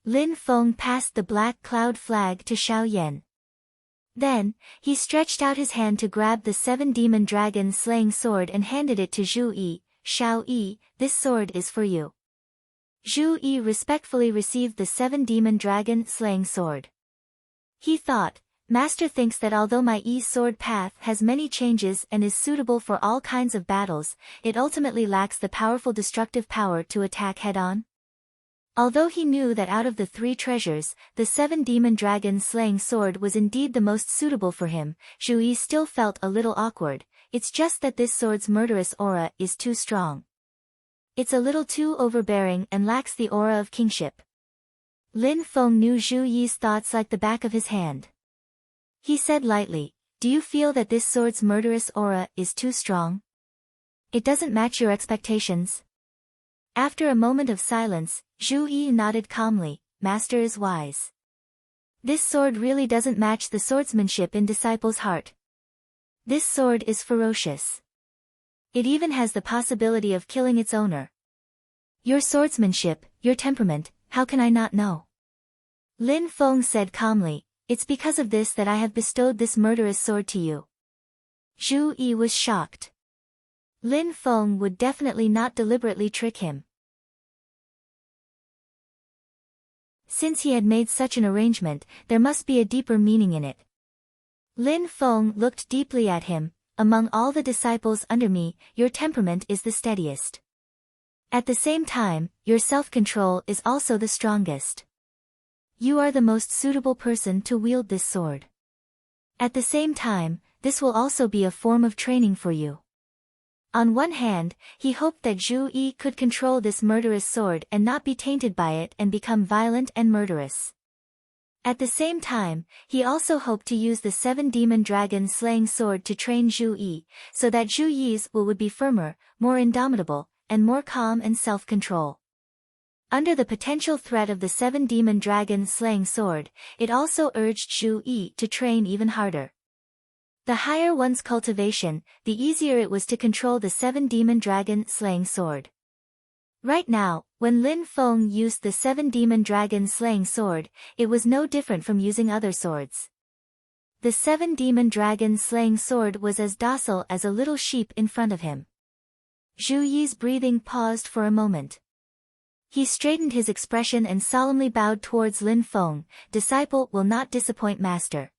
Lin Feng passed the black cloud flag to Xiao Yan. Then, he stretched out his hand to grab the 7 demon dragon slaying sword and handed it to Zhu Yi. "Xiao Yi, this sword is for you." Zhu Yi respectfully received the 7 demon dragon slaying sword. He thought, "Master thinks that although my sword path has many changes and is suitable for all kinds of battles, it ultimately lacks the powerful destructive power to attack head-on?" Although he knew that out of the 3 treasures, the 7 demon dragon slaying sword was indeed the most suitable for him, Zhu Yi still felt a little awkward. It's just that this sword's murderous aura is too strong. It's a little too overbearing and lacks the aura of kingship. Lin Feng knew Zhu Yi's thoughts like the back of his hand. He said lightly, "Do you feel that this sword's murderous aura is too strong? It doesn't match your expectations?" After a moment of silence, Zhu Yi nodded calmly, "Master is wise. This sword really doesn't match the swordsmanship in Disciple's heart. This sword is ferocious. It even has the possibility of killing its owner. Your swordsmanship, your temperament, how can I not know?" Lin Feng said calmly, "It's because of this that I have bestowed this murderous sword to you." Zhu Yi was shocked. Lin Feng would definitely not deliberately trick him. Since he had made such an arrangement, there must be a deeper meaning in it. Lin Feng looked deeply at him. "Among all the disciples under me, your temperament is the steadiest. At the same time, your self-control is also the strongest. You are the most suitable person to wield this sword. At the same time, this will also be a form of training for you." On one hand, he hoped that Zhu Yi could control this murderous sword and not be tainted by it and become violent and murderous. At the same time, he also hoped to use the 7-demon dragon slaying sword to train Zhu Yi, so that Zhu Yi's will would be firmer, more indomitable, and more calm and self-control. Under the potential threat of the 7-demon dragon slaying sword, it also urged Zhu Yi to train even harder. The higher one's cultivation, the easier it was to control the 7-demon dragon slaying sword. Right now, when Lin Feng used the 7-demon dragon slaying sword, it was no different from using other swords. The 7-demon dragon slaying sword was as docile as a little sheep in front of him. Zhu Yi's breathing paused for a moment. He straightened his expression and solemnly bowed towards Lin Feng. "Disciple will not disappoint master."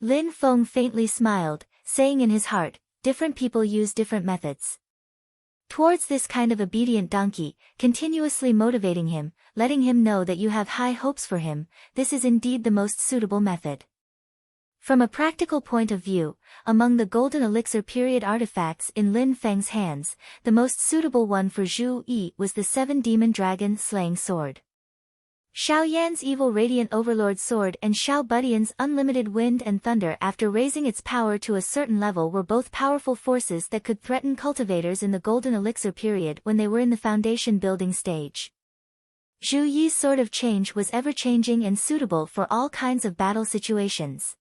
Lin Feng faintly smiled, saying in his heart, "Different people use different methods." Towards this kind of obedient donkey, continuously motivating him, letting him know that you have high hopes for him, this is indeed the most suitable method. From a practical point of view, among the golden elixir period artifacts in Lin Feng's hands, the most suitable one for Zhu Yi was the 7-demon dragon slaying sword. Xiao Yan's evil radiant overlord sword and Xiao Budian's unlimited wind and thunder after raising its power to a certain level were both powerful forces that could threaten cultivators in the golden elixir period when they were in the foundation building stage. Zhu Yi's sword of change was ever-changing and suitable for all kinds of battle situations.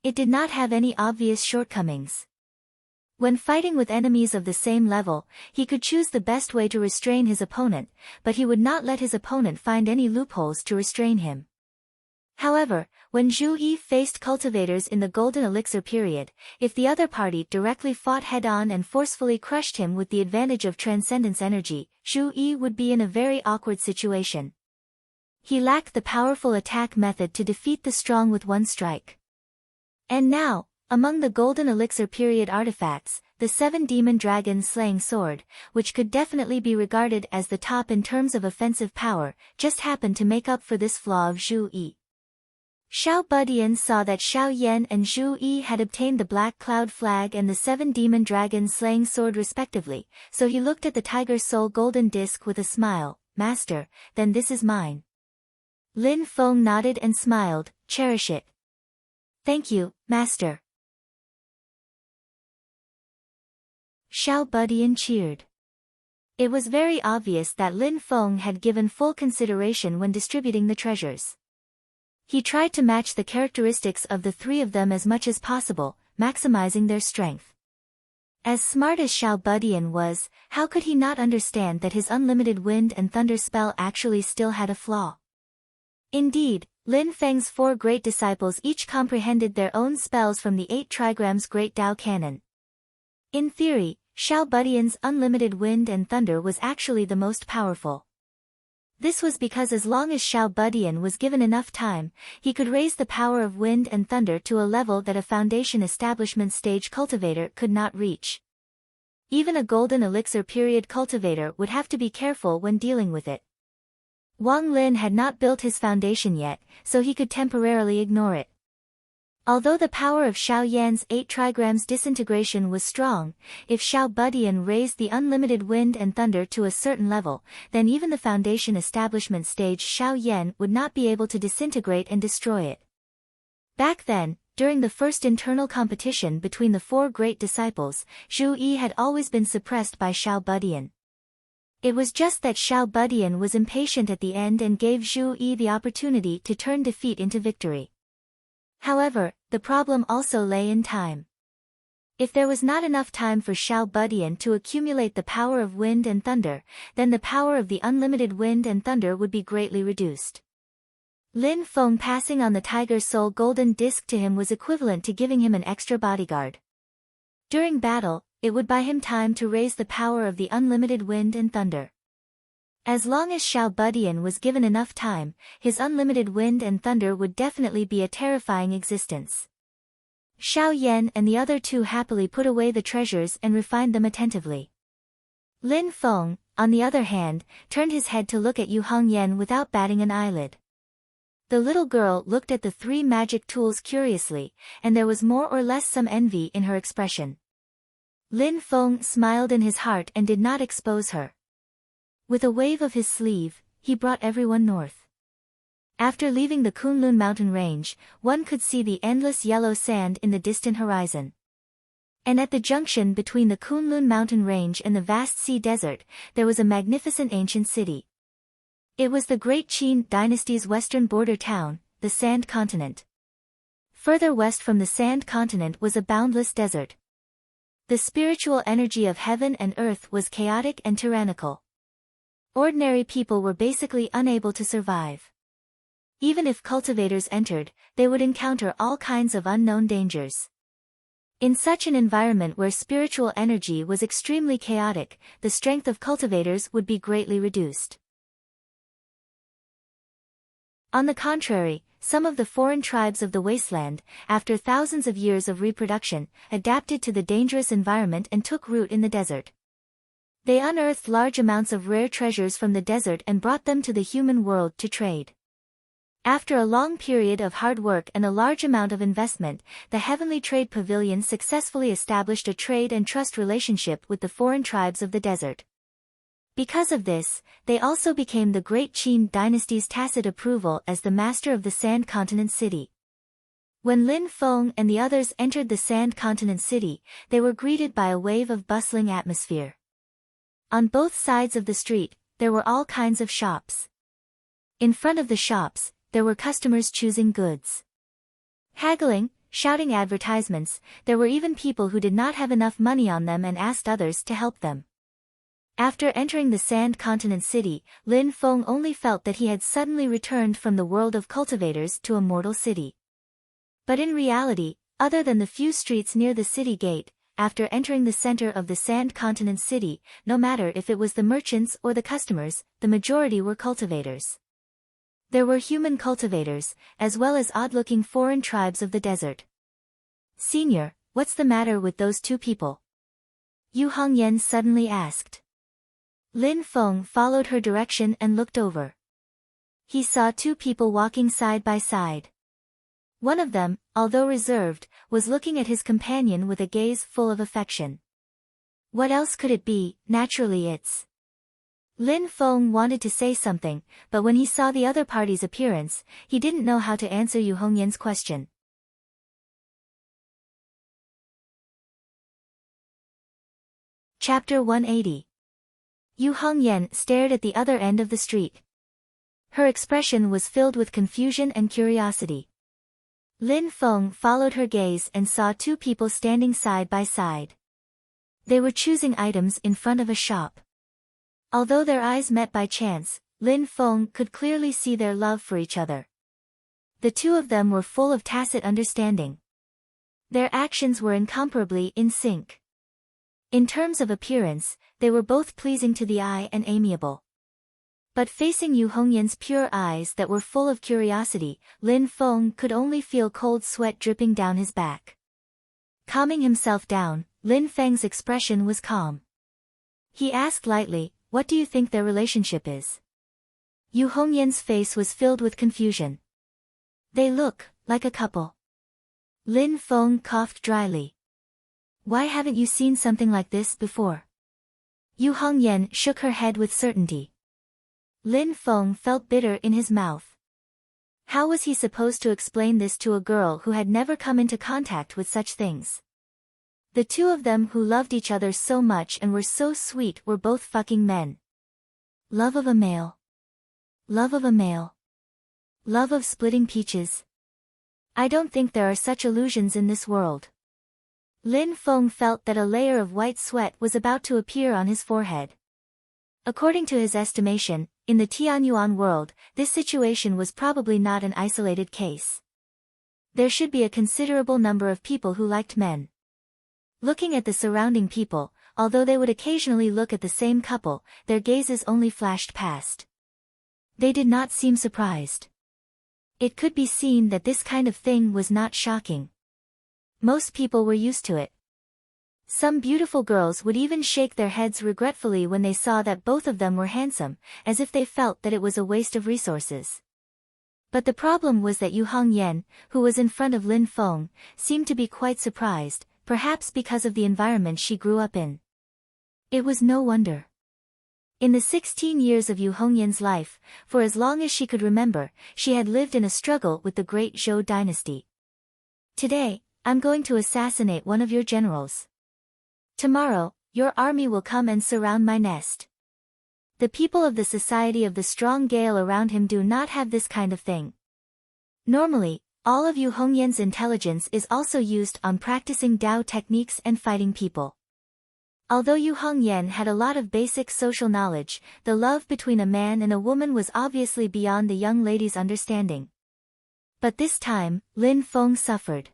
It did not have any obvious shortcomings. When fighting with enemies of the same level, he could choose the best way to restrain his opponent, but he would not let his opponent find any loopholes to restrain him. However, when Zhu Yi faced cultivators in the golden elixir period, if the other party directly fought head-on and forcefully crushed him with the advantage of transcendence energy, Zhu Yi would be in a very awkward situation. He lacked the powerful attack method to defeat the strong with one strike. And now, among the golden elixir period artifacts, the 7-demon dragon slaying sword, which could definitely be regarded as the top in terms of offensive power, just happened to make up for this flaw of Zhu Yi. Xiao Budian saw that Xiao Yan and Zhu Yi had obtained the Black Cloud Flag and the 7-demon dragon slaying sword respectively, so he looked at the Tiger Soul golden disc with a smile. "Master, then this is mine." Lin Feng nodded and smiled. "Cherish it." "Thank you, Master." Xiao Budian cheered. It was very obvious that Lin Feng had given full consideration when distributing the treasures. He tried to match the characteristics of the three of them as much as possible, maximizing their strength. As smart as Xiao Budian was, how could he not understand that his unlimited wind and thunder spell actually still had a flaw? Indeed, Lin Feng's 4 great disciples each comprehended their own spells from the 8 trigrams Great Tao Canon. In theory, Xiao Budian's unlimited wind and thunder was actually the most powerful. This was because as long as Xiao Budian was given enough time, he could raise the power of wind and thunder to a level that a foundation establishment stage cultivator could not reach. Even a golden elixir period cultivator would have to be careful when dealing with it. Wang Lin had not built his foundation yet, so he could temporarily ignore it. Although the power of Xiao Yan's 8 trigrams disintegration was strong, if Xiao Budian raised the unlimited wind and thunder to a certain level, then even the foundation establishment stage Xiao Yan would not be able to disintegrate and destroy it. Back then, during the first internal competition between the 4 great disciples, Zhu Yi had always been suppressed by Xiao Budian. It was just that Xiao Budian was impatient at the end and gave Zhu Yi the opportunity to turn defeat into victory. However, the problem also lay in time. If there was not enough time for Xiao Budian to accumulate the power of wind and thunder, then the power of the unlimited wind and thunder would be greatly reduced. Lin Feng passing on the Tiger Soul golden disc to him was equivalent to giving him an extra bodyguard. During battle, it would buy him time to raise the power of the unlimited wind and thunder. As long as Xiao Budian was given enough time, his unlimited wind and thunder would definitely be a terrifying existence. Xiao Yan and the other 2 happily put away the treasures and refined them attentively. Lin Feng, on the other hand, turned his head to look at Yu Hongyan without batting an eyelid. The little girl looked at the 3 magic tools curiously, and there was more or less some envy in her expression. Lin Feng smiled in his heart and did not expose her. With a wave of his sleeve, he brought everyone north. After leaving the Kunlun mountain range, one could see the endless yellow sand in the distant horizon. And at the junction between the Kunlun mountain range and the vast sea desert, there was a magnificent ancient city. It was the great Qin dynasty's western border town, the Sand Continent. Further west from the Sand Continent was a boundless desert. The spiritual energy of heaven and earth was chaotic and tyrannical. Ordinary people were basically unable to survive. Even if cultivators entered, they would encounter all kinds of unknown dangers. In such an environment where spiritual energy was extremely chaotic, the strength of cultivators would be greatly reduced. On the contrary, some of the foreign tribes of the wasteland, after thousands of years of reproduction, adapted to the dangerous environment and took root in the desert. They unearthed large amounts of rare treasures from the desert and brought them to the human world to trade. After a long period of hard work and a large amount of investment, the Heavenly Trade Pavilion successfully established a trade and trust relationship with the foreign tribes of the desert. Because of this, they also became the great Qin dynasty's tacit approval as the master of the Sand Continent city. When Lin Feng and the others entered the Sand Continent city, they were greeted by a wave of bustling atmosphere. On both sides of the street, there were all kinds of shops. In front of the shops, there were customers choosing goods. Haggling, shouting advertisements, there were even people who did not have enough money on them and asked others to help them. After entering the Sand Continent city, Lin Feng only felt that he had suddenly returned from the world of cultivators to a mortal city. But in reality, other than the few streets near the city gate, after entering the center of the Sand Continent city, no matter if it was the merchants or the customers, the majority were cultivators. There were human cultivators, as well as odd-looking foreign tribes of the desert. "Senior, what's the matter with those two people?" Yu Hongyan suddenly asked. Lin Feng followed her direction and looked over. He saw two people walking side by side. One of them, although reserved, was looking at his companion with a gaze full of affection. What else could it be? Naturally it's... Lin Feng wanted to say something, but when he saw the other party's appearance, he didn't know how to answer Yu Hongyan's question. Chapter 180. Yu Hongyan stared at the other end of the street. Her expression was filled with confusion and curiosity. Lin Feng followed her gaze and saw two people standing side by side. They were choosing items in front of a shop. Although their eyes met by chance, Lin Feng could clearly see their love for each other. The two of them were full of tacit understanding. Their actions were incomparably in sync. In terms of appearance, they were both pleasing to the eye and amiable. But facing Yu Hongyan's pure eyes that were full of curiosity, Lin Feng could only feel cold sweat dripping down his back. Calming himself down, Lin Feng's expression was calm. He asked lightly, "What do you think their relationship is?" Yu Hongyan's face was filled with confusion. "They look like a couple." Lin Feng coughed dryly. "Why haven't you seen something like this before?" Yu Hongyan shook her head with certainty. Lin Feng felt bitter in his mouth. How was he supposed to explain this to a girl who had never come into contact with such things? The two of them who loved each other so much and were so sweet were both fucking men. Love of a male. Love of a male. Love of splitting peaches. I don't think there are such illusions in this world. Lin Feng felt that a layer of white sweat was about to appear on his forehead. According to his estimation, in the Tianyuan world, this situation was probably not an isolated case. There should be a considerable number of people who liked men. Looking at the surrounding people, although they would occasionally look at the same couple, their gazes only flashed past. They did not seem surprised. It could be seen that this kind of thing was not shocking. Most people were used to it. Some beautiful girls would even shake their heads regretfully when they saw that both of them were handsome, as if they felt that it was a waste of resources. But the problem was that Yu Hongyan, who was in front of Lin Feng, seemed to be quite surprised, perhaps because of the environment she grew up in. It was no wonder. In the 16 years of Yu Hongyan's life, for as long as she could remember, she had lived in a struggle with the great Zhou dynasty. Today, I'm going to assassinate one of your generals. Tomorrow, your army will come and surround my nest. The people of the Society of the Strong Gale around him do not have this kind of thing. Normally, all of Yu Hongyan's intelligence is also used on practicing Dao techniques and fighting people. Although Yu Hongyan had a lot of basic social knowledge, the love between a man and a woman was obviously beyond the young lady's understanding. But this time, Lin Feng suffered.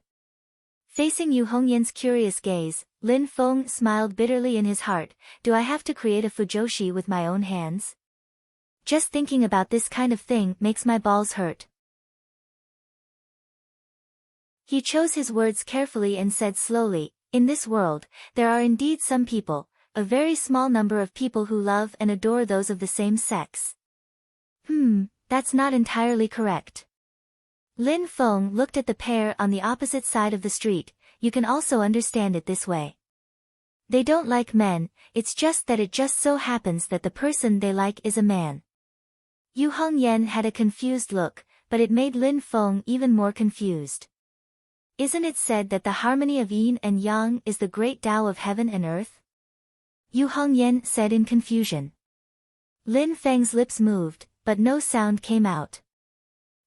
Facing Yu Hongyan's curious gaze, Lin Feng smiled bitterly in his heart. Do I have to create a fujoshi with my own hands? Just thinking about this kind of thing makes my balls hurt. He chose his words carefully and said slowly, in this world, there are indeed some people, a very small number of people who love and adore those of the same sex. That's not entirely correct. Lin Feng looked at the pair on the opposite side of the street. You can also understand it this way. They don't like men, it's just that it just so happens that the person they like is a man. Yu Hongyan had a confused look, but it made Lin Feng even more confused. Isn't it said that the harmony of yin and yang is the great Tao of heaven and earth? Yu Hongyan said in confusion. Lin Feng's lips moved, but no sound came out.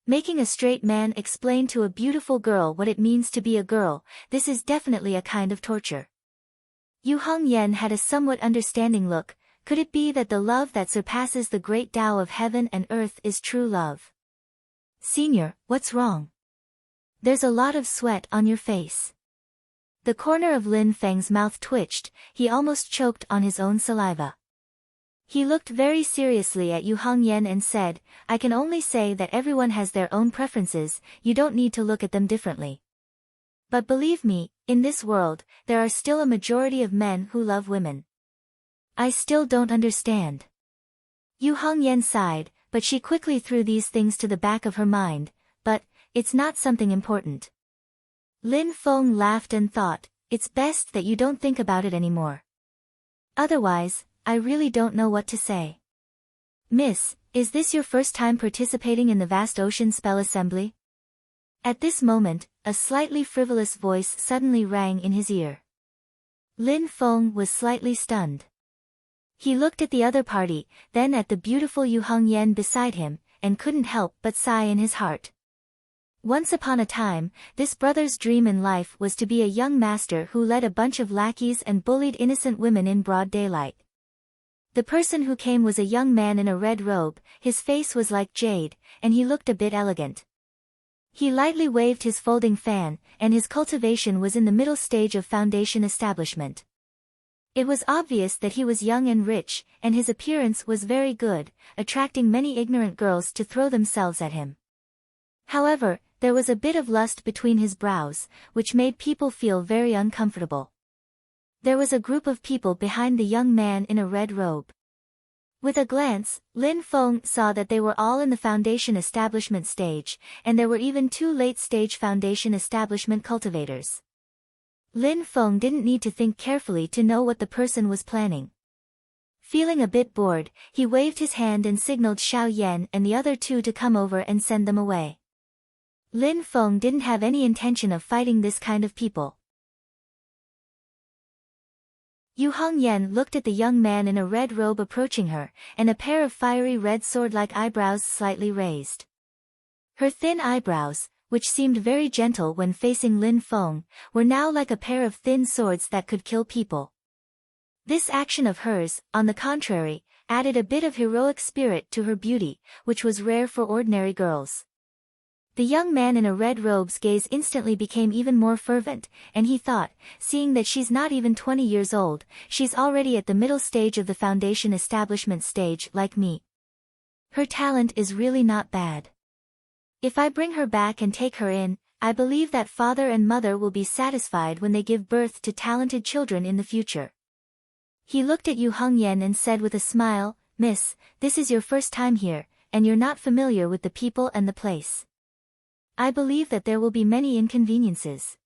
Making a straight man explain to a beautiful girl what it means to be a girl, this is definitely a kind of torture. Yu Hongyan had a somewhat understanding look. Could it be that the love that surpasses the great Tao of heaven and earth is true love? Senior, what's wrong? There's a lot of sweat on your face. The corner of Lin Feng's mouth twitched, he almost choked on his own saliva. He looked very seriously at Yu Hongyan and said, I can only say that everyone has their own preferences, you don't need to look at them differently. But believe me, in this world, there are still a majority of men who love women. I still don't understand. Yu Hongyan sighed, but she quickly threw these things to the back of her mind. But, it's not something important. Lin Feng laughed and thought, it's best that you don't think about it anymore. Otherwise, I really don't know what to say. Miss, is this your first time participating in the vast ocean spell assembly? At this moment, a slightly frivolous voice suddenly rang in his ear. Lin Feng was slightly stunned. He looked at the other party, then at the beautiful Yu Hongyan beside him, and couldn't help but sigh in his heart. Once upon a time, this brother's dream in life was to be a young master who led a bunch of lackeys and bullied innocent women in broad daylight. The person who came was a young man in a red robe, his face was like jade, and he looked a bit elegant. He lightly waved his folding fan, and his cultivation was in the middle stage of foundation establishment. It was obvious that he was young and rich, and his appearance was very good, attracting many ignorant girls to throw themselves at him. However, there was a bit of lust between his brows, which made people feel very uncomfortable. There was a group of people behind the young man in a red robe. With a glance, Lin Feng saw that they were all in the foundation establishment stage, and there were even 2 late-stage foundation establishment cultivators. Lin Feng didn't need to think carefully to know what the person was planning. Feeling a bit bored, he waved his hand and signaled Xiao Yan and the other 2 to come over and send them away. Lin Feng didn't have any intention of fighting this kind of people. Yu Hongyan looked at the young man in a red robe approaching her, and a pair of fiery red sword-like eyebrows slightly raised. Her thin eyebrows, which seemed very gentle when facing Lin Feng, were now like a pair of thin swords that could kill people. This action of hers, on the contrary, added a bit of heroic spirit to her beauty, which was rare for ordinary girls. The young man in a red robe's gaze instantly became even more fervent, and he thought, seeing that she's not even 20 years old, she's already at the middle stage of the foundation establishment stage like me. Her talent is really not bad. If I bring her back and take her in, I believe that father and mother will be satisfied when they give birth to talented children in the future. He looked at Yu Hongyan and said with a smile, Miss, this is your first time here, and you're not familiar with the people and the place. I believe that there will be many inconveniences.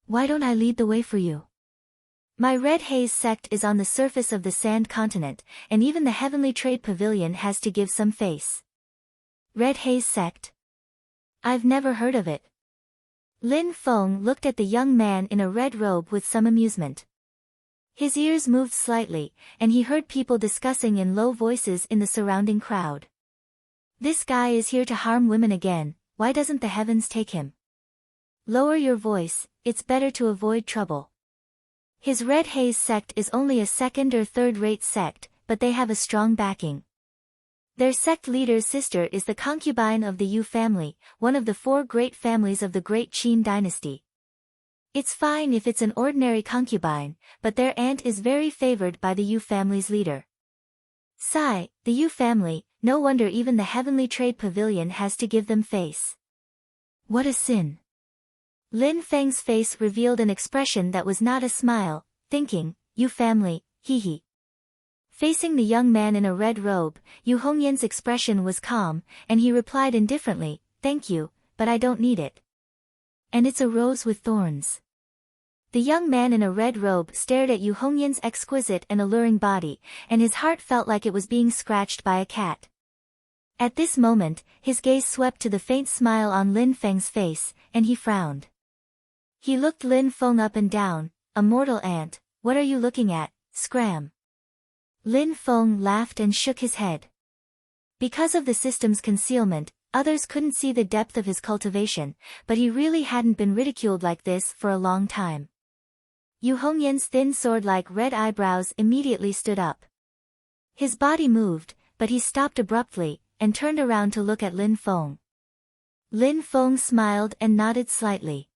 Why don't I lead the way for you? My red haze sect is on the surface of the sand continent, and even the heavenly trade pavilion has to give some face. Red haze sect? I've never heard of it. Lin Feng looked at the young man in a red robe with some amusement. His ears moved slightly, and he heard people discussing in low voices in the surrounding crowd. This guy is here to harm women again, why doesn't the heavens take him? Lower your voice, it's better to avoid trouble. His red haze sect is only a second or third-rate sect, but they have a strong backing. Their sect leader's sister is the concubine of the Yu family, one of the 4 great families of the Great Qin dynasty. It's fine if it's an ordinary concubine, but their aunt is very favored by the Yu family's leader. Sigh, the Yu family, no wonder even the heavenly trade pavilion has to give them face. What a sin. Lin Feng's face revealed an expression that was not a smile, thinking, Yu family, hee hee. Facing the young man in a red robe, Yu Hongyan's expression was calm, and he replied indifferently, thank you, but I don't need it. And it's a rose with thorns. The young man in a red robe stared at Yu Hongyan's exquisite and alluring body, and his heart felt like it was being scratched by a cat. At this moment, his gaze swept to the faint smile on Lin Feng's face, and he frowned. He looked Lin Feng up and down, a mortal ant, what are you looking at, scram? Lin Feng laughed and shook his head. Because of the system's concealment, others couldn't see the depth of his cultivation, but he really hadn't been ridiculed like this for a long time. Yu Hongyan's thin sword-like red eyebrows immediately stood up. His body moved, but he stopped abruptly, and turned around to look at Lin Feng. Lin Feng smiled and nodded slightly.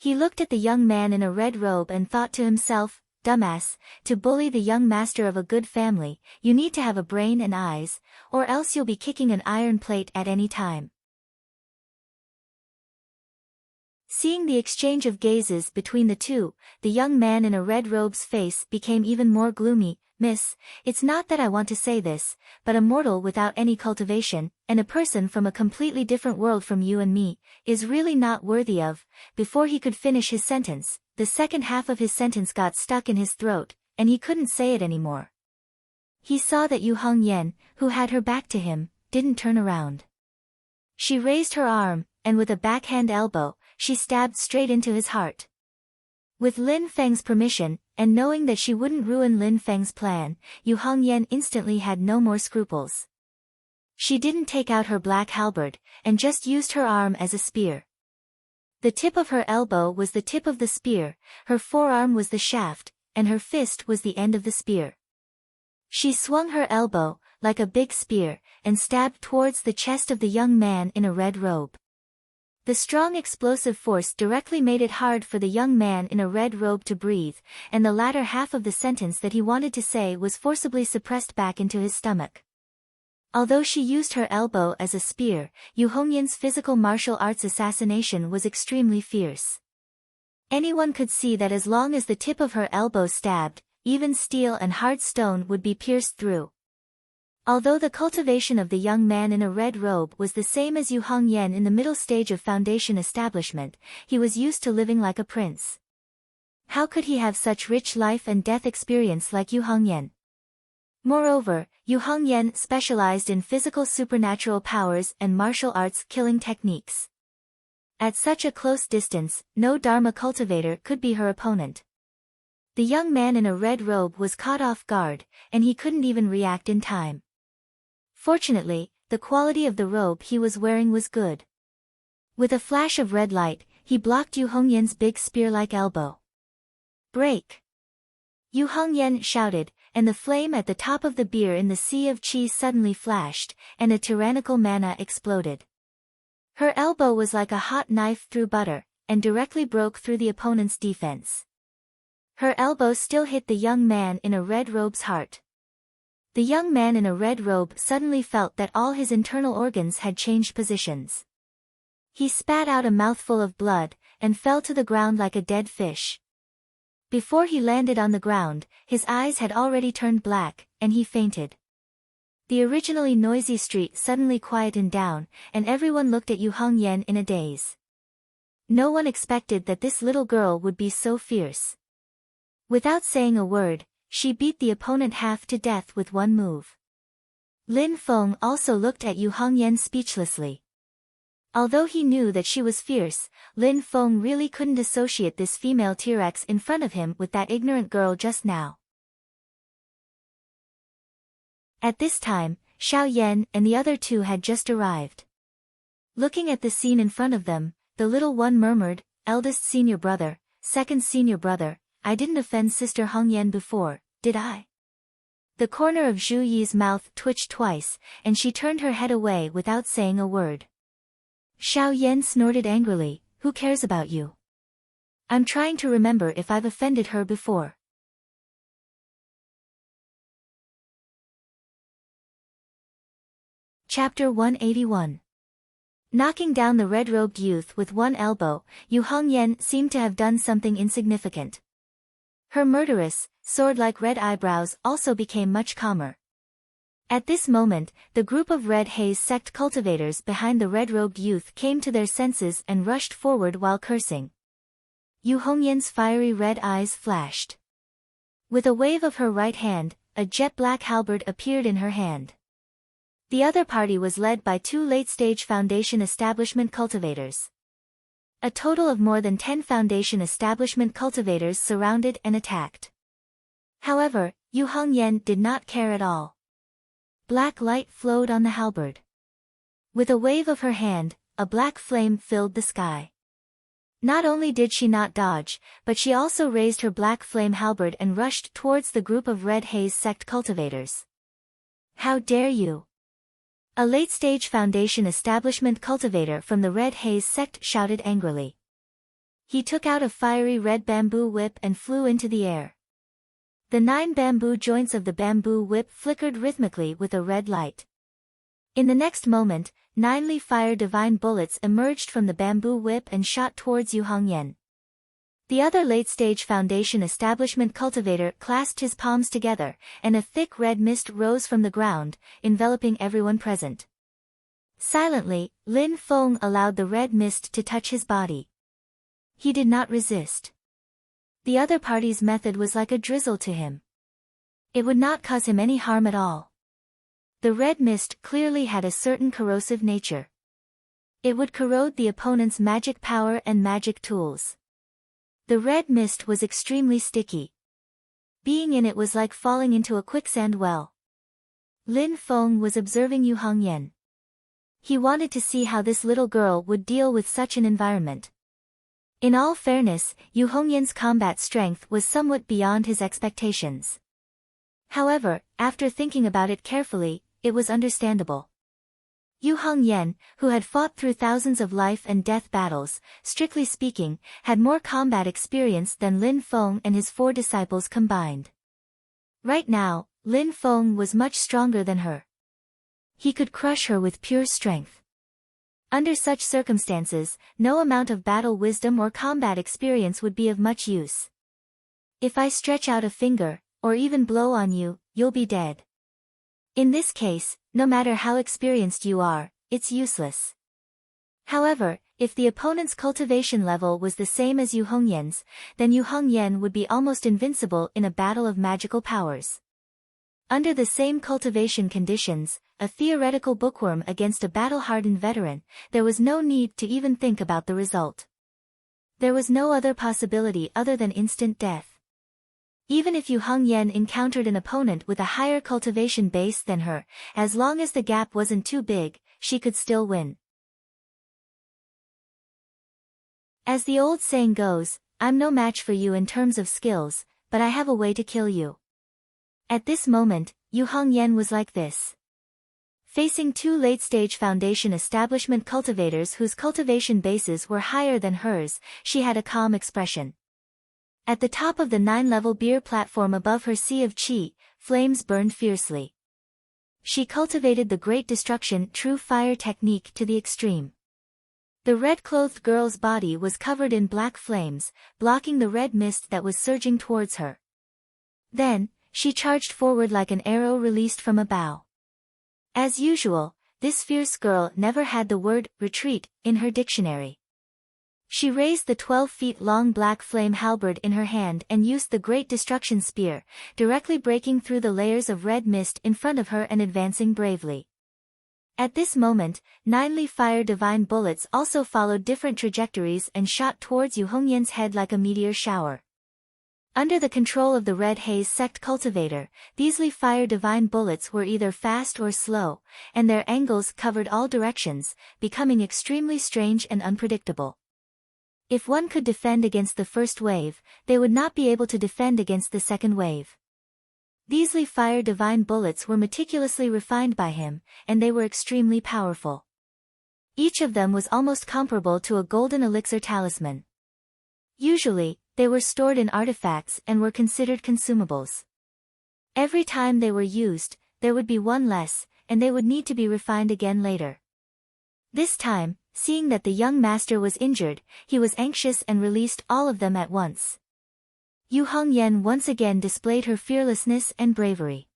He looked at the young man in a red robe and thought to himself, dumbass, to bully the young master of a good family, you need to have a brain and eyes, or else you'll be kicking an iron plate at any time. Seeing the exchange of gazes between the two, the young man in a red robe's face became even more gloomy. Miss, it's not that I want to say this, but a mortal without any cultivation, and a person from a completely different world from you and me, is really not worthy of. Before he could finish his sentence, the second half of his sentence got stuck in his throat, and he couldn't say it anymore. He saw that Yu Hongyan, who had her back to him, didn't turn around. She raised her arm, and with a backhand elbow, she stabbed straight into his heart. With Lin Feng's permission, and knowing that she wouldn't ruin Lin Feng's plan, Yu Hongyan instantly had no more scruples. She didn't take out her black halberd, and just used her arm as a spear. The tip of her elbow was the tip of the spear, her forearm was the shaft, and her fist was the end of the spear. She swung her elbow, like a big spear, and stabbed towards the chest of the young man in a red robe. The strong explosive force directly made it hard for the young man in a red robe to breathe, and the latter half of the sentence that he wanted to say was forcibly suppressed back into his stomach. Although she used her elbow as a spear, Yu Hongyan's physical martial arts assassination was extremely fierce. Anyone could see that as long as the tip of her elbow stabbed, even steel and hard stone would be pierced through. Although the cultivation of the young man in a red robe was the same as Yu Hongyan in the middle stage of foundation establishment, he was used to living like a prince. How could he have such rich life and death experience like Yu Hongyan? Moreover, Yu Hongyan specialized in physical supernatural powers and martial arts killing techniques. At such a close distance, no Dharma cultivator could be her opponent. The young man in a red robe was caught off guard, and he couldn't even react in time. Fortunately, the quality of the robe he was wearing was good. With a flash of red light, he blocked Yu Hongyan's big spear-like elbow. Break! Yu Hongyan shouted, and the flame at the top of the beer in the sea of qi suddenly flashed, and a tyrannical mana exploded. Her elbow was like a hot knife through butter, and directly broke through the opponent's defense. Her elbow still hit the young man in a red robe's heart. The young man in a red robe suddenly felt that all his internal organs had changed positions. He spat out a mouthful of blood, and fell to the ground like a dead fish. Before he landed on the ground, his eyes had already turned black, and he fainted. The originally noisy street suddenly quietened down, and everyone looked at Yu Hongyan in a daze. No one expected that this little girl would be so fierce. Without saying a word, she beat the opponent half to death with one move. Lin Feng also looked at Yu Hongyan speechlessly. Although he knew that she was fierce, Lin Feng really couldn't associate this female T-Rex in front of him with that ignorant girl just now. At this time, Xiao Yan and the other two had just arrived. Looking at the scene in front of them, the little one murmured, "Eldest senior brother, second senior brother, I didn't offend Sister Hongyan before, did I?" The corner of Zhu Yi's mouth twitched twice, and she turned her head away without saying a word. Xiao Yan snorted angrily, "Who cares about you? I'm trying to remember if I've offended her before." Chapter 181. Knocking down the red-robed youth with one elbow, Yu Hongyan seemed to have done something insignificant. Her murderous, sword-like red eyebrows also became much calmer. At this moment, the group of Red Haze sect cultivators behind the red-robed youth came to their senses and rushed forward while cursing. Yu Hongyan's fiery red eyes flashed. With a wave of her right hand, a jet-black halberd appeared in her hand. The other party was led by two late-stage Foundation Establishment cultivators. A total of more than 10 Foundation Establishment cultivators surrounded and attacked. However, Yu Hongyan did not care at all. Black light flowed on the halberd. With a wave of her hand, a black flame filled the sky. Not only did she not dodge, but she also raised her black flame halberd and rushed towards the group of Red Haze sect cultivators. "How dare you!" A late-stage Foundation Establishment cultivator from the Red Haze sect shouted angrily. He took out a fiery red bamboo whip and flew into the air. The 9 bamboo joints of the bamboo whip flickered rhythmically with a red light. In the next moment, 9 fire divine bullets emerged from the bamboo whip and shot towards Yu Hongyan. The other late-stage Foundation Establishment cultivator clasped his palms together, and a thick red mist rose from the ground, enveloping everyone present. Silently, Lin Feng allowed the red mist to touch his body. He did not resist. The other party's method was like a drizzle to him. It would not cause him any harm at all. The red mist clearly had a certain corrosive nature. It would corrode the opponent's magic power and magic tools. The red mist was extremely sticky. Being in it was like falling into a quicksand well. Lin Feng was observing Yu Hongyan. He wanted to see how this little girl would deal with such an environment. In all fairness, Yu Hongyan's combat strength was somewhat beyond his expectations. However, after thinking about it carefully, it was understandable. Yu Hongyan, who had fought through thousands of life and death battles, strictly speaking, had more combat experience than Lin Feng and his 4 disciples combined. Right now, Lin Feng was much stronger than her. He could crush her with pure strength. Under such circumstances, no amount of battle wisdom or combat experience would be of much use. "If I stretch out a finger, or even blow on you, you'll be dead. In this case, no matter how experienced you are, it's useless." However, if the opponent's cultivation level was the same as Yu Hongyan's, then Yu Hongyan would be almost invincible in a battle of magical powers. Under the same cultivation conditions, a theoretical bookworm against a battle-hardened veteran, there was no need to even think about the result. There was no other possibility other than instant death. Even if Yu Hongyan encountered an opponent with a higher cultivation base than her, as long as the gap wasn't too big, she could still win. As the old saying goes, "I'm no match for you in terms of skills, but I have a way to kill you." At this moment, Yu Hongyan was like this. Facing 2 late-stage Foundation Establishment cultivators whose cultivation bases were higher than hers, she had a calm expression. At the top of the 9-level beer platform above her sea of qi, flames burned fiercely. She cultivated the Great Destruction True Fire technique to the extreme. The red-clothed girl's body was covered in black flames, blocking the red mist that was surging towards her. Then, she charged forward like an arrow released from a bow. As usual, this fierce girl never had the word retreat in her dictionary. She raised the 12-feet-long black flame halberd in her hand and used the Great Destruction Spear, directly breaking through the layers of red mist in front of her and advancing bravely. At this moment, 9 fire divine bullets also followed different trajectories and shot towards Yu Hongyan's head like a meteor shower. Under the control of the Red Haze sect cultivator, these fire divine bullets were either fast or slow, and their angles covered all directions, becoming extremely strange and unpredictable. If one could defend against the first wave, they would not be able to defend against the second wave. These fire divine bullets were meticulously refined by him, and they were extremely powerful. Each of them was almost comparable to a golden elixir talisman. Usually, they were stored in artifacts and were considered consumables. Every time they were used, there would be one less, and they would need to be refined again later. This time, seeing that the young master was injured, he was anxious and released all of them at once. Yu Hongyan once again displayed her fearlessness and bravery.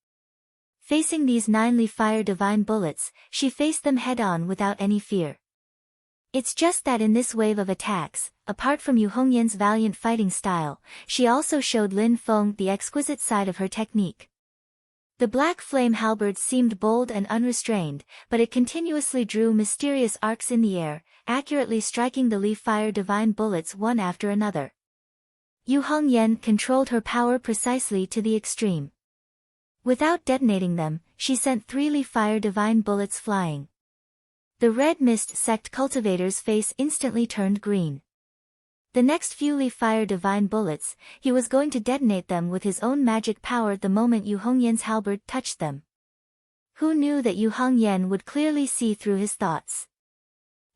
Facing these 9 fire divine bullets, she faced them head-on without any fear. It's just that in this wave of attacks, apart from Yu Hongyan's valiant fighting style, she also showed Lin Feng the exquisite side of her technique. The black flame halberd seemed bold and unrestrained, but it continuously drew mysterious arcs in the air, accurately striking the fire divine bullets one after another. Yu Hongyan controlled her power precisely to the extreme. Without detonating them, she sent 3 fire divine bullets flying. The Red Mist sect cultivator's face instantly turned green. The next few fire divine bullets, he was going to detonate them with his own magic power the moment Yu Hongyan's halberd touched them. Who knew that Yu Hongyan would clearly see through his thoughts?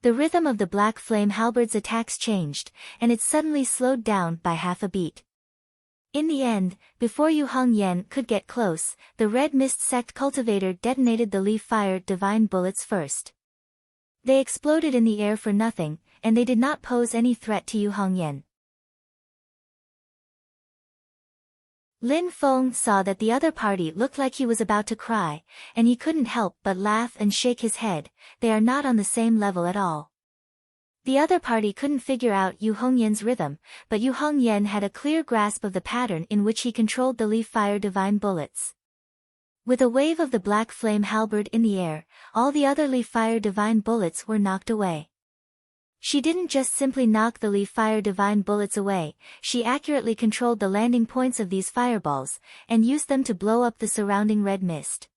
The rhythm of the black flame halberd's attacks changed, and it suddenly slowed down by half a beat. In the end, before Yu Hongyan could get close, the Red Mist sect cultivator detonated the fire divine bullets first. They exploded in the air for nothing, and they did not pose any threat to Yu Hongyan. Lin Feng saw that the other party looked like he was about to cry, and he couldn't help but laugh and shake his head. They are not on the same level at all. The other party couldn't figure out Yu Hongyan's rhythm, but Yu Hongyan had a clear grasp of the pattern in which he controlled the fire divine bullets. With a wave of the black flame halberd in the air, all the other fire divine bullets were knocked away. She didn't just simply knock the fire divine bullets away, she accurately controlled the landing points of these fireballs, and used them to blow up the surrounding red mist.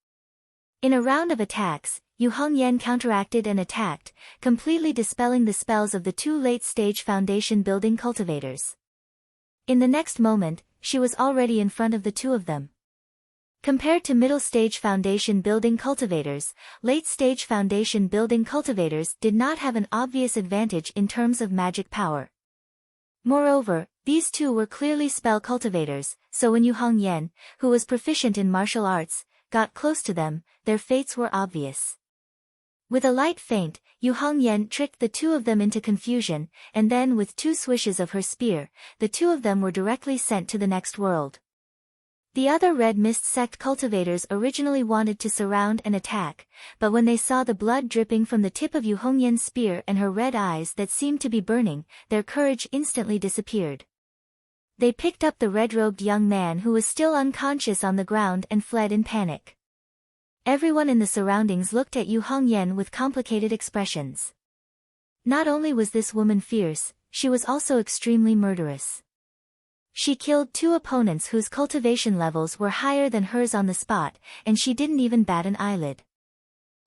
In a round of attacks, Yu Hongyan counteracted and attacked, completely dispelling the spells of the 2 late-stage foundation building cultivators. In the next moment, she was already in front of the 2 of them. Compared to middle-stage foundation building cultivators, late-stage foundation building cultivators did not have an obvious advantage in terms of magic power. Moreover, these 2 were clearly spell cultivators, so when Yu Hongyan, who was proficient in martial arts, got close to them, their fates were obvious. With a light feint, Yu Hongyan tricked the 2 of them into confusion, and then with 2 swishes of her spear, the 2 of them were directly sent to the next world. The other Red Mist sect cultivators originally wanted to surround and attack, but when they saw the blood dripping from the tip of Yu Hongyan's spear and her red eyes that seemed to be burning, their courage instantly disappeared. They picked up the red-robed young man who was still unconscious on the ground and fled in panic. Everyone in the surroundings looked at Yu Hongyan with complicated expressions. Not only was this woman fierce, she was also extremely murderous. She killed 2 opponents whose cultivation levels were higher than hers on the spot, and she didn't even bat an eyelid.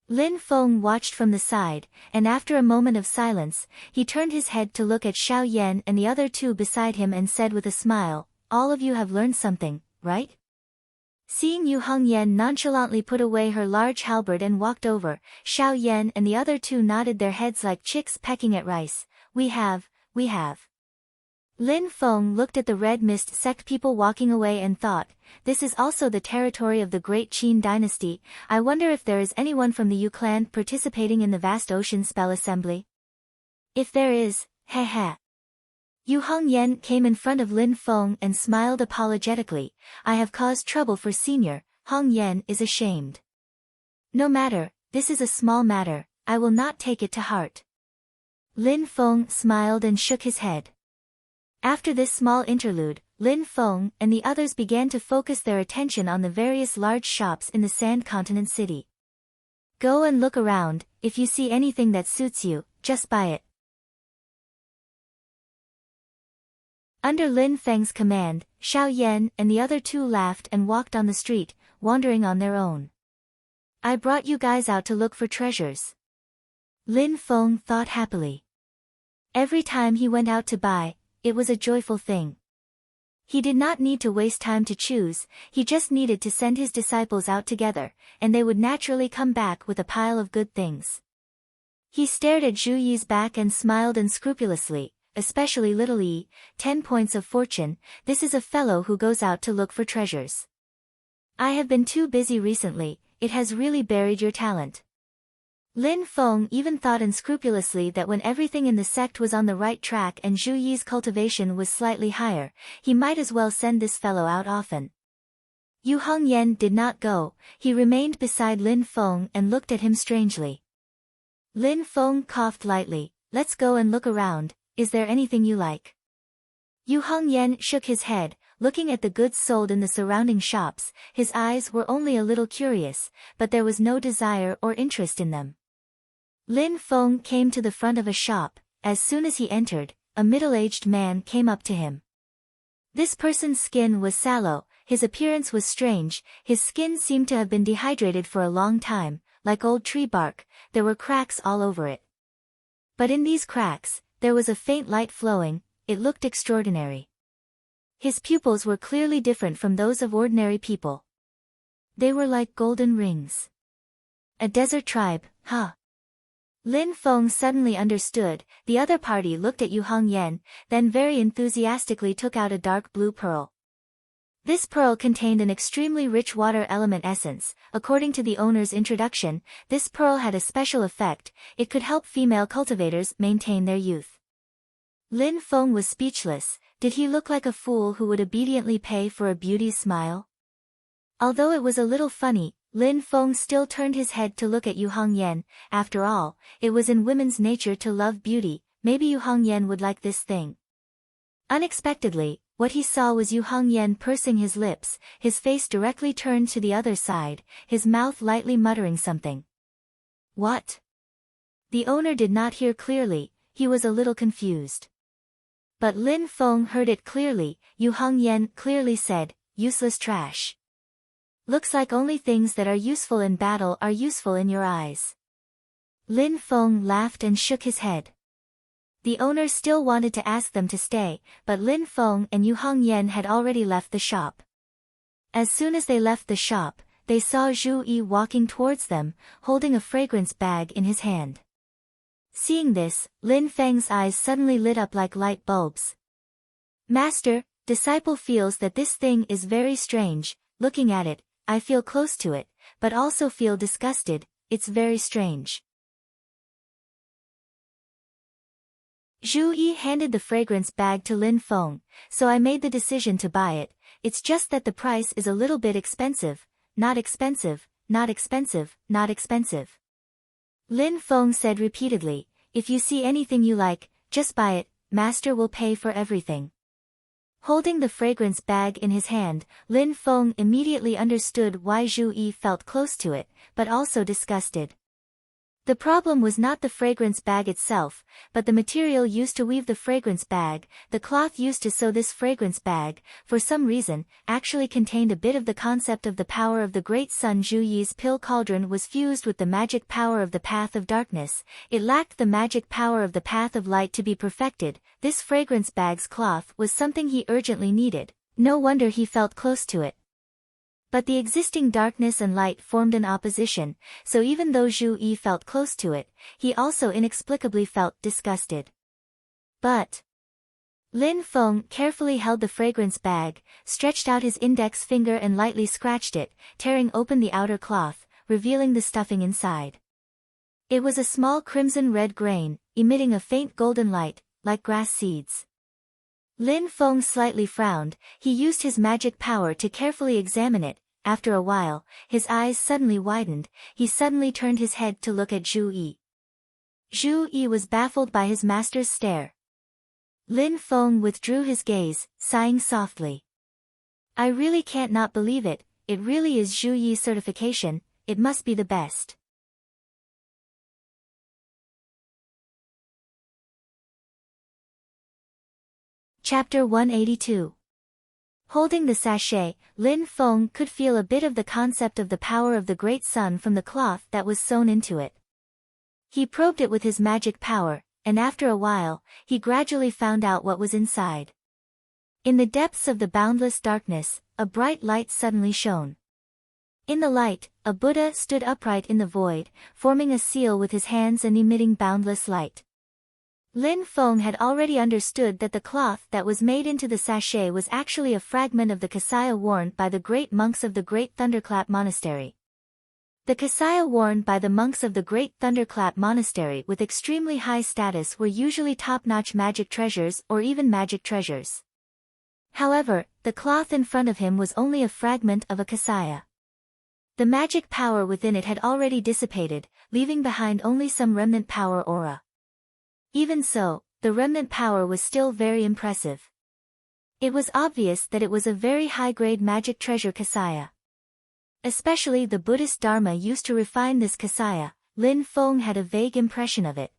Lin Feng watched from the side, and after a moment of silence, he turned his head to look at Xiao Yan and the other 2 beside him and said with a smile, "All of you have learned something, right?" Seeing Yu Hongyan nonchalantly put away her large halberd and walked over, Xiao Yan and the other 2 nodded their heads like chicks pecking at rice. We have. Lin Feng looked at the Red Mist sect people walking away and thought, this is also the territory of the Great Qin dynasty. I wonder if there is anyone from the Yu clan participating in the vast ocean spell assembly. If there is, heh. Yu Hongyan came in front of Lin Feng and smiled apologetically. I have caused trouble for Senior. Hongyan is ashamed. No matter, this is a small matter, I will not take it to heart. Lin Feng smiled and shook his head. After this small interlude, Lin Feng and the others began to focus their attention on the various large shops in the Sand Continent city. Go and look around, if you see anything that suits you, just buy it. Under Lin Feng's command, Xiao Yan and the other two laughed and walked on the street, wandering on their own. I brought you guys out to look for treasures. Lin Feng thought happily. Every time he went out to buy, it was a joyful thing. He did not need to waste time to choose, he just needed to send his disciples out together, and they would naturally come back with a pile of good things. He stared at Zhu Yi's back and smiled unscrupulously, especially little Yi, 10 points of fortune, this is a fellow who goes out to look for treasures. I have been too busy recently, it has really buried your talent. Lin Feng even thought unscrupulously that when everything in the sect was on the right track and Zhu Yi's cultivation was slightly higher, he might as well send this fellow out often. Yu Hongyan did not go, he remained beside Lin Feng and looked at him strangely. Lin Feng coughed lightly, let's go and look around, is there anything you like? Yu Hongyan shook his head, looking at the goods sold in the surrounding shops, his eyes were only a little curious, but there was no desire or interest in them. Lin Feng came to the front of a shop, as soon as he entered, a middle-aged man came up to him. This person's skin was sallow, his appearance was strange, his skin seemed to have been dehydrated for a long time, like old tree bark, there were cracks all over it. But in these cracks, there was a faint light flowing, it looked extraordinary. His pupils were clearly different from those of ordinary people. They were like golden rings. A desert tribe, huh? Lin Feng suddenly understood, the other party looked at Yu Hongyan, then very enthusiastically took out a dark blue pearl. This pearl contained an extremely rich water element essence. According to the owner's introduction, this pearl had a special effect, it could help female cultivators maintain their youth. Lin Feng was speechless, did he look like a fool who would obediently pay for a beauty's smile? Although it was a little funny, Lin Feng still turned his head to look at Yu Hongyan, after all, it was in women's nature to love beauty, maybe Yu Hongyan would like this thing. Unexpectedly, what he saw was Yu Hongyan pursing his lips, his face directly turned to the other side, his mouth lightly muttering something. What? The owner did not hear clearly, he was a little confused. But Lin Feng heard it clearly, Yu Hongyan clearly said, useless trash. Looks like only things that are useful in battle are useful in your eyes. Lin Feng laughed and shook his head. The owner still wanted to ask them to stay, but Lin Feng and Yu Hongyan had already left the shop. As soon as they left the shop, they saw Zhu Yi walking towards them, holding a fragrance bag in his hand. Seeing this, Lin Feng's eyes suddenly lit up like light bulbs. Master, disciple feels that this thing is very strange, looking at it, I feel close to it, but also feel disgusted, it's very strange. Zhu Yi handed the fragrance bag to Lin Feng, so I made the decision to buy it, it's just that the price is a little bit expensive, not expensive, not expensive, not expensive. Lin Feng said repeatedly, if you see anything you like, just buy it, master will pay for everything. Holding the fragrance bag in his hand, Lin Feng immediately understood why Zhu Yi felt close to it, but also disgusted. The problem was not the fragrance bag itself, but the material used to weave the fragrance bag, the cloth used to sew this fragrance bag, for some reason, actually contained a bit of the concept of the power of the great sun. Zhu Yi's pill cauldron was fused with the magic power of the path of darkness, it lacked the magic power of the path of light to be perfected, this fragrance bag's cloth was something he urgently needed, no wonder he felt close to it. But the existing darkness and light formed an opposition, so even though Zhu Yi felt close to it, he also inexplicably felt disgusted. But Lin Feng carefully held the fragrance bag, stretched out his index finger and lightly scratched it, tearing open the outer cloth, revealing the stuffing inside. It was a small crimson-red grain, emitting a faint golden light, like grass seeds. Lin Feng slightly frowned, he used his magic power to carefully examine it. After a while, his eyes suddenly widened, he suddenly turned his head to look at Zhu Yi. Zhu Yi was baffled by his master's stare. Lin Feng withdrew his gaze, sighing softly. I really can't not believe it, it really is Zhu Yi's certification, it must be the best. Chapter 182. Holding the sachet, Lin Feng could feel a bit of the concept of the power of the great sun from the cloth that was sewn into it. He probed it with his magic power, and after a while, he gradually found out what was inside. In the depths of the boundless darkness, a bright light suddenly shone. In the light, a Buddha stood upright in the void, forming a seal with his hands and emitting boundless light. Lin Feng had already understood that the cloth that was made into the sachet was actually a fragment of the kasaya worn by the great monks of the Great Thunderclap Monastery. The kasaya worn by the monks of the Great Thunderclap Monastery with extremely high status were usually top-notch magic treasures or even magic treasures. However, the cloth in front of him was only a fragment of a kasaya. The magic power within it had already dissipated, leaving behind only some remnant power aura. Even so, the remnant power was still very impressive. It was obvious that it was a very high-grade magic treasure kasaya. Especially the Buddhist Dharma used to refine this kasaya, Lin Feng had a vague impression of it.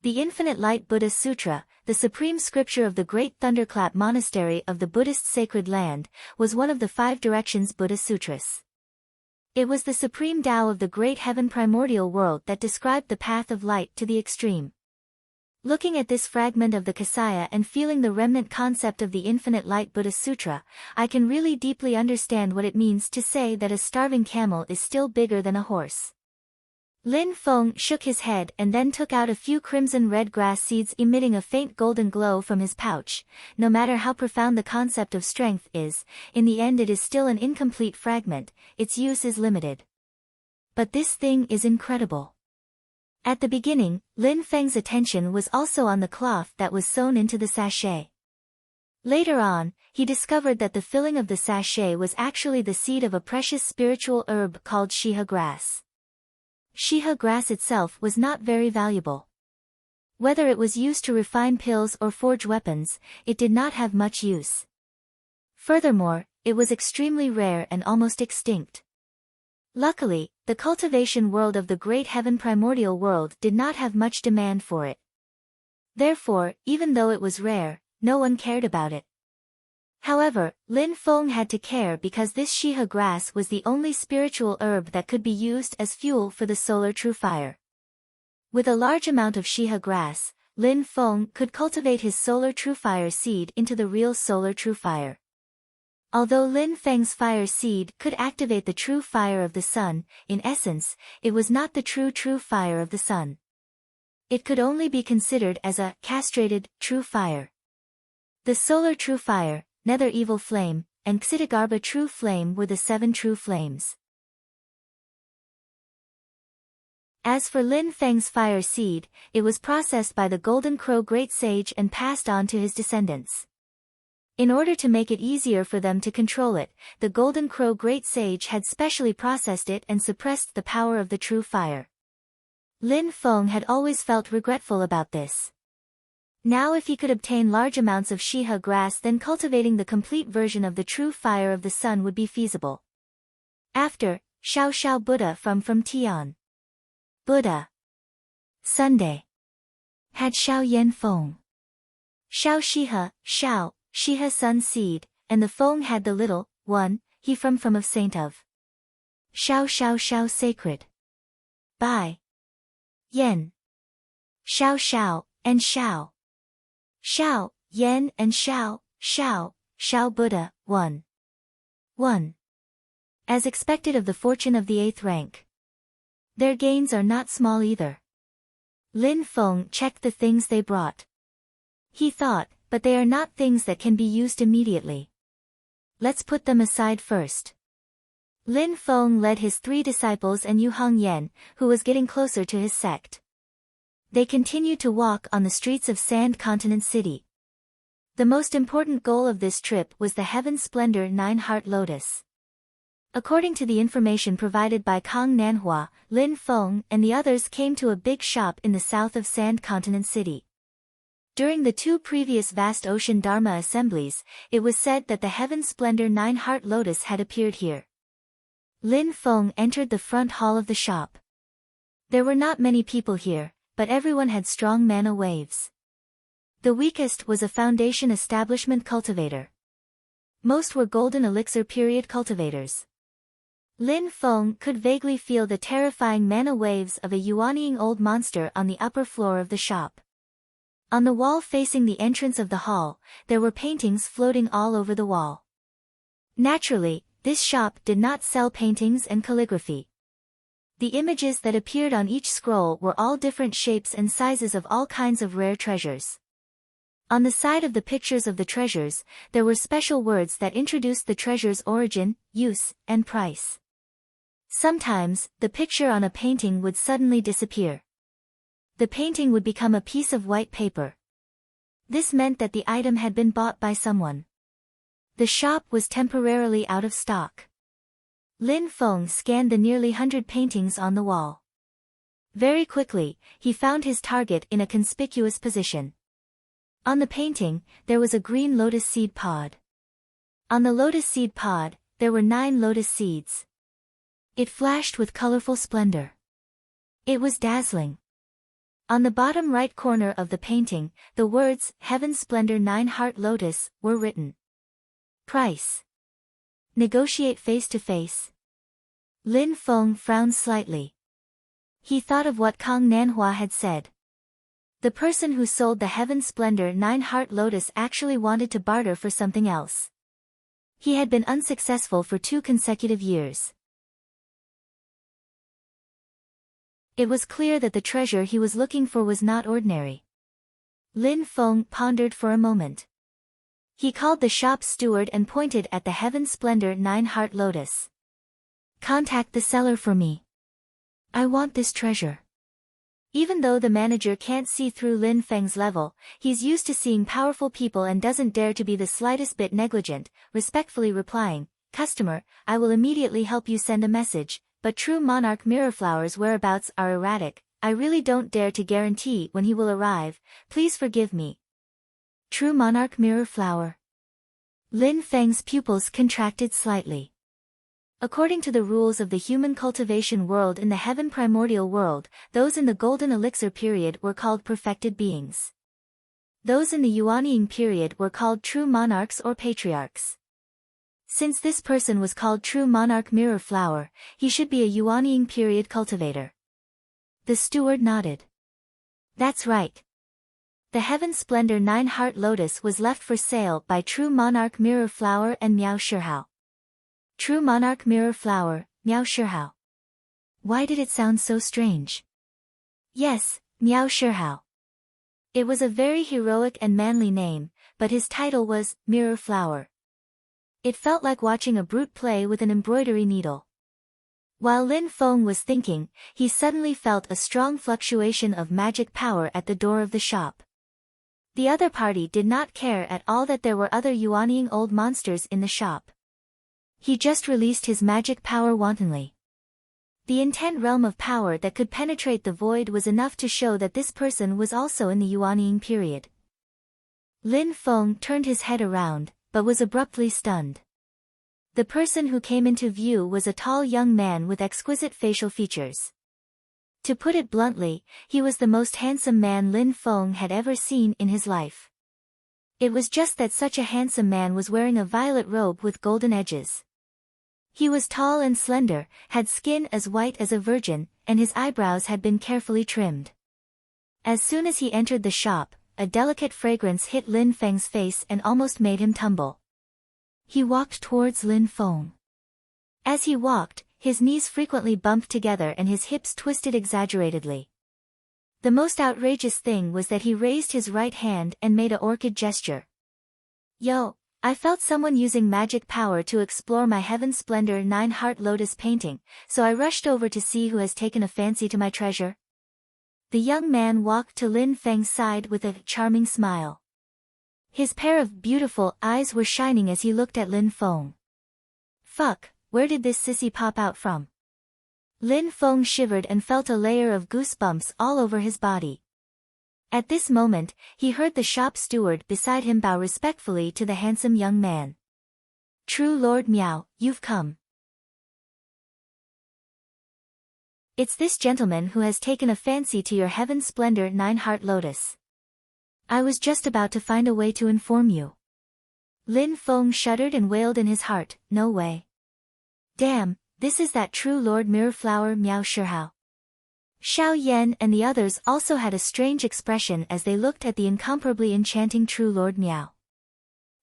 The Infinite Light Buddha Sutra, the supreme scripture of the Great Thunderclap Monastery of the Buddhist Sacred Land, was one of the 5 directions Buddha Sutras. It was the supreme Tao of the great heaven primordial world that described the path of light to the extreme. Looking at this fragment of the kasaya and feeling the remnant concept of the Infinite Light Buddha Sutra, I can really deeply understand what it means to say that a starving camel is still bigger than a horse. Lin Feng shook his head and then took out a few crimson-red grass seeds emitting a faint golden glow from his pouch. No matter how profound the concept of strength is, in the end it is still an incomplete fragment, its use is limited. But this thing is incredible. At the beginning, Lin Feng's attention was also on the cloth that was sewn into the sachet. Later on, he discovered that the filling of the sachet was actually the seed of a precious spiritual herb called shiha grass. Shiha grass itself was not very valuable. Whether it was used to refine pills or forge weapons, it did not have much use. Furthermore, it was extremely rare and almost extinct. Luckily, the cultivation world of the great heaven primordial world did not have much demand for it. Therefore, even though it was rare, no one cared about it. However, Lin Feng had to care because this shiha grass was the only spiritual herb that could be used as fuel for the solar true fire. With a large amount of shiha grass, Lin Feng could cultivate his solar true fire seed into the real solar true fire. Although Lin Feng's fire seed could activate the true fire of the sun, in essence, it was not the true fire of the sun. It could only be considered as a castrated, true fire. The solar true fire, nether evil flame, and Ksitigarbha true flame were the 7 true flames. As for Lin Feng's fire seed, it was processed by the Golden Crow Great Sage and passed on to his descendants. In order to make it easier for them to control it, the Golden Crow Great Sage had specially processed it and suppressed the power of the true fire. Lin Feng had always felt regretful about this. Now if he could obtain large amounts of shiha grass, then cultivating the complete version of the true fire of the sun would be feasible. After, Xiao Xiao Buddha from Tian. Buddha. Sunday. Had Xiao Yen Feng. Xiao Shiha, Xiao, Shiha sun seed, and the Feng had the little, one, he from of saint of. Xiao Xiao Xiao sacred. By. Yen. Xiao Xiao, and Xiao. Xiao, Yen and Xiao, Xiao, Xiao Buddha, 1. 1. As expected of the fortune of the 8th rank. Their gains are not small either. Lin Feng checked the things they brought. He thought, but they are not things that can be used immediately. Let's put them aside first. Lin Feng led his 3 disciples and Yu Hong Yen, who was getting closer to his sect. They continued to walk on the streets of Sand Continent City. The most important goal of this trip was the Heaven Splendor 9-Heart Lotus. According to the information provided by Kang Nanhua, Lin Feng and the others came to a big shop in the south of Sand Continent City. During the 2 previous vast ocean Dharma assemblies, it was said that the Heaven Splendor 9-Heart Lotus had appeared here. Lin Feng entered the front hall of the shop. There were not many people here, but everyone had strong mana waves. The weakest was a foundation establishment cultivator. Most were golden elixir period cultivators. Lin Feng could vaguely feel the terrifying mana waves of a yuanying old monster on the upper floor of the shop. On the wall facing the entrance of the hall, there were paintings floating all over the wall. Naturally, this shop did not sell paintings and calligraphy. The images that appeared on each scroll were all different shapes and sizes of all kinds of rare treasures. On the side of the pictures of the treasures, there were special words that introduced the treasure's origin, use, and price. Sometimes, the picture on a painting would suddenly disappear. The painting would become a piece of white paper. This meant that the item had been bought by someone. The shop was temporarily out of stock. Lin Feng scanned the nearly 100 paintings on the wall. Very quickly, he found his target in a conspicuous position. On the painting, there was a green lotus seed pod. On the lotus seed pod, there were 9 lotus seeds. It flashed with colorful splendor. It was dazzling. On the bottom right corner of the painting, the words, Heaven Splendor 9-Heart Lotus, were written. Price. Negotiate face to face. Lin Feng frowned slightly. He thought of what Kang Nanhua had said. The person who sold the Heaven Splendor 9-Heart Lotus actually wanted to barter for something else. He had been unsuccessful for 2 consecutive years. It was clear that the treasure he was looking for was not ordinary. Lin Feng pondered for a moment. He called the shop steward and pointed at the Heaven Splendor 9-Heart Lotus. Contact the seller for me. I want this treasure. Even though the manager can't see through Lin Feng's level, he's used to seeing powerful people and doesn't dare to be the slightest bit negligent, respectfully replying, Customer, I will immediately help you send a message, but True Monarch Mirrorflower's whereabouts are erratic. I really don't dare to guarantee when he will arrive, please forgive me. True Monarch Mirrorflower. Lin Feng's pupils contracted slightly. According to the rules of the human cultivation world in the Heaven Primordial World, those in the Golden Elixir period were called perfected beings. Those in the Yuanying period were called true monarchs or patriarchs. Since this person was called True Monarch Mirrorflower, he should be a Yuanying period cultivator. The steward nodded. That's right. The Heaven Splendor 9-Heart Lotus was left for sale by True Monarch Mirrorflower and Miao Shihao. True Monarch Mirrorflower, Miao Shihao. Why did it sound so strange? Yes, Miao Shihao. It was a very heroic and manly name, but his title was Mirrorflower. It felt like watching a brute play with an embroidery needle. While Lin Feng was thinking, he suddenly felt a strong fluctuation of magic power at the door of the shop. The other party did not care at all that there were other yuanying old monsters in the shop. He just released his magic power wantonly. The intent realm of power that could penetrate the void was enough to show that this person was also in the yuanying period. Lin Feng turned his head around, but was abruptly stunned. The person who came into view was a tall young man with exquisite facial features. To put it bluntly, he was the most handsome man Lin Feng had ever seen in his life. It was just that such a handsome man was wearing a violet robe with golden edges. He was tall and slender, had skin as white as a virgin, and his eyebrows had been carefully trimmed. As soon as he entered the shop, a delicate fragrance hit Lin Feng's face and almost made him tumble. He walked towards Lin Feng. As he walked, his knees frequently bumped together and his hips twisted exaggeratedly. The most outrageous thing was that he raised his right hand and made a orchid gesture. Yo, I felt someone using magic power to explore my Heaven Splendor 9-Heart Lotus painting, so I rushed over to see who has taken a fancy to my treasure. The young man walked to Lin Feng's side with a charming smile. His pair of beautiful eyes were shining as he looked at Lin Feng. Fuck, where did this sissy pop out from? Lin Feng shivered and felt a layer of goosebumps all over his body. At this moment, he heard the shop steward beside him bow respectfully to the handsome young man. True Lord Miao, you've come. It's this gentleman who has taken a fancy to your Heaven Splendor 9-heart lotus. I was just about to find a way to inform you. Lin Feng shuddered and wailed in his heart, no way. Damn, this is that true Lord Mirrorflower Miao Shihao. Xiao Yan and the others also had a strange expression as they looked at the incomparably enchanting true Lord Miao.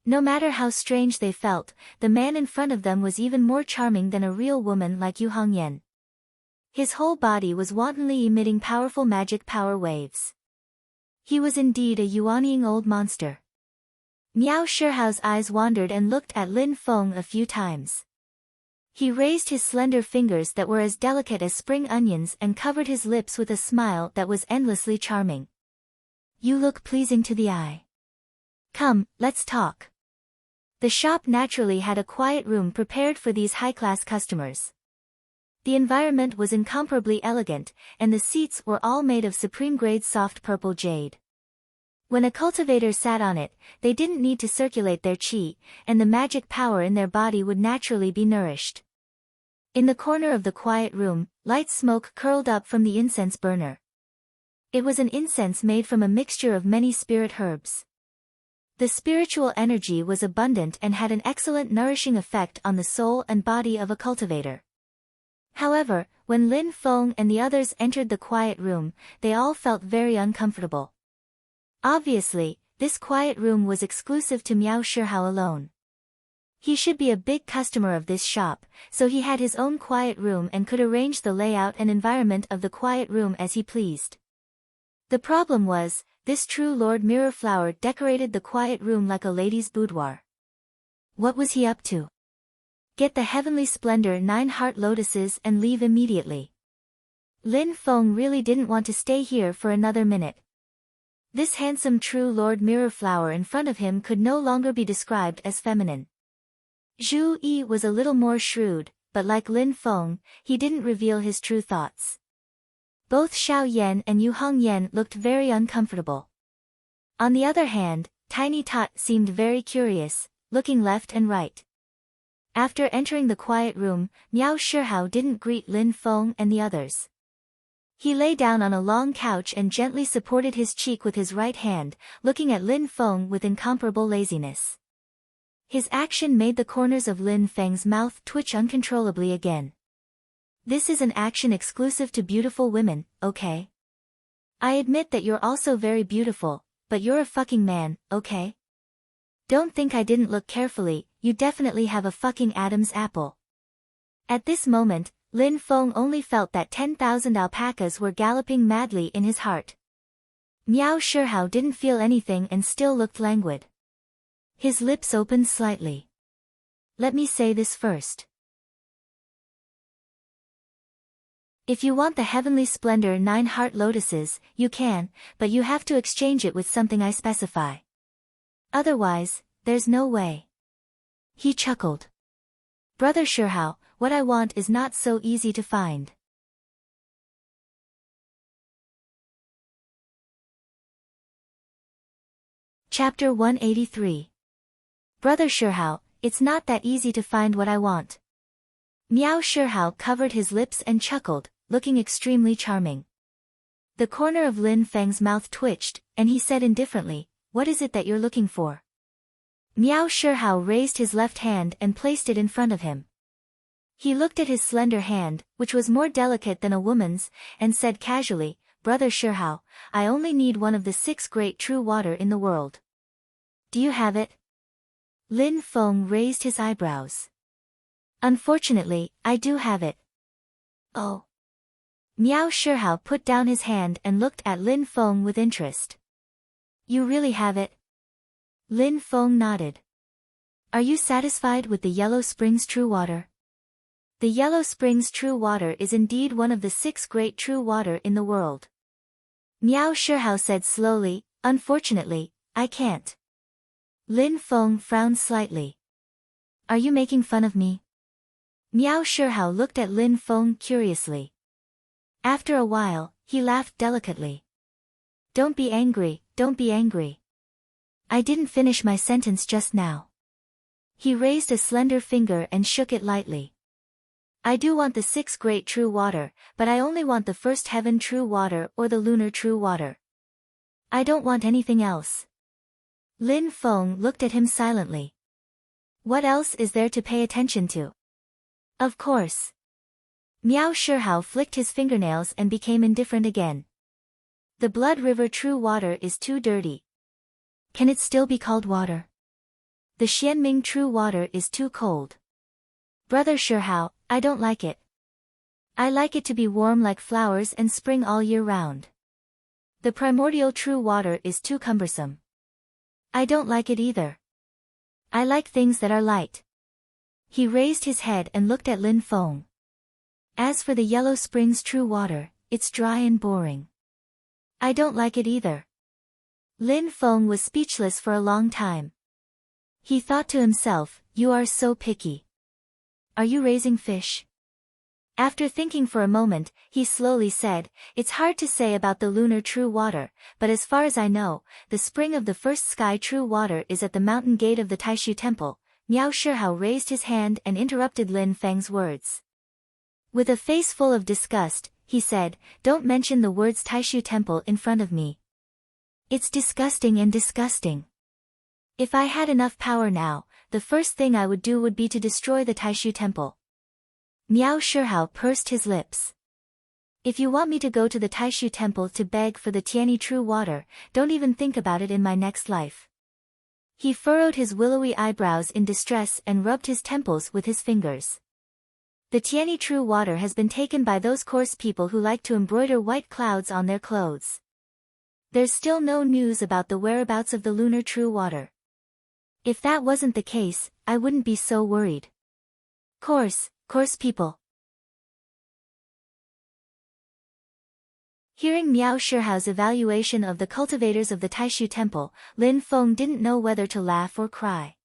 No matter how strange they felt, the man in front of them was even more charming than a real woman like Yu Hongyan. His whole body was wantonly emitting powerful magic power waves. He was indeed a yuanying old monster. Miao Shihao's eyes wandered and looked at Lin Feng a few times. He raised his slender fingers that were as delicate as spring onions and covered his lips with a smile that was endlessly charming. You look pleasing to the eye. Come, let's talk. The shop naturally had a quiet room prepared for these high-class customers. The environment was incomparably elegant, and the seats were all made of supreme-grade soft purple jade. When a cultivator sat on it, they didn't need to circulate their qi, and the magic power in their body would naturally be nourished. In the corner of the quiet room, light smoke curled up from the incense burner. It was an incense made from a mixture of many spirit herbs. The spiritual energy was abundant and had an excellent nourishing effect on the soul and body of a cultivator. However, when Lin Feng and the others entered the quiet room, they all felt very uncomfortable. Obviously, this quiet room was exclusive to Miao Shihao alone. He should be a big customer of this shop, so he had his own quiet room and could arrange the layout and environment of the quiet room as he pleased. The problem was, this true Lord Mirrorflower decorated the quiet room like a lady's boudoir. What was he up to? Get the Heavenly Splendor 9-heart lotuses and leave immediately. Lin Feng really didn't want to stay here for another minute. This handsome true Lord Mirrorflower in front of him could no longer be described as feminine. Zhu Yi was a little more shrewd, but like Lin Feng, he didn't reveal his true thoughts. Both Xiao Yan and Yu Hongyan looked very uncomfortable. On the other hand, Tiny Tot seemed very curious, looking left and right. After entering the quiet room, Miao Shihao didn't greet Lin Feng and the others. He lay down on a long couch and gently supported his cheek with his right hand, looking at Lin Feng with incomparable laziness. His action made the corners of Lin Feng's mouth twitch uncontrollably again. This is an action exclusive to beautiful women, okay? I admit that you're also very beautiful, but you're a fucking man, okay? Don't think I didn't look carefully, you definitely have a fucking Adam's apple. At this moment, Lin Feng only felt that 10,000 alpacas were galloping madly in his heart. Miao Shihao didn't feel anything and still looked languid. His lips opened slightly. Let me say this first. If you want the Heavenly Splendor 9-heart lotuses, you can, but you have to exchange it with something I specify. Otherwise, there's no way. He chuckled. Brother Shihao, what I want is not so easy to find. Chapter 183. Brother Shihao, it's not that easy to find what I want. Miao Shihao covered his lips and chuckled, looking extremely charming. The corner of Lin Feng's mouth twitched, and he said indifferently, what is it that you're looking for? Miao Shihao raised his left hand and placed it in front of him. He looked at his slender hand, which was more delicate than a woman's, and said casually, Brother Shihao, I only need one of the 6 great true water in the world. Do you have it? Lin Feng raised his eyebrows. Unfortunately, I do have it. Oh. Miao Shihao put down his hand and looked at Lin Feng with interest. You really have it? Lin Feng nodded. Are you satisfied with the Yellow Springs True Water? The Yellow Springs True Water is indeed one of the 6 great true water in the world. Miao Shihao said slowly, unfortunately, I can't. Lin Feng frowned slightly. Are you making fun of me? Miao Shihao looked at Lin Feng curiously. After a while, he laughed delicately. Don't be angry, don't be angry. I didn't finish my sentence just now. He raised a slender finger and shook it lightly. I do want the 6 great true water, but I only want the first heaven true water or the lunar true water. I don't want anything else. Lin Feng looked at him silently. What else is there to pay attention to? Of course. Miao Shihao flicked his fingernails and became indifferent again. The Blood River true water is too dirty. Can it still be called water? The Xianming true water is too cold. Brother Shihao, I don't like it. I like it to be warm like flowers and spring all year round. The primordial true water is too cumbersome. I don't like it either. I like things that are light. He raised his head and looked at Lin Feng. As for the Yellow Springs true water, it's dry and boring. I don't like it either. Lin Feng was speechless for a long time. He thought to himself, you are so picky. Are you raising fish? After thinking for a moment, he slowly said, it's hard to say about the lunar true water, but as far as I know, the spring of the first sky true water is at the mountain gate of the Taishu temple. Miao Shihao raised his hand and interrupted Lin Feng's words. With a face full of disgust, he said, don't mention the words Taishu temple in front of me. It's disgusting and disgusting. If I had enough power now, the first thing I would do would be to destroy the Taishu temple. Miao Shihao pursed his lips. If you want me to go to the Taishu temple to beg for the Tianyi true water, don't even think about it in my next life. He furrowed his willowy eyebrows in distress and rubbed his temples with his fingers. The Tianyi true water has been taken by those coarse people who like to embroider white clouds on their clothes. There's still no news about the whereabouts of the lunar true water. If that wasn't the case, I wouldn't be so worried. Coarse people. Hearing Miao Shihao's evaluation of the cultivators of the Taishu temple, Lin Feng didn't know whether to laugh or cry.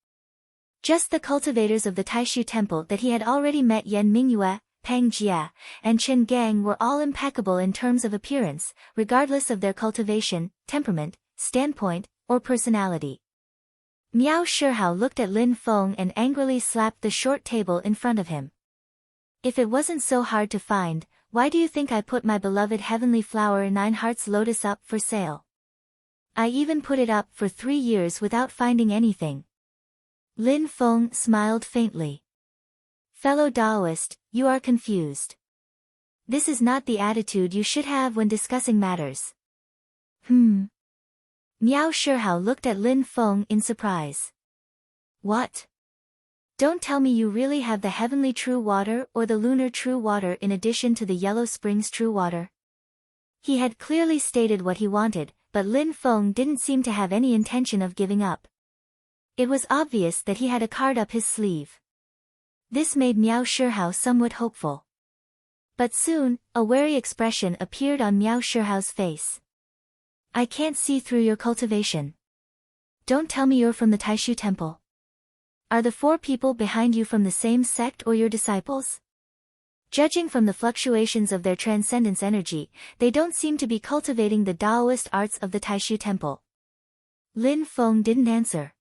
Just the cultivators of the Taishu temple that he had already met, Yan Mingyue, Pang Jia, and Chen Gang, were all impeccable in terms of appearance, regardless of their cultivation, temperament, standpoint, or personality. Miao Shihao looked at Lin Feng and angrily slapped the short table in front of him. If it wasn't so hard to find, why do you think I put my beloved heavenly flower 9 Hearts Lotus up for sale? I even put it up for 3 years without finding anything. Lin Feng smiled faintly. Fellow Taoist, you are confused. This is not the attitude you should have when discussing matters. Miao Shihao looked at Lin Feng in surprise. What? Don't tell me you really have the heavenly true water or the lunar true water in addition to the Yellow Springs true water? He had clearly stated what he wanted, but Lin Feng didn't seem to have any intention of giving up. It was obvious that he had a card up his sleeve. This made Miao Shihao somewhat hopeful. But soon, a wary expression appeared on Miao Shihao's face. I can't see through your cultivation. Don't tell me you're from the Taishu temple. Are the 4 people behind you from the same sect or your disciples? Judging from the fluctuations of their transcendence energy, they don't seem to be cultivating the Taoist arts of the Taishu temple. Lin Feng didn't answer.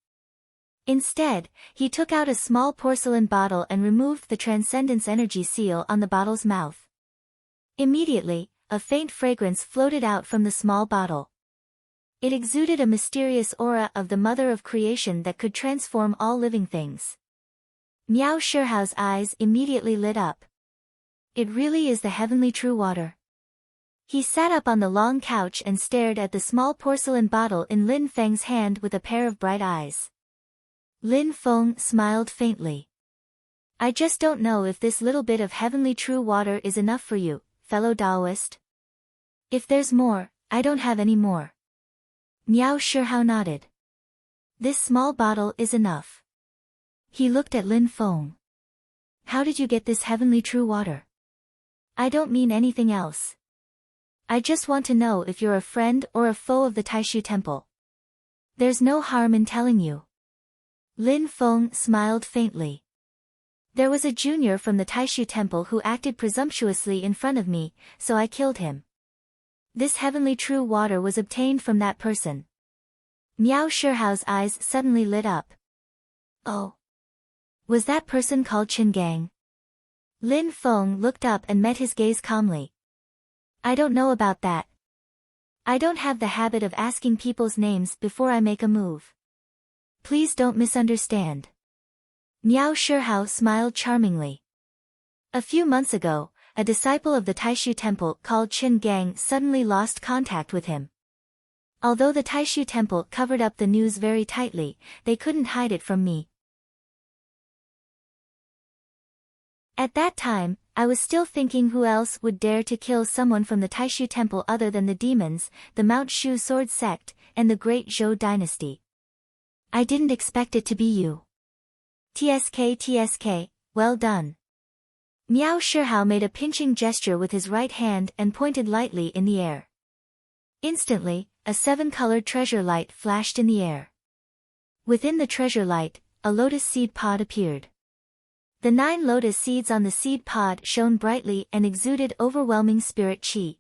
Instead, he took out a small porcelain bottle and removed the transcendence energy seal on the bottle's mouth. Immediately, a faint fragrance floated out from the small bottle. It exuded a mysterious aura of the Mother of Creation that could transform all living things. Miao Shihao's eyes immediately lit up. It really is the heavenly true water. He sat up on the long couch and stared at the small porcelain bottle in Lin Feng's hand with a pair of bright eyes. Lin Feng smiled faintly. I just don't know if this little bit of heavenly true water is enough for you, fellow Taoist. If there's more, I don't have any more. Miao Shihao nodded. This small bottle is enough. He looked at Lin Feng. How did you get this heavenly true water? I don't mean anything else. I just want to know if you're a friend or a foe of the Taishu temple. There's no harm in telling you. Lin Feng smiled faintly. There was a junior from the Taishu temple who acted presumptuously in front of me, so I killed him. This heavenly true water was obtained from that person. Miao Shihao's eyes suddenly lit up. Oh. Was that person called Qin Gang? Lin Feng looked up and met his gaze calmly. I don't know about that. I don't have the habit of asking people's names before I make a move. Please don't misunderstand. Miao Shihao smiled charmingly. A few months ago, a disciple of the Taishu temple called Qin Gang suddenly lost contact with him. Although the Taishu temple covered up the news very tightly, they couldn't hide it from me. At that time, I was still thinking who else would dare to kill someone from the Taishu temple other than the demons, the Mount Shu sword sect, and the great Zhou dynasty. I didn't expect it to be you. TSK, well done. Miao Shihao made a pinching gesture with his right hand and pointed lightly in the air. Instantly, a 7-colored treasure light flashed in the air. Within the treasure light, a lotus seed pod appeared. The 9 lotus seeds on the seed pod shone brightly and exuded overwhelming spirit qi.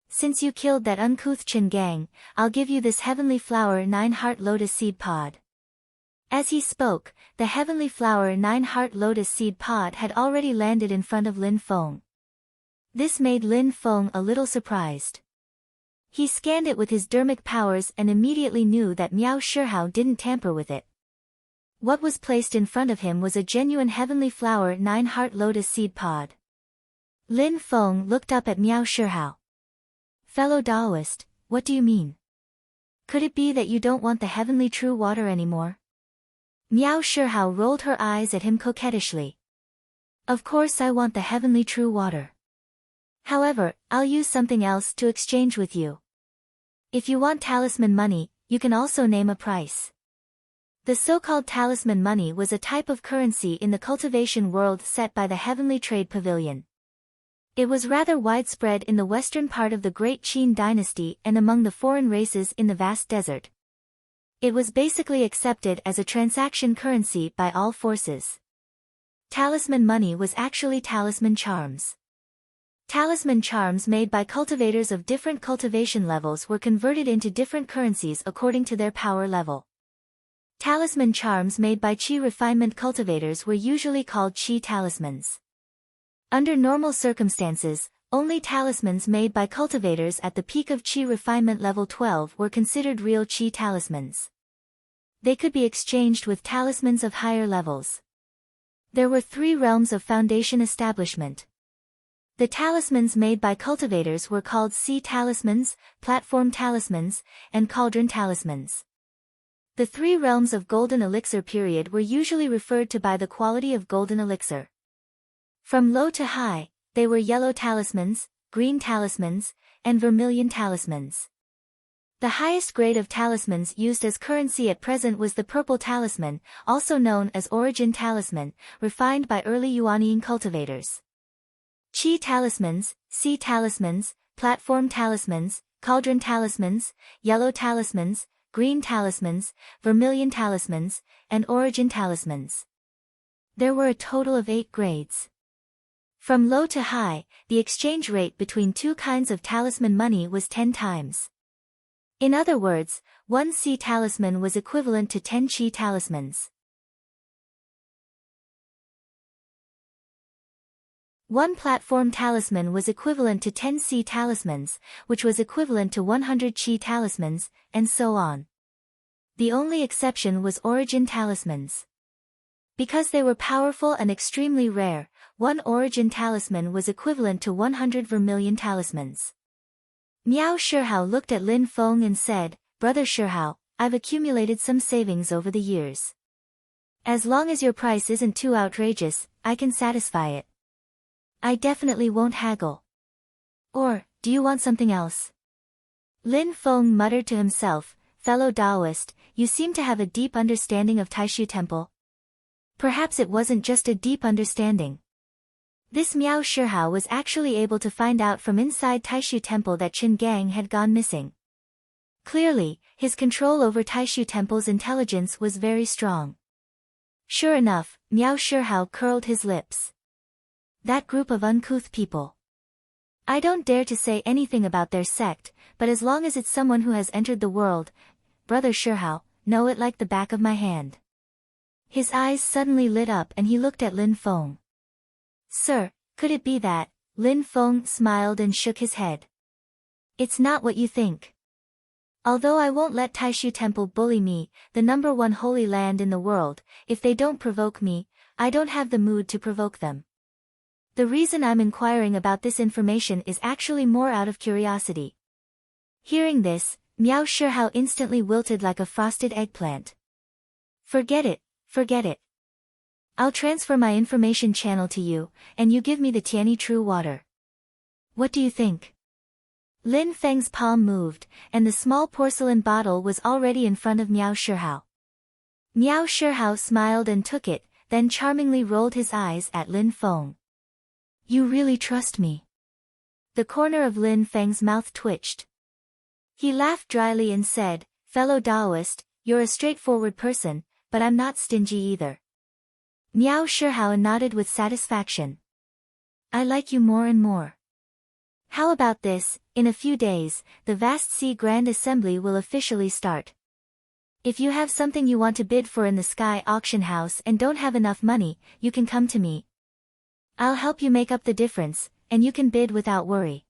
Since you killed that uncouth Qin Gang, I'll give you this heavenly flower 9-heart lotus seed pod. As he spoke, the heavenly flower 9-heart lotus seed pod had already landed in front of Lin Feng. This made Lin Feng a little surprised. He scanned it with his dermic powers and immediately knew that Miao Shihao didn't tamper with it. What was placed in front of him was a genuine heavenly flower 9-heart lotus seed pod. Lin Feng looked up at Miao Shihao. Fellow Taoist, what do you mean? Could it be that you don't want the heavenly true water anymore? Miao Shihao rolled her eyes at him coquettishly. Of course I want the heavenly true water. However, I'll use something else to exchange with you. If you want talisman money, you can also name a price. The so-called talisman money was a type of currency in the cultivation world set by the Heavenly Trade Pavilion. It was rather widespread in the western part of the Great Qin dynasty and among the foreign races in the vast desert. It was basically accepted as a transaction currency by all forces. Talisman money was actually talisman charms. Talisman charms made by cultivators of different cultivation levels were converted into different currencies according to their power level. Talisman charms made by qi refinement cultivators were usually called qi talismans. Under normal circumstances, only talismans made by cultivators at the peak of qi refinement level 12 were considered real qi talismans. They could be exchanged with talismans of higher levels. There were 3 realms of foundation establishment. The talismans made by cultivators were called sea talismans, platform talismans, and cauldron talismans. The 3 realms of golden elixir period were usually referred to by the quality of golden elixir. From low to high, they were yellow talismans, green talismans, and vermilion talismans. The highest grade of talismans used as currency at present was the purple talisman, also known as origin talisman, refined by early Yuanying cultivators. Qi talismans, sea talismans, platform talismans, cauldron talismans, yellow talismans, green talismans, vermilion talismans, and origin talismans. There were a total of 8 grades. From low to high, the exchange rate between 2 kinds of talisman money was 10 times. In other words, 1 sea talisman was equivalent to 10 qi talismans. 1 platform talisman was equivalent to 10 sea talismans, which was equivalent to 100 qi talismans, and so on. The only exception was origin talismans. Because they were powerful and extremely rare, 1 origin talisman was equivalent to 100 vermilion talismans. Miao Shihao looked at Lin Feng and said, Brother Shihao, I've accumulated some savings over the years. As long as your price isn't too outrageous, I can satisfy it. I definitely won't haggle. Or, do you want something else? Lin Feng muttered to himself, Fellow Taoist, you seem to have a deep understanding of Taishu Temple. Perhaps it wasn't just a deep understanding. This Miao Shihao was actually able to find out from inside Taishu Temple that Qin Gang had gone missing. Clearly, his control over Taishu Temple's intelligence was very strong. Sure enough, Miao Shihao curled his lips. That group of uncouth people. I don't dare to say anything about their sect, but as long as it's someone who has entered the world, Brother Shihao, know it like the back of my hand. His eyes suddenly lit up and he looked at Lin Feng. Sir, could it be that? Lin Feng smiled and shook his head. It's not what you think. Although I won't let Taishu Temple bully me, the #1 holy land in the world, if they don't provoke me, I don't have the mood to provoke them. The reason I'm inquiring about this information is actually more out of curiosity. Hearing this, Miao Shihao instantly wilted like a frosted eggplant. Forget it, forget it. I'll transfer my information channel to you, and you give me the Tiani True Water. What do you think? Lin Feng's palm moved, and the small porcelain bottle was already in front of Miao Shihao. Miao Shihao smiled and took it, then charmingly rolled his eyes at Lin Feng. You really trust me? The corner of Lin Feng's mouth twitched. He laughed dryly and said, Fellow Taoist, you're a straightforward person, but I'm not stingy either. Miao Shihao nodded with satisfaction. I like you more and more. How about this, in a few days, the Vast Sea Grand Assembly will officially start. If you have something you want to bid for in the Sky Auction House and don't have enough money, you can come to me. I'll help you make up the difference, and you can bid without worry.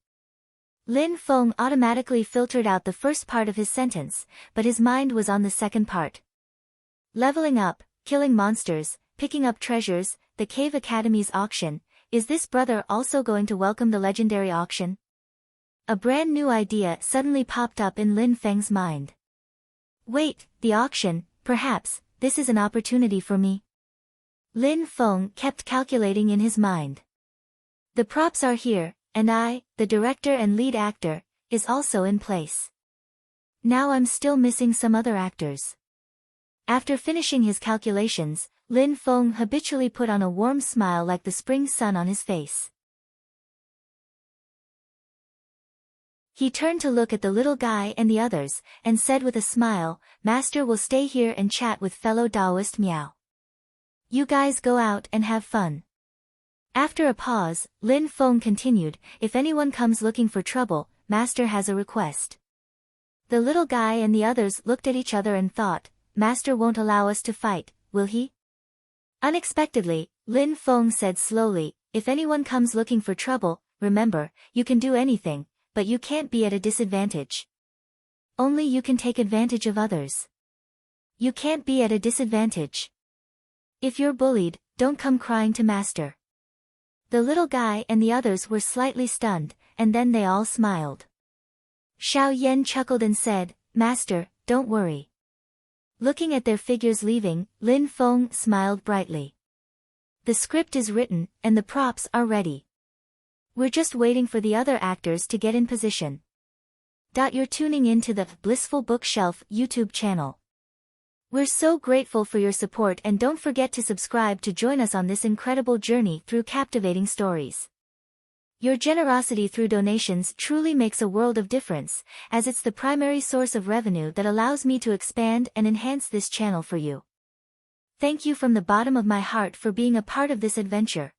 Lin Feng automatically filtered out the first part of his sentence, but his mind was on the second part. Leveling up, killing monsters, picking up treasures, the Cave Academy's auction, is this brother also going to welcome the legendary auction? A brand new idea suddenly popped up in Lin Feng's mind. Wait, the auction, perhaps, this is an opportunity for me. Lin Feng kept calculating in his mind. The props are here, and I, the director and lead actor, is also in place. Now I'm still missing some other actors. After finishing his calculations, Lin Feng habitually put on a warm smile like the spring sun on his face. He turned to look at the little guy and the others, and said with a smile, Master will stay here and chat with fellow Taoist Miao. You guys go out and have fun. After a pause, Lin Feng continued, if anyone comes looking for trouble, Master has a request. The little guy and the others looked at each other and thought, Master won't allow us to fight, will he? Unexpectedly, Lin Feng said slowly, if anyone comes looking for trouble, remember, you can do anything, but you can't be at a disadvantage. Only you can take advantage of others. You can't be at a disadvantage. If you're bullied, don't come crying to Master. The little guy and the others were slightly stunned, and then they all smiled. Xiao Yan chuckled and said, Master, don't worry. Looking at their figures leaving, Lin Feng smiled brightly. The script is written, and the props are ready. We're just waiting for the other actors to get in position. You're tuning in to the Blissful Bookshelf YouTube channel. We're so grateful for your support, and don't forget to subscribe to join us on this incredible journey through captivating stories. Your generosity through donations truly makes a world of difference, as it's the primary source of revenue that allows me to expand and enhance this channel for you. Thank you from the bottom of my heart for being a part of this adventure.